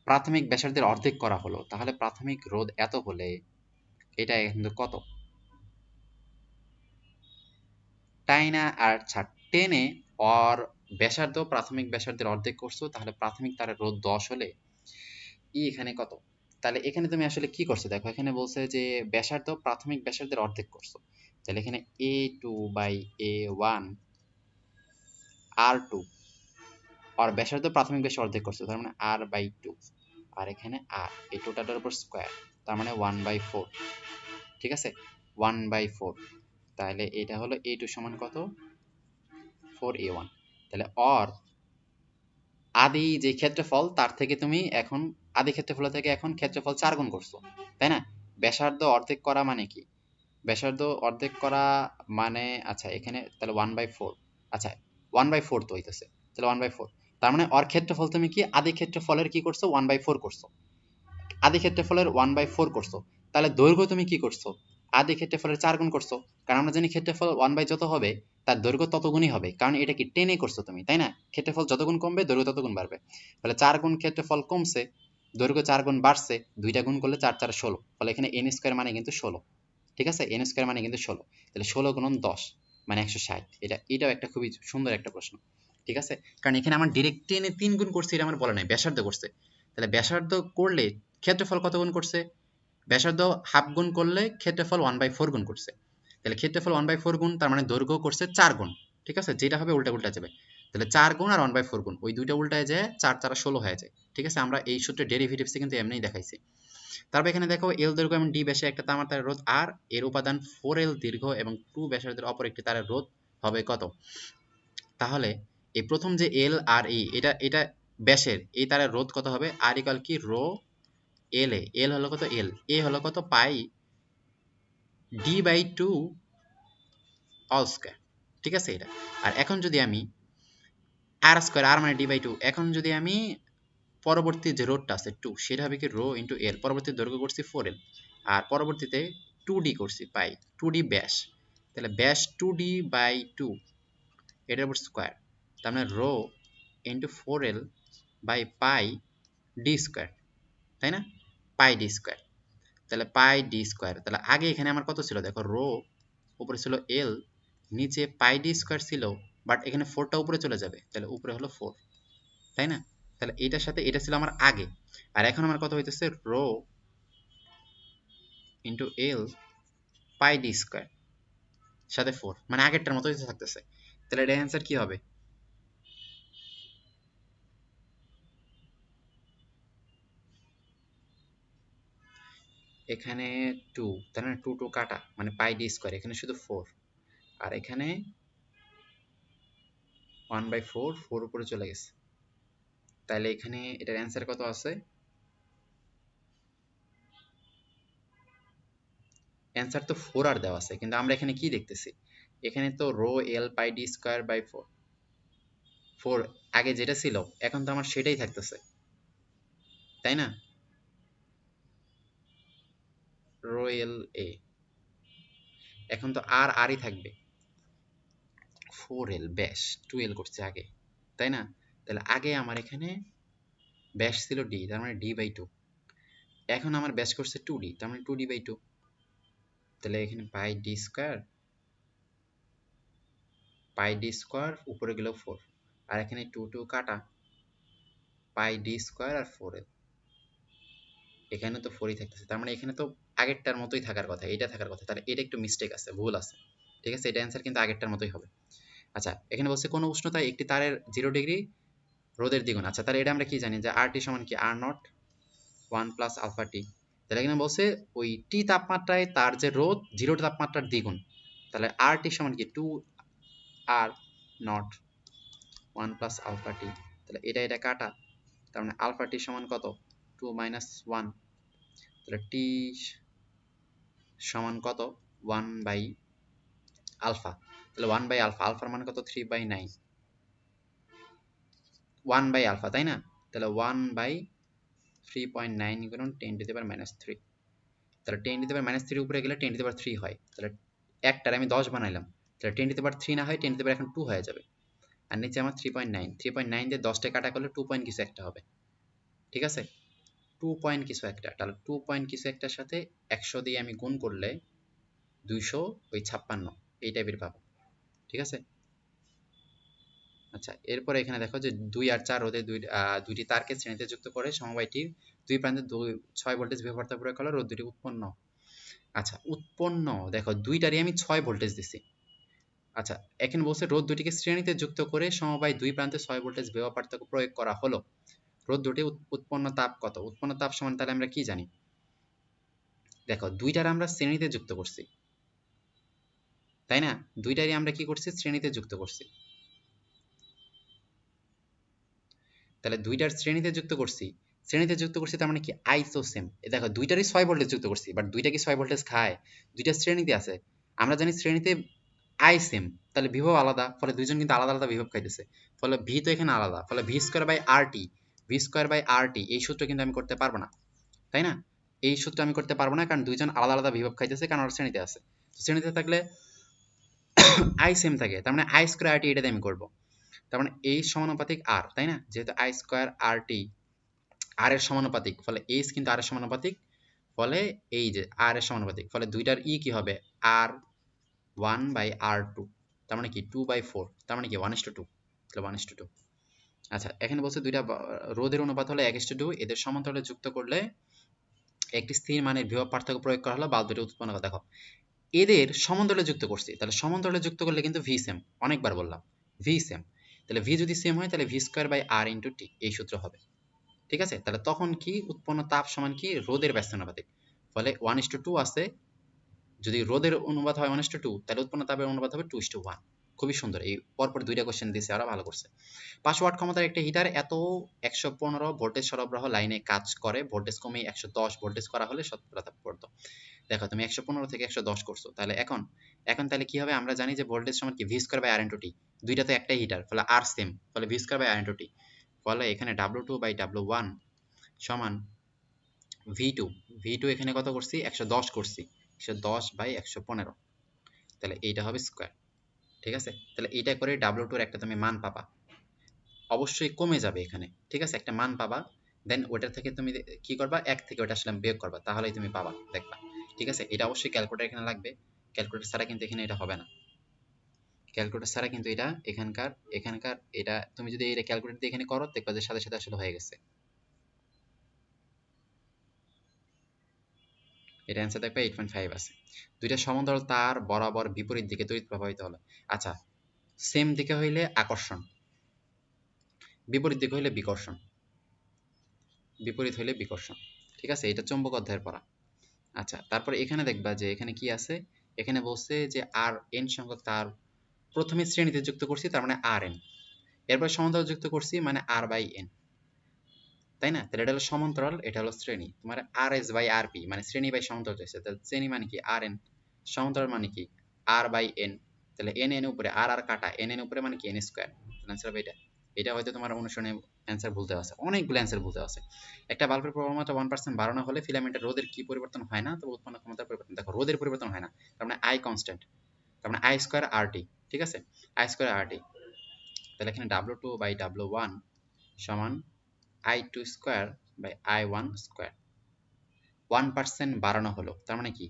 প্রাথমিক ব্যাসার্ধের অর্ধেক করা হলো, তাহলে প্রাথমিক রোধ এত হলে এটা কিন্তু কত, তাই না, আর 10 এ অর ব্যাসার্ধ প্রাথমিক ব্যাসার্ধের অর্ধেক করছো, তাহলে প্রাথমিক তারের রোধ 10 হলে এখানে কত, তাহলে এখানে তুমি আসলে কি করছো দেখো, এখানে বলছে যে ব্যাসার্ধ প্রাথমিক ব্যাসার্ধের অর্ধেক করছো, তাহলে এখানে a2 বাই a1 r2, আর ব্যাসার্ধ প্রাথমিক ব্যাস অর্ধেক করছো, তার মানে r বাই 2, আর এখানে r, এই টোটালটার উপর স্কয়ার, তার মানে 1 বাই 4, ঠিক আছে, 1 বাই 4, তাহলে এটা হলো a2 সমান কত, 4a1, তাহলে অর আদি যে ক্ষেত্রফল তার থেকে তুমি এখন আদি ক্ষেত্রফল থেকে এখন ক্ষেত্রফল 4 গুণ করছো, তাই না, ব্যাসার্ধ অর্ধেক করা মানে কি, ব্যাসার্ধ অর্ধেক করা মানে, আচ্ছা এখানে তাহলে 1/4, আচ্ছা 1/4 তো হইতেছে, তাহলে 1/4, তার মানে ওর ক্ষেত্রফল তুমি কি আদি ক্ষেত্রফলের কি করছো 1/4 করছো, আদি ক্ষেত্রফলের 1/4 করছো, তাহলে দৈর্ঘ্য তুমি কি করছো আদি ক্ষেত্রফলের 4 গুণ করছো, কারণ আমরা জানি ক্ষেত্রফল 1 বাই যত হবে তার দৈর্ঘ্য তত গুণই হবে, কারণ এটা কি 10 এ করছো তুমি, তাই না, ক্ষেত্রফল যত গুণ কমবে দৈর্ঘ্য তত গুণ বাড়বে, তাহলে 4 গুণ ক্ষেত্রফল কমছে, দৈর্ঘ্য 4 গুণ বাড়ছে, দুইটা গুণ করলে 4 4 16, ফলে এখানে n স্কয়ার মানে কিন্তু 16, ঠিক আছে, n স্কয়ার মানে কিন্তু 16, তাহলে 16 গুণন 10 মানে 160, এটাও একটা খুবই সুন্দর একটা প্রশ্ন, ঠিক আছে, কারণ এখানে আমার ডিরেক্ট 10 এ 3 গুণ করছে, এটা আমার বলা নাই, ব্যাসার্ধ করছে, তাহলে ব্যাসার্ধ করলে ক্ষেত্রফল কত গুণ করছে, ব্যাসার্ধ হাফ গুণ করলে ক্ষেত্রফল 1/4 গুণ করছে, তাহলে ক্ষেত্রফল 1/4 গুণ, তার মানে দৈর্ঘ্য করছে 4 গুণ, ঠিক আছে, যেটা হবে উল্টা উল্টা যাবে, তাহলে 4 গুণ আর 1/4 গুণ ওই দুইটা উল্টায় যায় 4 4 16 হয়ে যায়, ঠিক আছে, আমরা এই সূত্রের ডেরিভেটিভসে কিন্তু এমনিই দেখাইছি। তারপর এখানে দেখো এল দৈর্ঘ্য এবং ডি ব্যাসে একটা তামার তারের রোধ আর, এর উপাদান 4l দীর্ঘ এবং 2 ব্যাসার্ধের অপর একটি তারের রোধ হবে কত, তাহলে এই প্রথম যে এল আর ই, এটা এটা ব্যাসের এই তারের রোধ কত হবে, আর ইকুয়াল কি রো এল এ, এল হলো কত, এল এ হলো কত পাই ডি বাই 2 অল স্কয়ার, ঠিক আছে এটা, আর এখন যদি আমি আর স্কয়ার, আর মানে ডি বাই 2, এখন যদি আমি পরবর্তী যে রোধটা আছে 2, সেটা হবে কি রো ইনটু এল, পরবর্তী দৈর্ঘ্য করছি 4l, আর পরবর্তীতে 2d করছি পাই 2d ব্যাস, তাহলে ব্যাস 2d বাই 2 এটার উপর স্কয়ার, তার মানে rho into 4l by pi D square, তাই না, পাই ডি স্কয়ার, তাহলে পাই ডি স্কয়ার, তাহলে আগে এখানে আমার কত ছিল দেখো, রো উপরে ছিল এল, নিচে পাই ডি স্কয়ার ছিল, বাট এখানে 4টা উপরে চলে যাবে, তাহলে উপরে হলো 4, তাই না, তাহলে এটার সাথে এটা ছিল আমার আগে, আর এখন আমার কত হইতেছে রো ইনটু এল পাই ডি স্কয়ার সাথে 4, মানে আগেরটার মতোই থাকতেছে, তাহলে এর অ্যান্সার কি হবে, এখানে 2, তার মানে 2 2 কাটা মানে পাই ডি স্কয়ার, এখানে শুধু 4, আর এখানে 1/4, 4 উপরে চলে গেছে, তাহলে এখানে এটার অ্যান্সার কত আছে, অ্যান্সার তো 4 আর দেওয়া আছে, কিন্তু আমরা এখানে কি দেখতেছি, এখানে তো rho L pi D square by 4, 4 আগে যেটা ছিল এখন তো আমার সেটাই থাকতেছে, তাই না? রো এল এ এখন তো আর আরই থাকবে। 4L ব্যাস 2L করছে আগে, তাই না? তাহলে আগে আমার এখানে ব্যাস ছিল ডি, তার মানে ডি বাই টু। এখন আমার ব্যাস করছে 2D, তার মানে 2D বাই টু। তাহলে এখানে পাই ডি স্কোয়ার উপরে গেল 4, আর এখানে 2 2 কাটা, পাই ডি স্কোয়ার আর 4L। এখানে তো 4ই থাকতেছে, তার মানে এখানে তো আগেরটার মতোই থাকার কথা, এটা থাকার কথা। তাহলে এটা একটু মিস্টেক আছে, ভুল আছে, ঠিক আছে? এটা অ্যান্সার কিন্তু আগেরটার মতোই হবে। আচ্ছা, এখানে বলছে কোন উষ্ণতায় একটি তারের 0 ডিগ্রি রোদের দ্বিগুণ। আচ্ছা, তাহলে এটা আমরা কি জানি যে আর টি সমান কি R naught 1 plus alpha T. তাহলে এখানে বলছে ওই টি তাপমাত্রায় তার যে রোদ 0 তাপমাত্রার দ্বিগুণ, তাহলে আর টি সমান কি 2 R naught 1 plus alpha T. তাহলে এটা কাটা, তার মানে আলফা টি সমান কত? 2 মাইনাস 1। তাহলে টি সমান কত? 1 বাই আলফা। তাহলে 1 বাই আলফা, আলফার মান কত? 3 বাই 9, 1 বাই আলফা, তাই না? তাহলে 1 বাই 3.9 গুণন 10 টু দি পাওয়ার মাইনাস 3। তাহলে 10 টু দি পাওয়ার মাইনাস 3 উপরে গেলে 10 টু দি পাওয়ার 3 হয়। তাহলে একটার আমি 10 বানাইলাম, তাহলে 10 টু দি পাওয়ার 3 না হয় 10 টু দি পাওয়ার এখন 2 হয়ে যাবে। আর নিচে আমার 3.9, 3.9 দিয়ে 10টা কাটা করলে 2 পয়েন্ট কিছু একটা হবে, ঠিক আছে? 2 পয়েন্ট কিছু একটা, তাহলে 2 পয়েন্ট কিছু একটার সাথে 100 দিয়ে আমি গুণ করলে 200 ওই 56 এই টাইপের পাবো, ঠিক আছে? আচ্ছা, এরপরে এখানে দেখো যে 2 আর 4 রোধে দুইটি তারকে শ্রেণীতে যুক্ত করে সমবায়টির দুই প্রান্তে 6 ভোল্টেজ বিভবতা প্রয়োগ করলে রোধ দুটি উৎপন্ন। আচ্ছা, উৎপন্ন দেখো দুইটারই আমি 6 ভোল্টেজ দিছি। আচ্ছা, এখানে বলছে রোধ দুটিকে শ্রেণীতে যুক্ত করে সমবায় দুই প্রান্তে 6 ভোল্টেজ বিভব পার্থক্য প্রয়োগ করা হলো। রোধ দুটি উৎপন্ন তাপ কত? উৎপন্ন তাপ সমান তাহলে আমরা কি জানি? দেখো দুইটার আমরা শ্রেণীতে যুক্ত করছি, তাই না? দুইটারই আমরা কি করছি? শ্রেণীতে যুক্ত করছি। তাহলে দুইটার শ্রেণীতে যুক্ত করছি তার মানে কি আইসোসেম। দেখো দুইটারই 6 ভোল্টেজ যুক্ত করছি, বাট দুইটা কি 6 ভোল্টেজ খায়? দুইটা শ্রেণীতে আছে, আমরা জানি শ্রেণীতে আই সেম, তাহলে বিভব আলাদা, ফলে দুইজন কিন্তু আলাদা আলাদা বিভব খাইতেছে, ফলে ভি তো এখানে আলাদা, ফলে ভি স্কোয়ার বাই আর টি, এই সূত্র কিন্তু আমি করতে পারবো না, তাই না? এই সূত্র আমি করতে পারবো না, কারণ দুইজন আলাদা আলাদা বিভব খাইতেছে, কারণ ওরা শ্রেণীতে আছে। শ্রেণীতে থাকলে আই সেম থাকে, তার মানে আই স্কোয়ার আর টি এটাতে আমি করবো। তার মানে এই সমানুপাতিক আর, তাই না? যেহেতু আই স্কোয়ার আর টি আর এর সমানুপাতিক, ফলে এইচ কিন্তু আর এর সমানুপাতিক, ফলে এই যে আর এর সমানুপাতিক, ফলে দুইটার ই কি হবে? আর 1 বাই আর 2, তার মানে কি 2 বাই 4, তার মানে কি 1:2, তাহলে 1:2। আচ্ছা, এখানে বলছে দুইটা রোধের অনুপাত হলো 1:2, এদের সমান্তরালে যুক্ত করলে একটি স্থির মানের বিভব পার্থক্য প্রয়োগ করা হলো বাল্ব দুটি উৎপন্ন করে। দেখো এদের সমান্তরালে যুক্ত করছি, তাহলে সমান্তরালে যুক্ত করলে কিন্তু ভি সেম, অনেকবার বললাম ভি সেম, তাহলে ভি যদি সেম হয় তাহলে V square by R into T এই সূত্র হবে, ঠিক আছে? তাহলে তখন কি উৎপন্ন তাপ সমান কি রোধের ব্যস্ত অনুপাতিক, ফলে 1:2 আছে, যদি রোধের অনুপাত হয় 1:2 তাহলে উৎপন্ন তাপের অনুপাত হবে 2:1। খুবই সুন্দর, এই পরপর দুইটা কোশ্চেন দিয়েছে, আরো ভালো করছে। 500 ওয়াট ক্ষমতার একটা হিটার এত 115 ভোল্টেজ সরবরাহ লাইনে কাজ করে, ভোল্টেজ কমে 110 ভোল্টেজ করা হলে শতকরা তাপ পড়তো। দেখো তুমি 115 থেকে 110 করছো, তাহলে এখন তাহলে কি হবে? আমরা জানি যে ভোল্টেজ সমান কি V square by R into T, দুইটা তো একটাই হিটার, ফলে আর সেম, ফলে V square by R into T, ফলে এখানে W2 বাই W1 সমান V2, এখানে কত করছি? 110 করছি, 110 বাই 115, তাহলে এইটা হবে স্কয়ার, ঠিক আছে? তাহলে এইটা করে W2 এর একটা তুমি মান পাবা, অবশ্যই কমে যাবে এখানে, ঠিক আছে? একটা মান পাবা, দেন ওটার থেকে তুমি কি করবা? 1 থেকে ওটা আসলে বিয়োগ করবা, তাহলেই তুমি পাবা, দেখবা, ঠিক আছে? এটা অবশ্যই ক্যালকুলেটর এখানে লাগবে, ক্যালকুলেটর ছাড়া কিন্তু এখানে এটা হবে না, ক্যালকুলেটর ছাড়া কিন্তু এটা এখানকার এটা তুমি যদি এটা ক্যালকুলেটর দিয়ে এখানে করো দেখবা যে সাথে সাথে আসলে হয়ে গেছে। এটা অ্যান্সার দেখবে 8.5 আছে। দুইটা সমান্তরাল তার বরাবর বিপরীত দিকে তড়িৎ প্রবাহিত হলো। আচ্ছা, সেম দিকে হইলে আকর্ষণ, বিপরীত দিকে হইলে বিকর্ষণ, ঠিক আছে? এটা চৌম্বক অধ্যায়ের পড়া। আচ্ছা, তারপরে এখানে দেখবা যে এখানে কি আছে? এখানে বলছে যে আর এন সংখ্যক তার প্রথমে শ্রেণীতে যুক্ত করছি, তার মানে আর এন, এরপর সমান্তরাল যুক্ত করছি মানে আর বাই এন, তাই না? তাহলে এটা হলো সমান্তরাল, এটা হলো শ্রেণী, তোমার আর এস বাই আর পি মানে শ্রেণী বাই সমান্তরাল চাইছে, তাহলে শ্রেণী মানে কি আর এন, সমান্তরাল মানে কি আর বাই এন, তাহলে এন এন উপরে আর আর কাটা, এন এন উপরে মানে কি এন স্কয়ার, আনসার হবে এটা। এটা হয়তো তোমার অনুসরণে অ্যান্সার ভুল দেওয়া আছে, অনেকগুলো অ্যান্সার ভুল দেওয়া আছে। একটা বাল্বের প্রবলমাত্রা 1% বাড়ানো হলে ফিলামেন্টের রোধের কি পরিবর্তন হয় না, তবে উৎপন্ন ক্ষমতার পরিবর্তন। দেখো রোধের পরিবর্তন হয় না, তার মানে আই কনস্ট্যান্ট, তার মানে আই স্কোয়ার আর টি। ঠিক আছে, আই স্কোয়ার আর টি। তাহলে এখানে W2 বাই W1 সমান I2 square by I1 square. 1% বাড়ানো হলো, তার মানে কি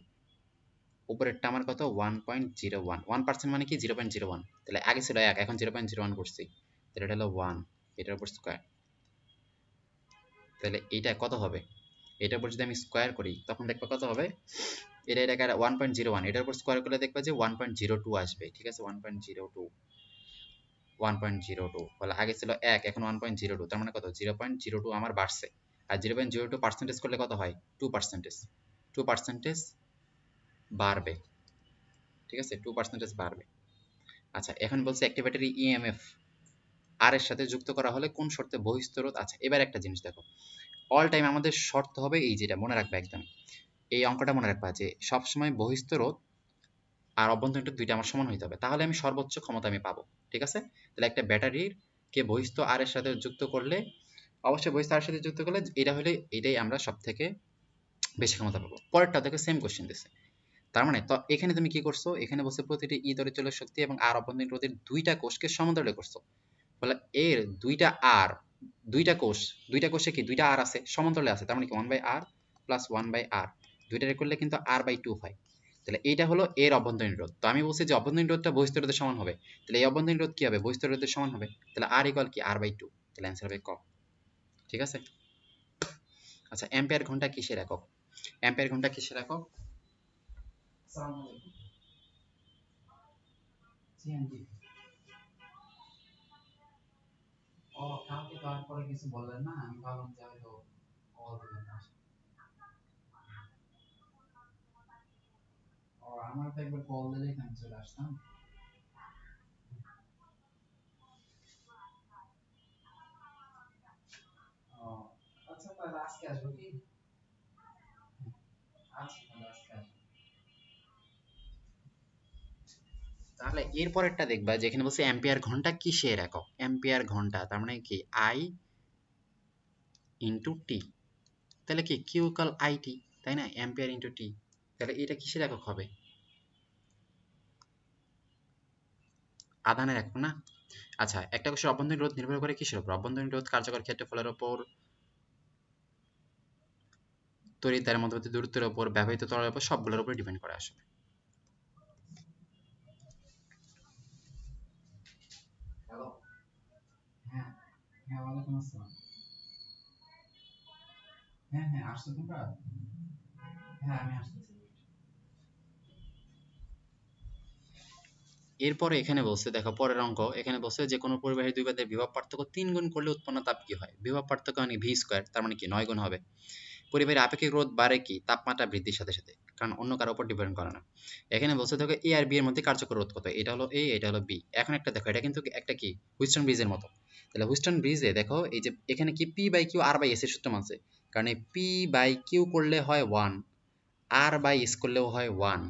উপরেরটা আমার কত 1.01, 1% মানে কি 0.01, তাহলে আগে ছিল 1, এখন 0.01 করছি, তাহলে এটা হলো 1, এটার উপর স্কোয়ার। তাহলে এইটা কত হবে, এটার উপর যদি আমি স্কোয়ার করি তখন দেখবা কত হবে, এটাকে 1.01, এটার উপর স্কোয়ার করলে দেখবা যে 1.02 আসবে। ঠিক আছে, 1.02, 1.02, বলে আগে ছিল 1, এখন 1.02, তার মানে কত 0.02 আমার বাড়ছে। আর 0.02 পার্সেন্টেজ করলে কত হয় 2%, 2% বাড়বে। ঠিক আছে, 2% বাড়বে। আচ্ছা, এখন বলছে একটি ব্যাটারি ইএমএফ আর এর সাথে যুক্ত করা হলে কোন শর্তে বহিস্থ রোধ। আচ্ছা, এবার একটা জিনিস দেখো, অল টাইম আমাদের শর্ত হবে এই, যেটা মনে রাখবে একদম, এই অঙ্কটা মনে রাখবা যে সবসময় বহিস্থ রোধ আর অভ্যন্তরীণ রোধ দুইটা আমার সমান হইতে হবে, তাহলে আমি সর্বোচ্চ ক্ষমতা আমি পাবো। ঠিক আছে, তাহলে একটা ব্যাটারির কে বহিস্থ আর এর সাথে যুক্ত করলে, অবশ্যই বহিস্থ আর এর সাথে যুক্ত করলে এটা হলে এটাই আমরা সব থেকে বেশি ক্ষমতা পাবো। পরেরটা দেখো সেম কোশ্চেন দিচ্ছে, তার মানে তো এখানে তুমি কি করছো, এখানে বলছে প্রতিটি ই তড়িৎচলের শক্তি এবং আর অভ্যন্তরীণ রোধের দুইটা কোষকে সমান্তরালে করছো, বলে এর দুইটা আর, দুইটা কোষে কি দুইটা আর আছে, সমান্তরালে আছে, তার মানে কি 1/r প্লাস 1/r, দুইটারে করলে কিন্তু r/2 হয়। তাহলে এইটা হলো এর অভ্যন্তরীণ রোধ। তো আমি বলছি যে অভ্যন্তরীণ রোধটা বহিস্থ রোধের সমান হবে, তাহলে এই অভ্যন্তরীণ রোধ কি হবে, বহিস্থ রোধের সমান হবে, তাহলে r ইকুয়াল কি r/2, তাহলে অ্যান্সার হবে ক। ঠিক আছে। আচ্ছা, অ্যাম্পিয়ার ঘন্টা কিসের একক, অ্যাম্পিয়ার ঘন্টা কিসের একক। আসসালামু আলাইকুম। জি আন্টি। ও কালকে তো আর পরে কিছু বললেন না, আমি ভাবলাম যে হয়তো কল দিবেন না। ও আমার তো একবার কল দিলে আমি চলে আসতাম। ও আচ্ছা, তাহলে আজকে আসবো কি? আচ্ছা, তাহলে আজকে আসবো। তাহলে এর পরেরটা দেখবা যেখানে বলছে অ্যাম্পিয়ার ঘন্টা কিসের একক, অ্যাম্পিয়ার ঘন্টা তার মানে কি আই ইন্টু টি, তাহলে কি কিউ ইকুয়াল আই টি, তাই না, অ্যাম্পিয়ার ইন্টু টি, তাহলে এটা কিসের একক হবে, আধানের একক না। আচ্ছা, একটা কোষের অভ্যন্তরীণ রোধ নির্ভর করে কিসের উপর, অভ্যন্তরীণ রোধ কার্যকর ক্ষেত্রফলের উপর, তড়িৎ দ্বারের মধ্যবর্তী দূরত্বের উপর, ব্যবহৃত তরলের উপর, সবগুলোর উপর ডিপেন্ড করে আসলে। হ্যালো। হ্যাঁ হ্যাঁ, ওয়ালাইকুম আসসালাম। হ্যাঁ হ্যাঁ, আসছো তোমরা? হ্যাঁ, আমি আসতেছি। এরপরে এখানে বলছে, দেখো পরের অঙ্ক, এখানে বলছে যে কোনো পরিবাহীর দুই প্রান্তের বিভব পার্থক্য 3 গুণ করলে উৎপন্ন তাপ কি হয়, বিভব পার্থক্য মানে ভি স্কয়ার, তার মানে কি 9 গুণ হবে। পরিবাহীর আপেক্ষিক রোধ বাড়ে কি তাপমাত্রা বৃদ্ধির সাথে সাথে, কারণ অন্য কারোর উপর ডিপেন্ড করে না। এখানে বলছে দেখো এ আর বি এর মধ্যে কার্যকর রোধ কত, এটা হলো এ, এটা হলো বি। এখন একটা দেখো, এটা কিন্তু একটা কি হুইস্টন ব্রিজের মতো, তাহলে হুইস্টন ব্রিজে দেখো এই যে এখানে কি P by Q R by S এর সূত্র মানছে, কারণ এই পি বাই কিউ করলে হয় 1, আর বাই এস করলেও হয় 1,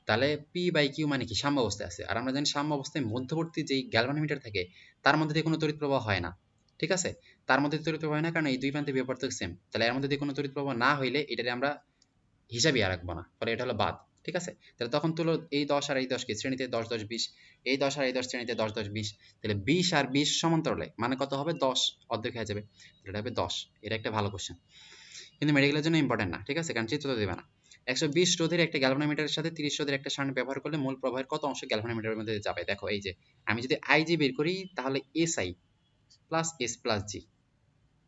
তাহলে পি বাই কিউ মানে কি সাম্য অবস্থায় আছে, আর আমরা জানি সাম্য অবস্থায় মধ্যবর্তী যেই গ্যালভানোমিটার থাকে তার মধ্যে দিয়ে কোনো তড়িৎ প্রবাহ হয় না। ঠিক আছে, তার মধ্যে তড়িৎ প্রবাহ হয় না, কারণ এই দুই প্রান্তের বিভব পার্থক্য সেম, তাহলে এর মধ্যে দিয়ে কোনো তড়িৎ প্রবাহ না হইলে এটারে আমরা হিসাবই আর রাখবো না, ফলে এটা হলো বাদ। ঠিক আছে, তাহলে তখন তুলো এই 10 আর এই 10 কে শ্রেণীতে 10 10 20, এই 10 আর এই 10 শ্রেণীতে 10 10 20, তাহলে 20 আর 20 সমান্তরালে মানে কত হবে 10, অর্ধেক হয়ে যাবে, এটা হবে 10। এটা একটা ভালো কোশ্চেন, কিন্তু মেডিকেলের জন্য ইম্পর্টেন্ট না। ঠিক আছে, কারণ চিত্র তো দেবে না। 120 রোধের একটা গ্যালভানোমিটারের সাথে 30 রোধের একটা সারণী ব্যবহার করলে মূল প্রবাহের কত অংশ গ্যালভানোমিটারের মধ্যে যাবে। দেখো এই যে আমি যদি আইজি বের করি তাহলে এসআই প্লাস এস প্লাস জি।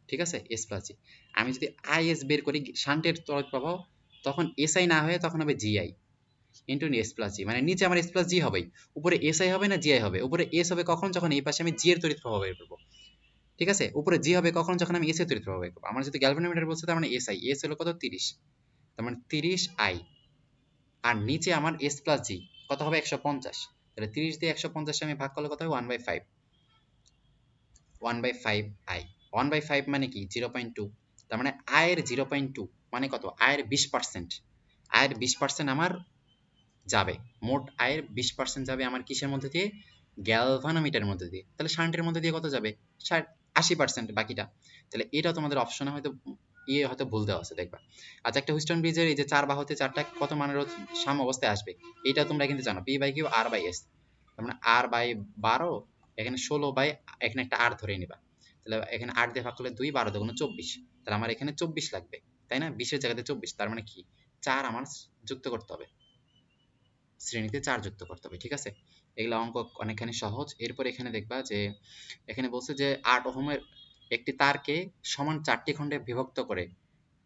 ঠিক আছে, এস প্লাস জি। আমি যদি আইএস বের করি শান্টের তড়িৎ প্রবাহ, তখন এসআই না হয়ে তখন হবে জিআই ইন্টু এস প্লাস জি, মানে নিচে আমার এস প্লাস জি হবেই, উপরে এসআই হবে না জিআই হবে, উপরে এস হবে কখন, যখন এই পাশে আমি জি এর তড়িৎ প্রবাহ বের করবো। ঠিক আছে, উপরে জি হবে কখন, যখন আমি এস এর তড়িৎ প্রবাহ বের করবো। আমার যদি গ্যালভানোমিটার বলছে তার মানে এসআই, এস হলো কত 30, তার মানে 30 আই, আর নিচে আমার এস প্লাস জি কত হবে 150, তাহলে 30 দিয়ে 150 আমি ভাগ করলে কত হবে 1/5, 1/5 আই, 1/5 মানে কি 0.2, তার মানে আয়ের 0.2 মানে কত, আয়ের 20%, আয়ের 20% আমার যাবে, মোট আয়ের 20% যাবে আমার কিসের মধ্যে দিয়ে, গ্যালভানোমিটারের মধ্যে দিয়ে, তাহলে শান্টের মধ্যে দিয়ে কত যাবে? 80% বাকিটা। তাহলে এটা তোমাদের অপশনে হয়তো হয়তো ভুল দেওয়া আছে, দেখবা। আচ্ছা, একটা হুইস্টন ব্রিজের এই যে 4 বাহুতে 4টা কত মানের রোধ সাম্য অবস্থায় আসবে, এটা তোমরা কিন্তু জানো, P by Q R by S. তার মানে আর বাই 12, এখানে 16 বাই, এখানে একটা আর ধরে নিবা, তাহলে এখানে 8 দিয়ে ভাগ করলে 2, 12 দুগুণ 24, তাহলে আমার এখানে 24 লাগবে, তাই না? 20-এর জায়গাতে 24, তার মানে কি 4 আমার যুক্ত করতে হবে, শ্রেণীতে 4 যুক্ত করতে হবে, ঠিক আছে? এগুলো অঙ্ক অনেকখানি সহজ। এরপর এখানে দেখবা যে এখানে বলছে যে 8 ওহমের একটি তারকে সমান 4টি খণ্ডে বিভক্ত করে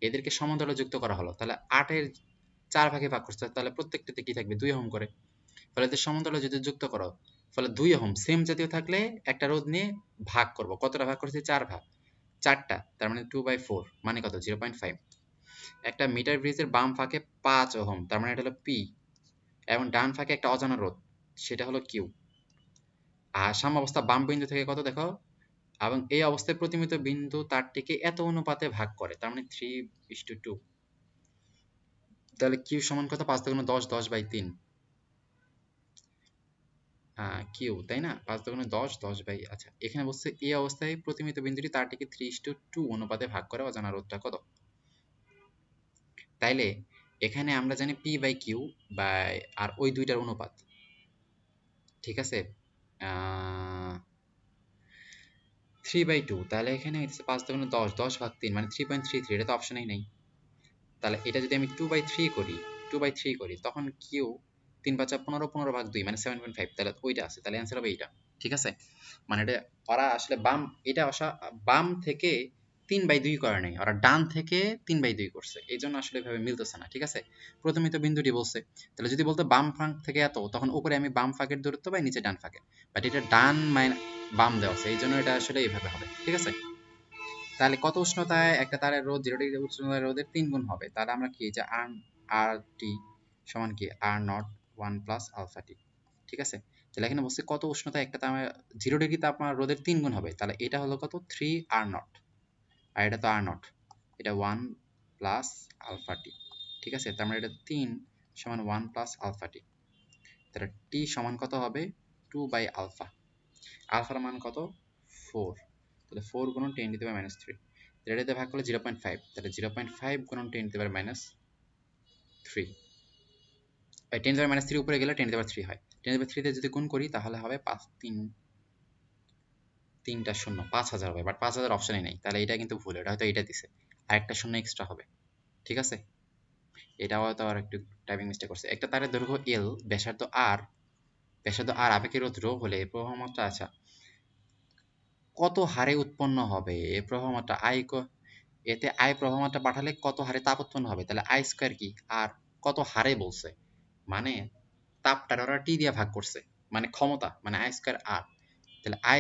এদেরকে সমান্তরালে যুক্ত করা হলো, তাহলে 8 এর 4 ভাগে ভাগ করতে, তাহলে প্রত্যেকটাতে কি থাকবে? 2 ওহম করে। ফলে এদের সমান্তরালে যদি যুক্ত করো, ফলে 2 ওহম সেম জাতীয় থাকলে একটা রোধ নিয়ে ভাগ করব, কতটা ভাগ করছি? 4 ভাগ, 4টা, তার মানে 2/4 মানে কত? 0.5। একটা মিটার ব্রিজের বাম ফাঁকে 5 ওহম, তার মানে এটা হলো পি, এবং ডান ফাঁকে একটা অজানা রোধ, সেটা হলো কিউ। আর সাম্যাবস্থা বাম বিন্দু থেকে কত দেখো, এবং এই অবস্থায় প্রতিমিত বিন্দু তারটিকে এত অনুপাতে ভাগ করে, তার মানে 3:2। তাহলে কিউ সমান কত? 5 দুগুণে 10, 10/3 কিউ, তাই না? 5 দুগুণে 10, 10 আচ্ছা, এখানে বলছে এই অবস্থায় প্রতিমিত বিন্দুটি তারটিকে 3:2 অনুপাতে ভাগ করে, অজানা রোধটা কত? তাইলে এখানে আমরা জানি পি বাই কিউ বাই আর ওই দুইটার অনুপাত, ঠিক আছে? 3/2, তাহলে এখানে হচ্ছে 5 দুগুণে 10, 10/3 মানে 3.33, এটা তো অপশনেই নেই। তাহলে এটা যদি আমি 2/3 করি, 2/3 করি, তখন কিউ 3×5 = 15, 15/2 মানে 7.5, তাহলে ওইটা আছে, তাহলে অ্যান্সার হবে এইটা, ঠিক আছে? মানে এটা ওরা আসলে বাম, এটা বাম থেকে 3/2 করে নাই, ওরা ডান থেকে 3/2 করছে, এই জন্য আসলে এভাবে মিলতেছে না, ঠিক আছে? প্রথমে তো বিন্দুটি বলছে, তাহলে যদি বলতো বাম ফাঁক থেকে এত, তখন উপরে আমি বাম ফাঁকের দূরত্ব পাই, নিচে ডান ফাঁকে, বাট এটা ডান বাম দেওয়া আছে, এই জন্য এটা আসলে এইভাবে হবে, ঠিক আছে? তাহলে কত উষ্ণতায় একটা তারের রোধ 0 ডিগ্রি উষ্ণতায় রোধের 3 গুণ হবে? তাহলে আমরা কি যে আর টি সমান কি R naught 1 plus alpha T, ঠিক আছে? তাহলে এখানে বলছে কত উষ্ণতায় একটা তার 0 ডিগ্রি তাপমাত্রা রোধের 3 গুণ হবে, তাহলে এটা হলো কত? 3 আর নট, আর এটা তো আর নট, এটা 1 প্লাস আলফা টি, ঠিক আছে? তার মানে এটা 3 সমান 1 প্লাস আলফা টি, তাহলে টি সমান কত হবে? 2 বাই আলফা, আলফার মান কত? 4, তাহলে 4 গুণন 10 টু দি পাওয়ার -3, তাহলে এটাতে ভাগ করলে 0.5, তাহলে 0.5 গুণন 10 to the power -3, 10 to the পাওয়ার -3 উপরে গেলে 10 টু দি পাওয়ার 3 হয়, 10 টু দি পাওয়ার 3 তে যদি গুণ করি তাহলে হবে 5 3 3টা শূন্য 5000 হবে, বাট 5000 অপশনে নেই, তাহলে এটা কিন্তু ভুল, এটা হয়তো এটা দিছে, আর একটা শূন্য এক্সট্রা হবে, ঠিক আছে? এটা হয়তো আর একটু টাইপিং মিস্টেক করছে। একটা তারের দৈর্ঘ্য এল, ব্যাসার্ধ আর আপেক্ষিক রোধ রো হলে প্রবাহ মাত্রা, আচ্ছা, কত হারে উৎপন্ন হবে এই প্রবাহ মাত্রা? এতে আই প্রবাহ মাত্রা পাঠালে কত হারে তাপ উৎপন্ন হবে? তাহলে আই স্কয়ার কি, আর কত হারে বলছে, মানে তাপটার ওরা টি দিয়ে ভাগ করছে, মানে ক্ষমতা, মানে আই স্কয়ার আর, তাহলে আই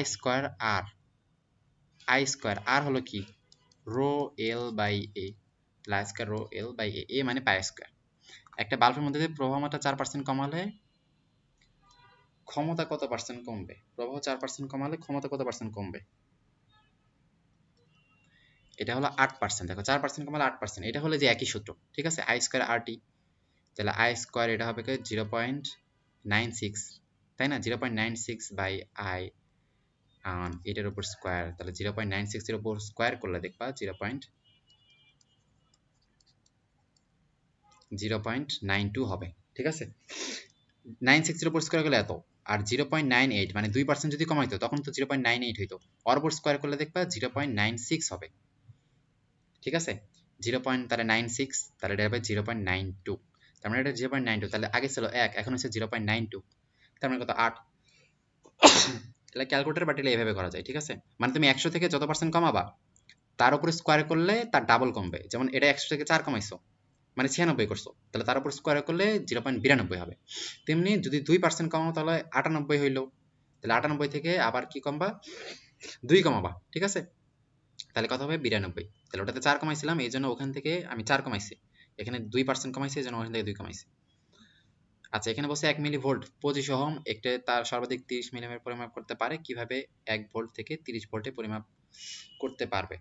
স্কয়ার আর হলো কি রো এল বাই এ, তাহলে I square rho L by A, A মানে পাই স্কয়ার। একটা বাল্বের মধ্যে দিয়ে প্রবাহ মাত্রা 4% কমালে ক্ষমতা কত পার্সেন্ট কমবে? প্রবাহ 4% কমালে ক্ষমতা কত পার্সেন্ট কমবে? এটা হলো 8%, দেখো 4% কমালে 8%, এটা হলো যে একই সূত্র, ঠিক আছে? আই স্কয়ার আর টি, তাহলে আই স্কয়ার এটা হবে 0.96, তাই না? 0.96 বাই আই, এটার উপর স্কয়ার, তাহলে 0.96 এর উপর স্কয়ার করলে দেখবা 0.92 হবে, ঠিক আছে? 96 এর উপর স্কয়ার করলে এত, আর 0.98 মানে 2% যদি কমাইতো তখন তো 0.98 হইতো, ওর উপর স্কয়ার করলে দেখবা 0.96 হবে, ঠিক আছে? 0. তাহলে 96, তাহলে এটা হবে 0.92, তার মানে এটা 0.92, তাহলে আগে ছিল 1, এখন হচ্ছে 0.92, তার মানে কত? 8। তাহলে ক্যালকুলেটর বাটিলে এভাবে করা যায়, ঠিক আছে? মানে তুমি 100 থেকে যত পার্সেন্ট কমাবা তার উপরে স্কয়ার করলে তার ডাবল কমবে, যেমন এটা 100 থেকে 4 কমাইছো মানে 96 করছো, তাহলে তার উপর স্কয়ার করলে 0.92 হবে। তেমনি যদি 2% কমাও তাহলে 98 হইলো, তাহলে 98 থেকে আবার কি কমবা? 2 কমাবা, ঠিক আছে? তাহলে কত হবে? 92। তাহলে ওটাতে 4 কমাইছিলাম, এই জন্য ওখান থেকে আমি 4 কমাইছি, এখানে 2% কমাইছি, এই জন্য ওখান থেকে 2 কমাইছি। আচ্ছা, এখানে বলছে 1 মিলি ভোল্ট 25 ওহম একটা তার সর্বাধিক 30 মিলিঅ্যাম্পিয়ার পরিমাপ করতে পারে, কিভাবে 1 ভোল্ট থেকে 30 ভোল্টে পরিমাপ করতে পারবে?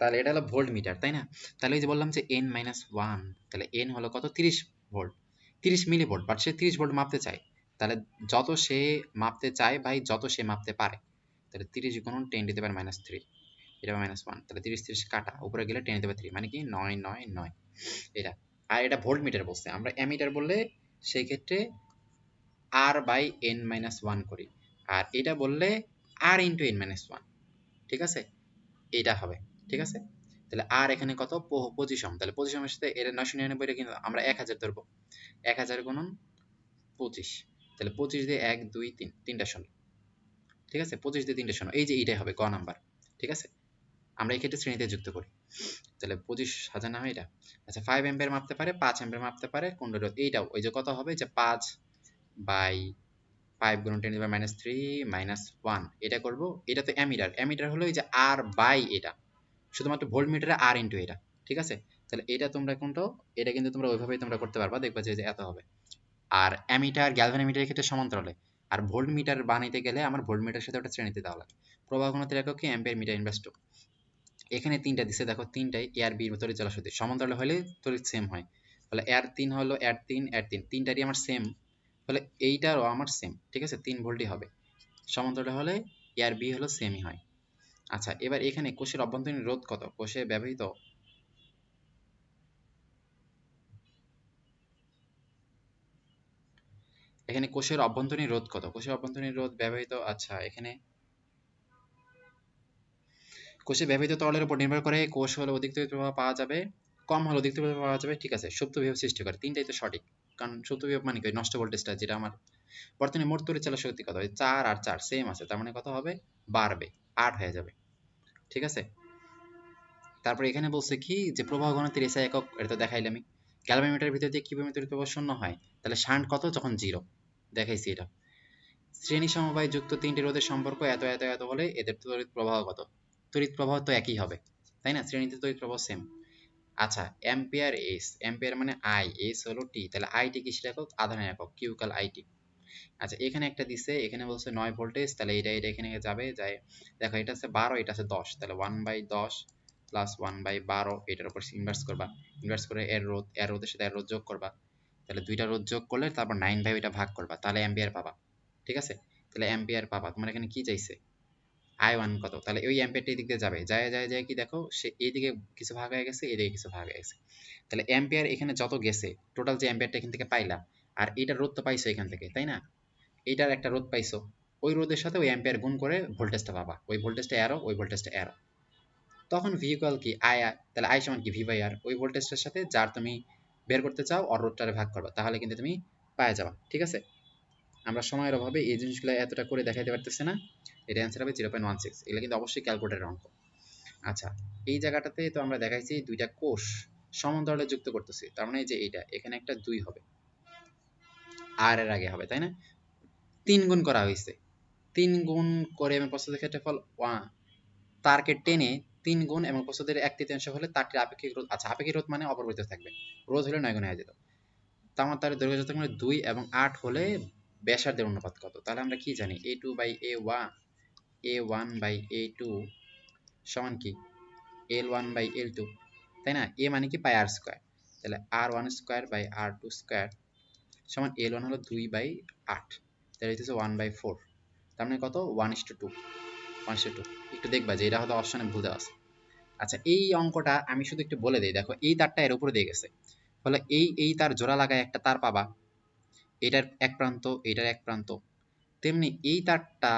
তাহলে এটা হলো ভোল্ট মিটার, তাই না? তাহলে এই যে বললাম যে n-1, তাহলে n হলো কত? 30 ভোল্ট, 30 মিলি ভোল্ট, বাট সে 30 ভোল্ট মাপতে চায়, তাহলে যত সে মাপতে চায় ভাই, যত সে মাপতে পারে, তাহলে 30 গুণন 10⁻³ এটা -1, তাহলে 30 কাটা, উপরে গেলে 10⁻³ মানে কি 9 9 9 এটা। আর এটা ভোল্ট মিটার বলছে, আমরা অ্যামিটার বললে সেই ক্ষেত্রে r/n-1 করি, আর এটা বললে r × n-1, ঠিক আছে, এইটা হবে, ঠিক আছে। তাহলে আর এখানে কত, 25 তাহলে 25 সাথে এটা 999 কিন্তু আমরা 1000 ধরবো, 1000 গুণন 25, তাহলে 25 দিয়ে 1 2 3 তিনটা শূন্য, ঠিক আছে, 25 দিয়ে 3টা শূন্য, এই যে এইটাই হবে গ নাম্বার, ঠিক আছে। আমরা এই ক্ষেত্রে শ্রেণীতে যুক্ত করি, তাহলে 25,000 না হয় এটা। আচ্ছা 5 অ্যাম্পিয়ার মাপতে পারে, 5 অ্যাম্পিয়ার মাপতে পারে কোন রোধ, এইটাও ওই যে কত হবে যে 5/5 গুণন 10⁻³ - 1 এটা করব। এটা তো অ্যামিটার, অ্যামিটার হলো এই যে আর বাই এটা, শুধুমাত্র ভোল্ট মিটারে আর ইনটু এটা, ঠিক আছে। তাহলে এটা তোমরা কোনটাও, এটা কিন্তু তোমরা ওইভাবেই তোমরা করতে পারবা, দেখবা যে এত হবে। আর অ্যামিটার গ্যালভানোমিটারের ক্ষেত্রে সমান্তরালে, আর ভোল্ট মিটার বানাইতে গেলে আমার ভোল্ট মিটারের সাথে ওটা শ্রেণীতে দেওয়া লাগে। প্রবাহ ঘনত্বের একক কি, অ্যাম্পিয়ার মিটার ইনভার্স টু। এখানে তিনটা দিছে দেখো, তিনটাই এআর বি তড়িৎ চলাচল সমান্তরালে হলে তড়িৎ সেম হয়, তাহলে এর 3 হলো এর 3 এর 3 তিনটারই আমার সেম, তাহলে এইটারও আমার সেম, ঠিক আছে, 3 ভোল্টই হবে। সমান্তরালে হলে এআর বি হলো সেমই হয়। আচ্ছা এবার এখানে কোষের অভ্যন্তরীণ রোধ কত, কোষে ব্যবহৃত, এখানে কোষের অভ্যন্তরীণ রোধ কত, কোষের অভ্যন্তরীণ রোধ ব্যবহৃত, আচ্ছা এখানে কোষে ব্যবহৃত তরলের উপর নির্ভর করে, কোষ হলে অধিক তড়িৎ প্রবাহ পাওয়া যাবে, কম হলে অধিক তড়িৎ প্রবাহ পাওয়া যাবে, ঠিক আছে। সুপ্ত বিভব সৃষ্টি করে, তিনটাই তো সঠিক, কারণ সুপ্ত বিভব মানে কি নষ্ট ভোল্টেজটা, যেটা আমার বর্তমানে মোট তড়িৎ চলাচল শক্তি কত হয়, 4 আর 4 সেম আছে, তার মানে কত হবে, বাড়বে, 8 হয়ে যাবে, ঠিক আছে। তারপর এখানে বলছে কি যে প্রবাহ ঘনত্বের এসআই একক, এটা তো দেখাইলাম আমি। গ্যালভানোমিটারের ভিতর দিয়ে কিভাবে তড়িৎ প্রবাহ শূন্য হয়, তাহলে শান্ট কত, যখন 0 দেখাইছি এটা। শ্রেণী সমবায় যুক্ত তিনটি রোধের সম্পর্ক এত এত এত হলে এদের তড়িৎ প্রবাহ কত, তড়িৎ প্রবাহ তো একই হবে, তাই না, শ্রেণীতে তড়িৎ প্রবাহ সেম। আচ্ছা অ্যাম্পিয়ার এস, অ্যাম্পিয়ার মানে আই, এস হলো টি, তাহলে আইটি কিসের একক, আধানের একক, কিউকাল আইটি। আচ্ছা এখানে একটা দিছে, এখানে বলছে 9 ভোল্টেজ, তাহলে এটা এটা এখানে যাবে যায়, দেখো এটা আছে 12, এটা আছে 10, তাহলে 1/10 প্লাস 1/12, এটার উপর ইনভার্স করবা, ইনভার্স করে এর রোধ, এর রোধের সাথে এর রোধ যোগ করবা, তাহলে দুইটা রোধ যোগ করলে তারপর 9 ওইটা ভাগ করবা, তাহলে অ্যাম্পিয়ার পাবা, ঠিক আছে। তাহলে অ্যাম্পিয়ার পাবা, তোমার এখানে কি চাইছে, I1 কত, তাহলে ওই অ্যাম্পিয়ারটা এই দিক দিয়ে যাবে, যায় যায় যায় কি দেখো সে এইদিকে কিছু ভাগ হয়ে গেছে, এদিকে কিছু ভাগ হয়ে গেছে, তাহলে অ্যাম্পিয়ার এখানে যত গেছে টোটাল যে অ্যাম্পিয়ারটা এখান থেকে পাইলা, আর এটার রোধ তো পাইছো এখান থেকে, তাই না, এইটার একটা রোধ পাইছো, ওই রোধের সাথে ওই অ্যাম্পিয়ার গুণ করে ভোল্টেজটা পাবা, ওই ভোল্টেজটা অ্যারো, ওই ভোল্টেজটা অ্যারো, তখন ভি ইকুয়াল কি আই, তাহলে আই সমান কি ভি বাই আর, ওই ভোল্টেজটার সাথে যার তুমি বের করতে চাও ওর রোধটারে ভাগ করবা, তাহলে কিন্তু তুমি পাওয়া যাবা, ঠিক আছে। আমরা সময়ের অভাবে এই জিনিসগুলো এতটা করে দেখাইতে পারতেছি না, এটা অ্যান্সার হবে 0.16, এগুলো কিন্তু অবশ্যই ক্যালকুলেটরের অঙ্ক। আচ্ছা এই জায়গাটাতে তো আমরা দেখাইছি দুইটা কোষ সমান্তরালে যুক্ত করতেছি, তার মানে এই যে এইটা এখানে একটা 2 হবে, আর এর আগে হবে, তাই না, 3 গুণ করা হয়েছে, 3 গুণ করে এবং প্রস্তুতের ক্ষেত্রফল তারকে টেনে 3 গুণ এবং প্রস্তুতের 1/3 হলে তারটির আপেক্ষিক রোধ, আচ্ছা আপেক্ষিক রোধ মানে অপরিবর্তিত থাকবে, রোধ হলে 9 গুণ হয়ে যেত, তার তারের দৈর্ঘ্য যথাক্রমে 2 এবং 8 হলে ব্যাসার্ধের অনুপাত কত, তাহলে আমরা কি জানি a2/a1, a1/a2 সমান কি l1/l2, তাই না, a মানে কি পাই আর স্কয়ার, তাহলে r1 square by r2 square সমান l1 হলো 2/8, তাহলে হচ্ছে 1/4, তার মানে কত 1:2, 1:2, একটু দেখবা যে এটা হয়তো অপশনে ভুল দেওয়া আছে। আচ্ছা এই অঙ্কটা আমি শুধু একটু বলে দিই, দেখো এই তারটা এর উপরে দিয়ে গেছে, ফলে এই তার জোড়া লাগায় একটা তার পাবা, এটার এক প্রান্ত এটার এক প্রান্ত, তেমনি এই তারটা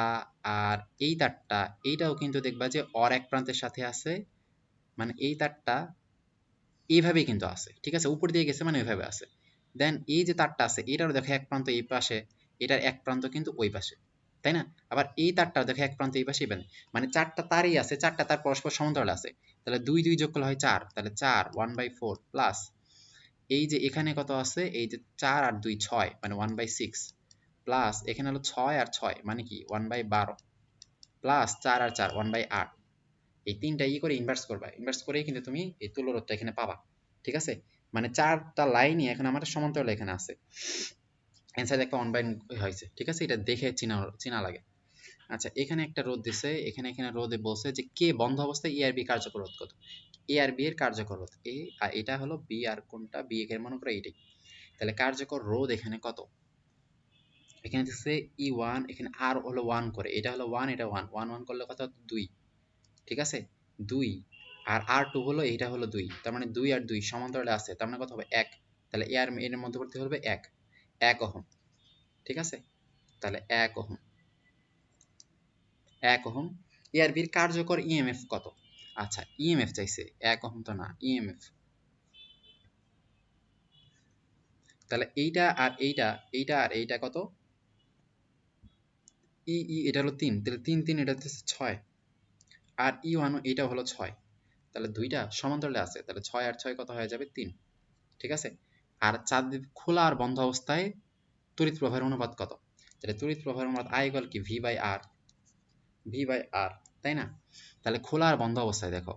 আর এই তারটা এইটাও কিন্তু দেখবা যে অর এক প্রান্তের সাথে আছে, মানে এই তারটা এইভাবেই কিন্তু আছে, ঠিক আছে, উপর দিয়ে গেছে মানে ওইভাবে আছে। দেন এই যে তারটা আছে এটারও দেখো এক প্রান্ত এই পাশে, এটার এক প্রান্ত কিন্তু ওই পাশে, তাই না, আবার এই তারটাও দেখো এক প্রান্ত এই পাশে, মানে চারটা তারই আছে, চারটা তার পরস্পর সমান্তরাল আছে, তাহলে 2 2 যোগ করলে হয় 4, তাহলে 4 1/4 প্লাস এই যে এখানে কত আছে, এই যে 4 আর 2 6 মানে 1/6 প্লাস এখানে হলো 6 আর 6 মানে কি 1/12 প্লাস 4 আর 4 1/8, এই তিনটা করে ইনভার্স করবা, ইনভার্স করেই কিন্তু তুমি এই তুল্যরোধটা এখানে পাবা, ঠিক আছে। মানে চারটা লাইনই এখন আমাদের সমান্তরাল এখানে আছে, অ্যান্সার একটা 1/, হয়েছে, ঠিক আছে, এটা দেখে চিনা চিনা লাগে। আচ্ছা এখানে একটা রোধ দিছে, এখানে এখানে রোধে বলছে যে কে বন্ধ অবস্থায় এ আর বি কার্যকর রোধ কত, এ আর বি এর কার্যকর রোধ এ, আর এটা হলো বি, আর কোনটা বি এর মনে করো এইটাই, তাহলে কার্যকর রোধ এখানে কত, এখানে দিচ্ছে E1, এখানে আর হলো 1 করে, এটা হলো 1, এটা 1, 1 1 করলে কত 2, ঠিক আছে 2, আর R2 হলো এটা হলো 2, তার মানে 2 আর 2 সমান্তরালে আছে, তার মানে কত হবে 1, তাহলে এর মধ্যবর্তী হবে 1, 1 ওহম, ঠিক আছে, তাহলে 1 ওহম, 1 ওহম। এ আর বির কার্যকর ইএমএফ কত? আচ্ছা ইএমএফ চাইছে, 1 ওহম তো না, ইএমএফ, তাহলে এইটা আর এইটা, এইটা আর এইটা কত, এটা হলো 3, তাহলে 3 3 এটা হচ্ছে 6, আর E1 এটা হলো 6, তাহলে দুইটা সমান্তরালে আছে, তাহলে 6 আর 6 কত হয়ে যাবে 3, ঠিক আছে। আর চাঁদ খোলা আর বন্ধ অবস্থায় তড়িৎ প্রবাহের অনুপাত কত? তাহলে তড়িৎ প্রবাহের অনুপাত I ইকুয়াল কি V/R, তাই না? তাহলে খোলা আর বন্ধ অবস্থায় দেখো,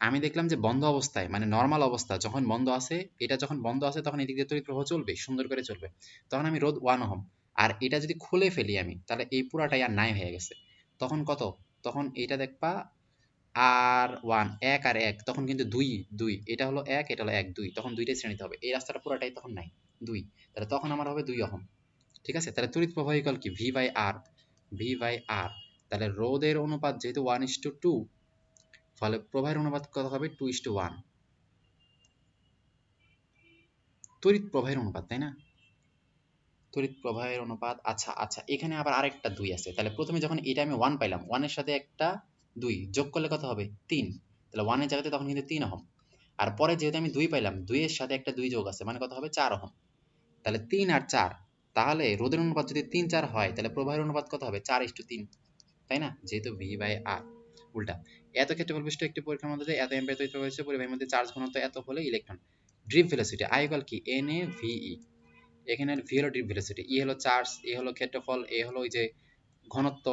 আমি দেখলাম যে বন্ধ অবস্থায় মানে নর্মাল অবস্থা যখন বন্ধ আছে, এটা যখন বন্ধ আছে তখন এদিক দিয়ে তড়িৎ প্রবাহ চলবে, সুন্দর করে চলবে, তখন আমি রোধ 1 ওহম, আর এটা যদি খুলে ফেলি আমি, তাহলে এই পুরাটাই আর নাই হয়ে গেছে, তখন কত, তখন এটা দেখবা আর 1, 1 আর 1, তখন কিন্তু 2 2, এটা হলো 1, এটা হলো 1 2, তখন দুইটাই শ্রেণীতে হবে, এই রাস্তাটা পুরাটাই তখন নাই 2, তাহলে তখন আমার হবে 2 ওহম, ঠিক আছে। তাহলে তড়িৎ প্রবাহ ইকুয়াল কি V/R, তাহলে রোধের অনুপাত যেহেতু 1:2, ফলে প্রবাহের অনুপাত কত হবে 2:1, তড়িৎ প্রবাহের অনুপাত, তাই না, তড়িৎ প্রবাহের অনুপাত। আচ্ছা আচ্ছা, এখানে আবার আরেকটা 2 আছে, তাহলে প্রথমে যখন এটা আমি 1 পাইলাম, 1 এর সাথে একটা 2 যোগ করলে কত হবে 3, তাহলে 1 এর জায়গাতে তখন কিন্তু 3 ওহম, আর পরে যেহেতু আমি 2 পাইলাম, 2 এর সাথে একটা 2 যোগ আছে মানে কত হবে 4 ওহম, তাহলে 3 আর 4, তাহলে রোধের অনুপাত যদি 3 4 হয় তাহলে প্রবাহের অনুপাত কত হবে 4:3, তাই না, যেহেতু V/R উল্টা। এত ক্ষেত্রফল বিশিষ্ট একটি পরীক্ষার মধ্যে দিয়ে এত অ্যাম্পিয়ার তড়িৎ প্রবাহ হচ্ছে, পরিবাহীর মধ্যে চার্জ ঘনত্ব এত হলে electron drip velocity I equal কি NaVe, এখানে ভি হলো ড্রিপ ভেলোসিটি, ই হলো চার্জ, এ হলো ক্ষেত্রফল, এ হলো ওই যে ঘনত্ব,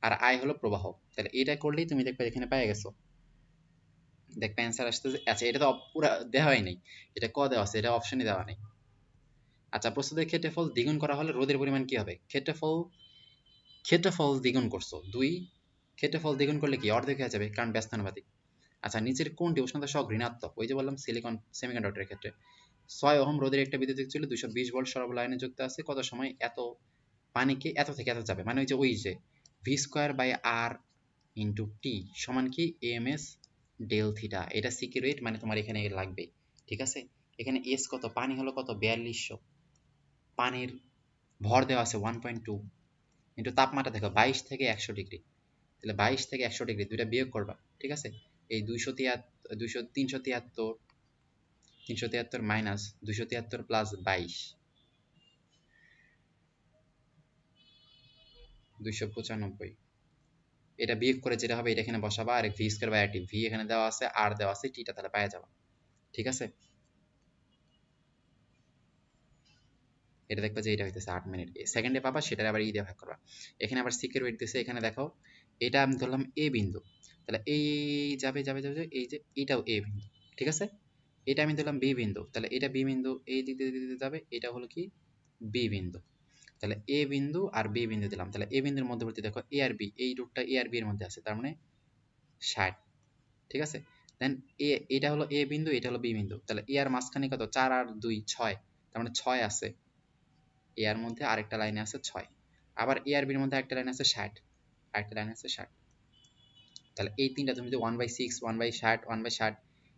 আর আই হলো প্রবাহ, তাহলে এটা করলেই তুমি দেখবে এখানে পেয়ে গেছো, দেখবে অ্যান্সার আসতেছে। আচ্ছা এটা তো পুরা দেওয়াই নেই, এটা ক দেওয়া আছে, এটা অপশনই দেওয়া নেই। আচ্ছা প্রস্তুতের ক্ষেত্রফল দ্বিগুণ করা হলে রোধের পরিমাণ কি হবে? ক্ষেত্রফল দ্বিগুণ করছো 2, ক্ষেত্রফল দ্বিগুণ করলে কি অর্ধেক হয়ে যাবে, কারণ ব্যস্তানুপাতিক। আচ্ছা নিচের কোনটি উষ্ণতা সহ ঋণাত্মক? ওই যে বললাম সিলিকন সেমিকন্ডাক্টরের ক্ষেত্রে 6 ওহম রোধের একটা বিদ্যুৎ ছিল 220 ভোল্ট সরবরাহ লাইনে যুক্ত আছে, কত সময় এত পানিকে এত থেকে এত যাবে, মানে ওই যে V²/R ইন্টু টি সমান কি এমএস ডেল থিটা, এটা সিকিউরেট মানে তোমার এখানে লাগবে, ঠিক আছে। এখানে এস কত, পানি হলো কত 4200, পানির ভর দেওয়া আছে 1.2, ইন্টু তাপমাত্রা দেখো 22 থেকে 100 ডিগ্রি, তাহলে 22 থেকে 100 ডিগ্রি দুইটা বিয়োগ করবা, ঠিক আছে। এই 373 মাইনাস 273 প্লাস 22, 295, এটা বিয়োগ করে যেটা হবে এটা এখানে বসাবা, আর V²/RT, ভি এখানে দেওয়া আছে, আর দেওয়া আছে, টিটা তাহলে পাওয়া যাবে, ঠিক আছে। এটা দেখবা যে এটা হইতেছে 8 মিনিট, সেকেন্ডে পাবা, সেটার আবার দিয়ে ভাগ করবা। এখানে আবার সিকের ওয়েট দিছে, এখানে দেখো এটা আমি ধরলাম এ বিন্দু, তাহলে এই যাবে যাবে যাবে এই যে এটাও এ বিন্দু, ঠিক আছে। এটা আমি ধরলাম বি বিন্দু, তাহলে এটা বি বিন্দু, এই দিক দিয়ে যাবে, এটা হলো কি বি বিন্দু, তাহলে এ বিন্দু আর বি বিন্দু দিলাম, তাহলে এ বিন্দুর মধ্যবর্তী দেখো এ আর বি, এই রুটটা এ আর বি এর মধ্যে আছে, তার মানে 60, ঠিক আছে। দেন এটা হলো এ বিন্দু, এটা হলো বি বিন্দু, তাহলে এ আর মাঝখানে কত 4 আর 2 6, তার মানে 6 আছে, এ এর মধ্যে আরেকটা লাইনে আছে 6, আবার এ আর বির মধ্যে একটা লাইন আছে 60, আরেকটা লাইন আছে 60, তাহলে এই তিনটা তুমি যদি 1/6 1/60 1/60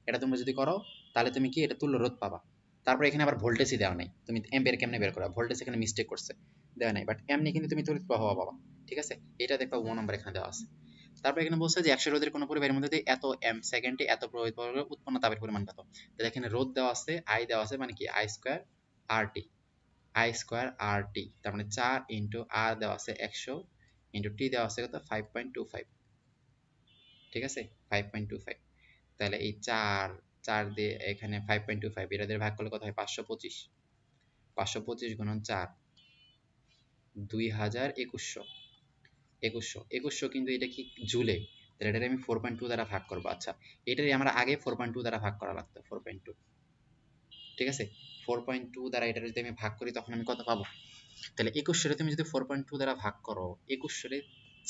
এটা তুমি যদি করো, তাহলে তুমি কি এটা তুল্য রোধ পাবা। তারপর এখানে আবার ভোল্টেজই দেওয়া নাই, তুমি এম্পিয়ার কেমনে বের করা, ভোল্টেজ এখানে মিস্টেক করছে, দেওয়া নাই, বাট এমনি কিন্তু তুমি তড়িৎ প্রবাহ পাবা, ঠিক আছে। এটা দেখবা 1 নম্বর এখানে দেওয়া আছে। তারপর এখানে বলছে যে 100 রোধের কোনো পরিবাহীর মধ্যে দিয়ে এত সেকেন্ডে এত প্রবাহিত হলে উৎপন্ন তাপের পরিমাণ কত, তাহলে এখানে রোধ দেওয়া আছে, আই দেওয়া আছে, মানে কি I²RT, তার মানে 4 ইন্টু আর দেওয়া আছে 100 ইন্টু টি দেওয়া আছে কত 5.25, ঠিক আছে 5.25, তাহলে এই 4 4 দিয়ে এখানে 5.25 এটা দিয়ে ভাগ করলে কত হয় 525, 525 গুণন 4 2100, 2100 কিন্তু এটা কি জুলে, তাহলে এটা আমি 4.2 দ্বারা ভাগ করবো। আচ্ছা এটারই আমরা আগে 4.2 দ্বারা ভাগ করা লাগতো, 4.2, ঠিক আছে। 4.2 দ্বারা এটা যদি আমি ভাগ করি তখন আমি কত পাবো, তাহলে 2100 তুমি যদি 4.2 দ্বারা ভাগ করো, 2100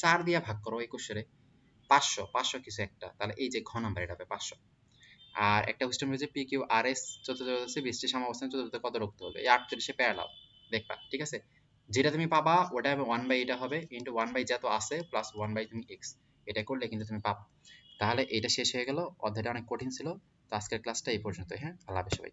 4 দিয়ে ভাগ করো, 2100 500 কিছু একটা, তাহলে এই যে ঘ নাম্বার এটা হবে 500। আর একটা কোশ্চেন রয়েছে পি কিউ আর এস চতুর্থ 20টি সমাবস্থান চতুর্থ কত রক্ত হবে, এই 48 প্যারালাল দেখবা, ঠিক আছে। যেটা তুমি পাবা ওটা হবে 1/, এটা হবে ইন্টু 1/, যত আছে প্লাস 1/, তুমি x, এটা করলে কিন্তু তুমি পাবা। তাহলে এটা শেষ হয়ে গেল, অধ্যায়টা অনেক কঠিন ছিল। তো আজকের ক্লাসটা এই পর্যন্ত। হ্যাঁ, আল্লাহ হাফেজ সবাই।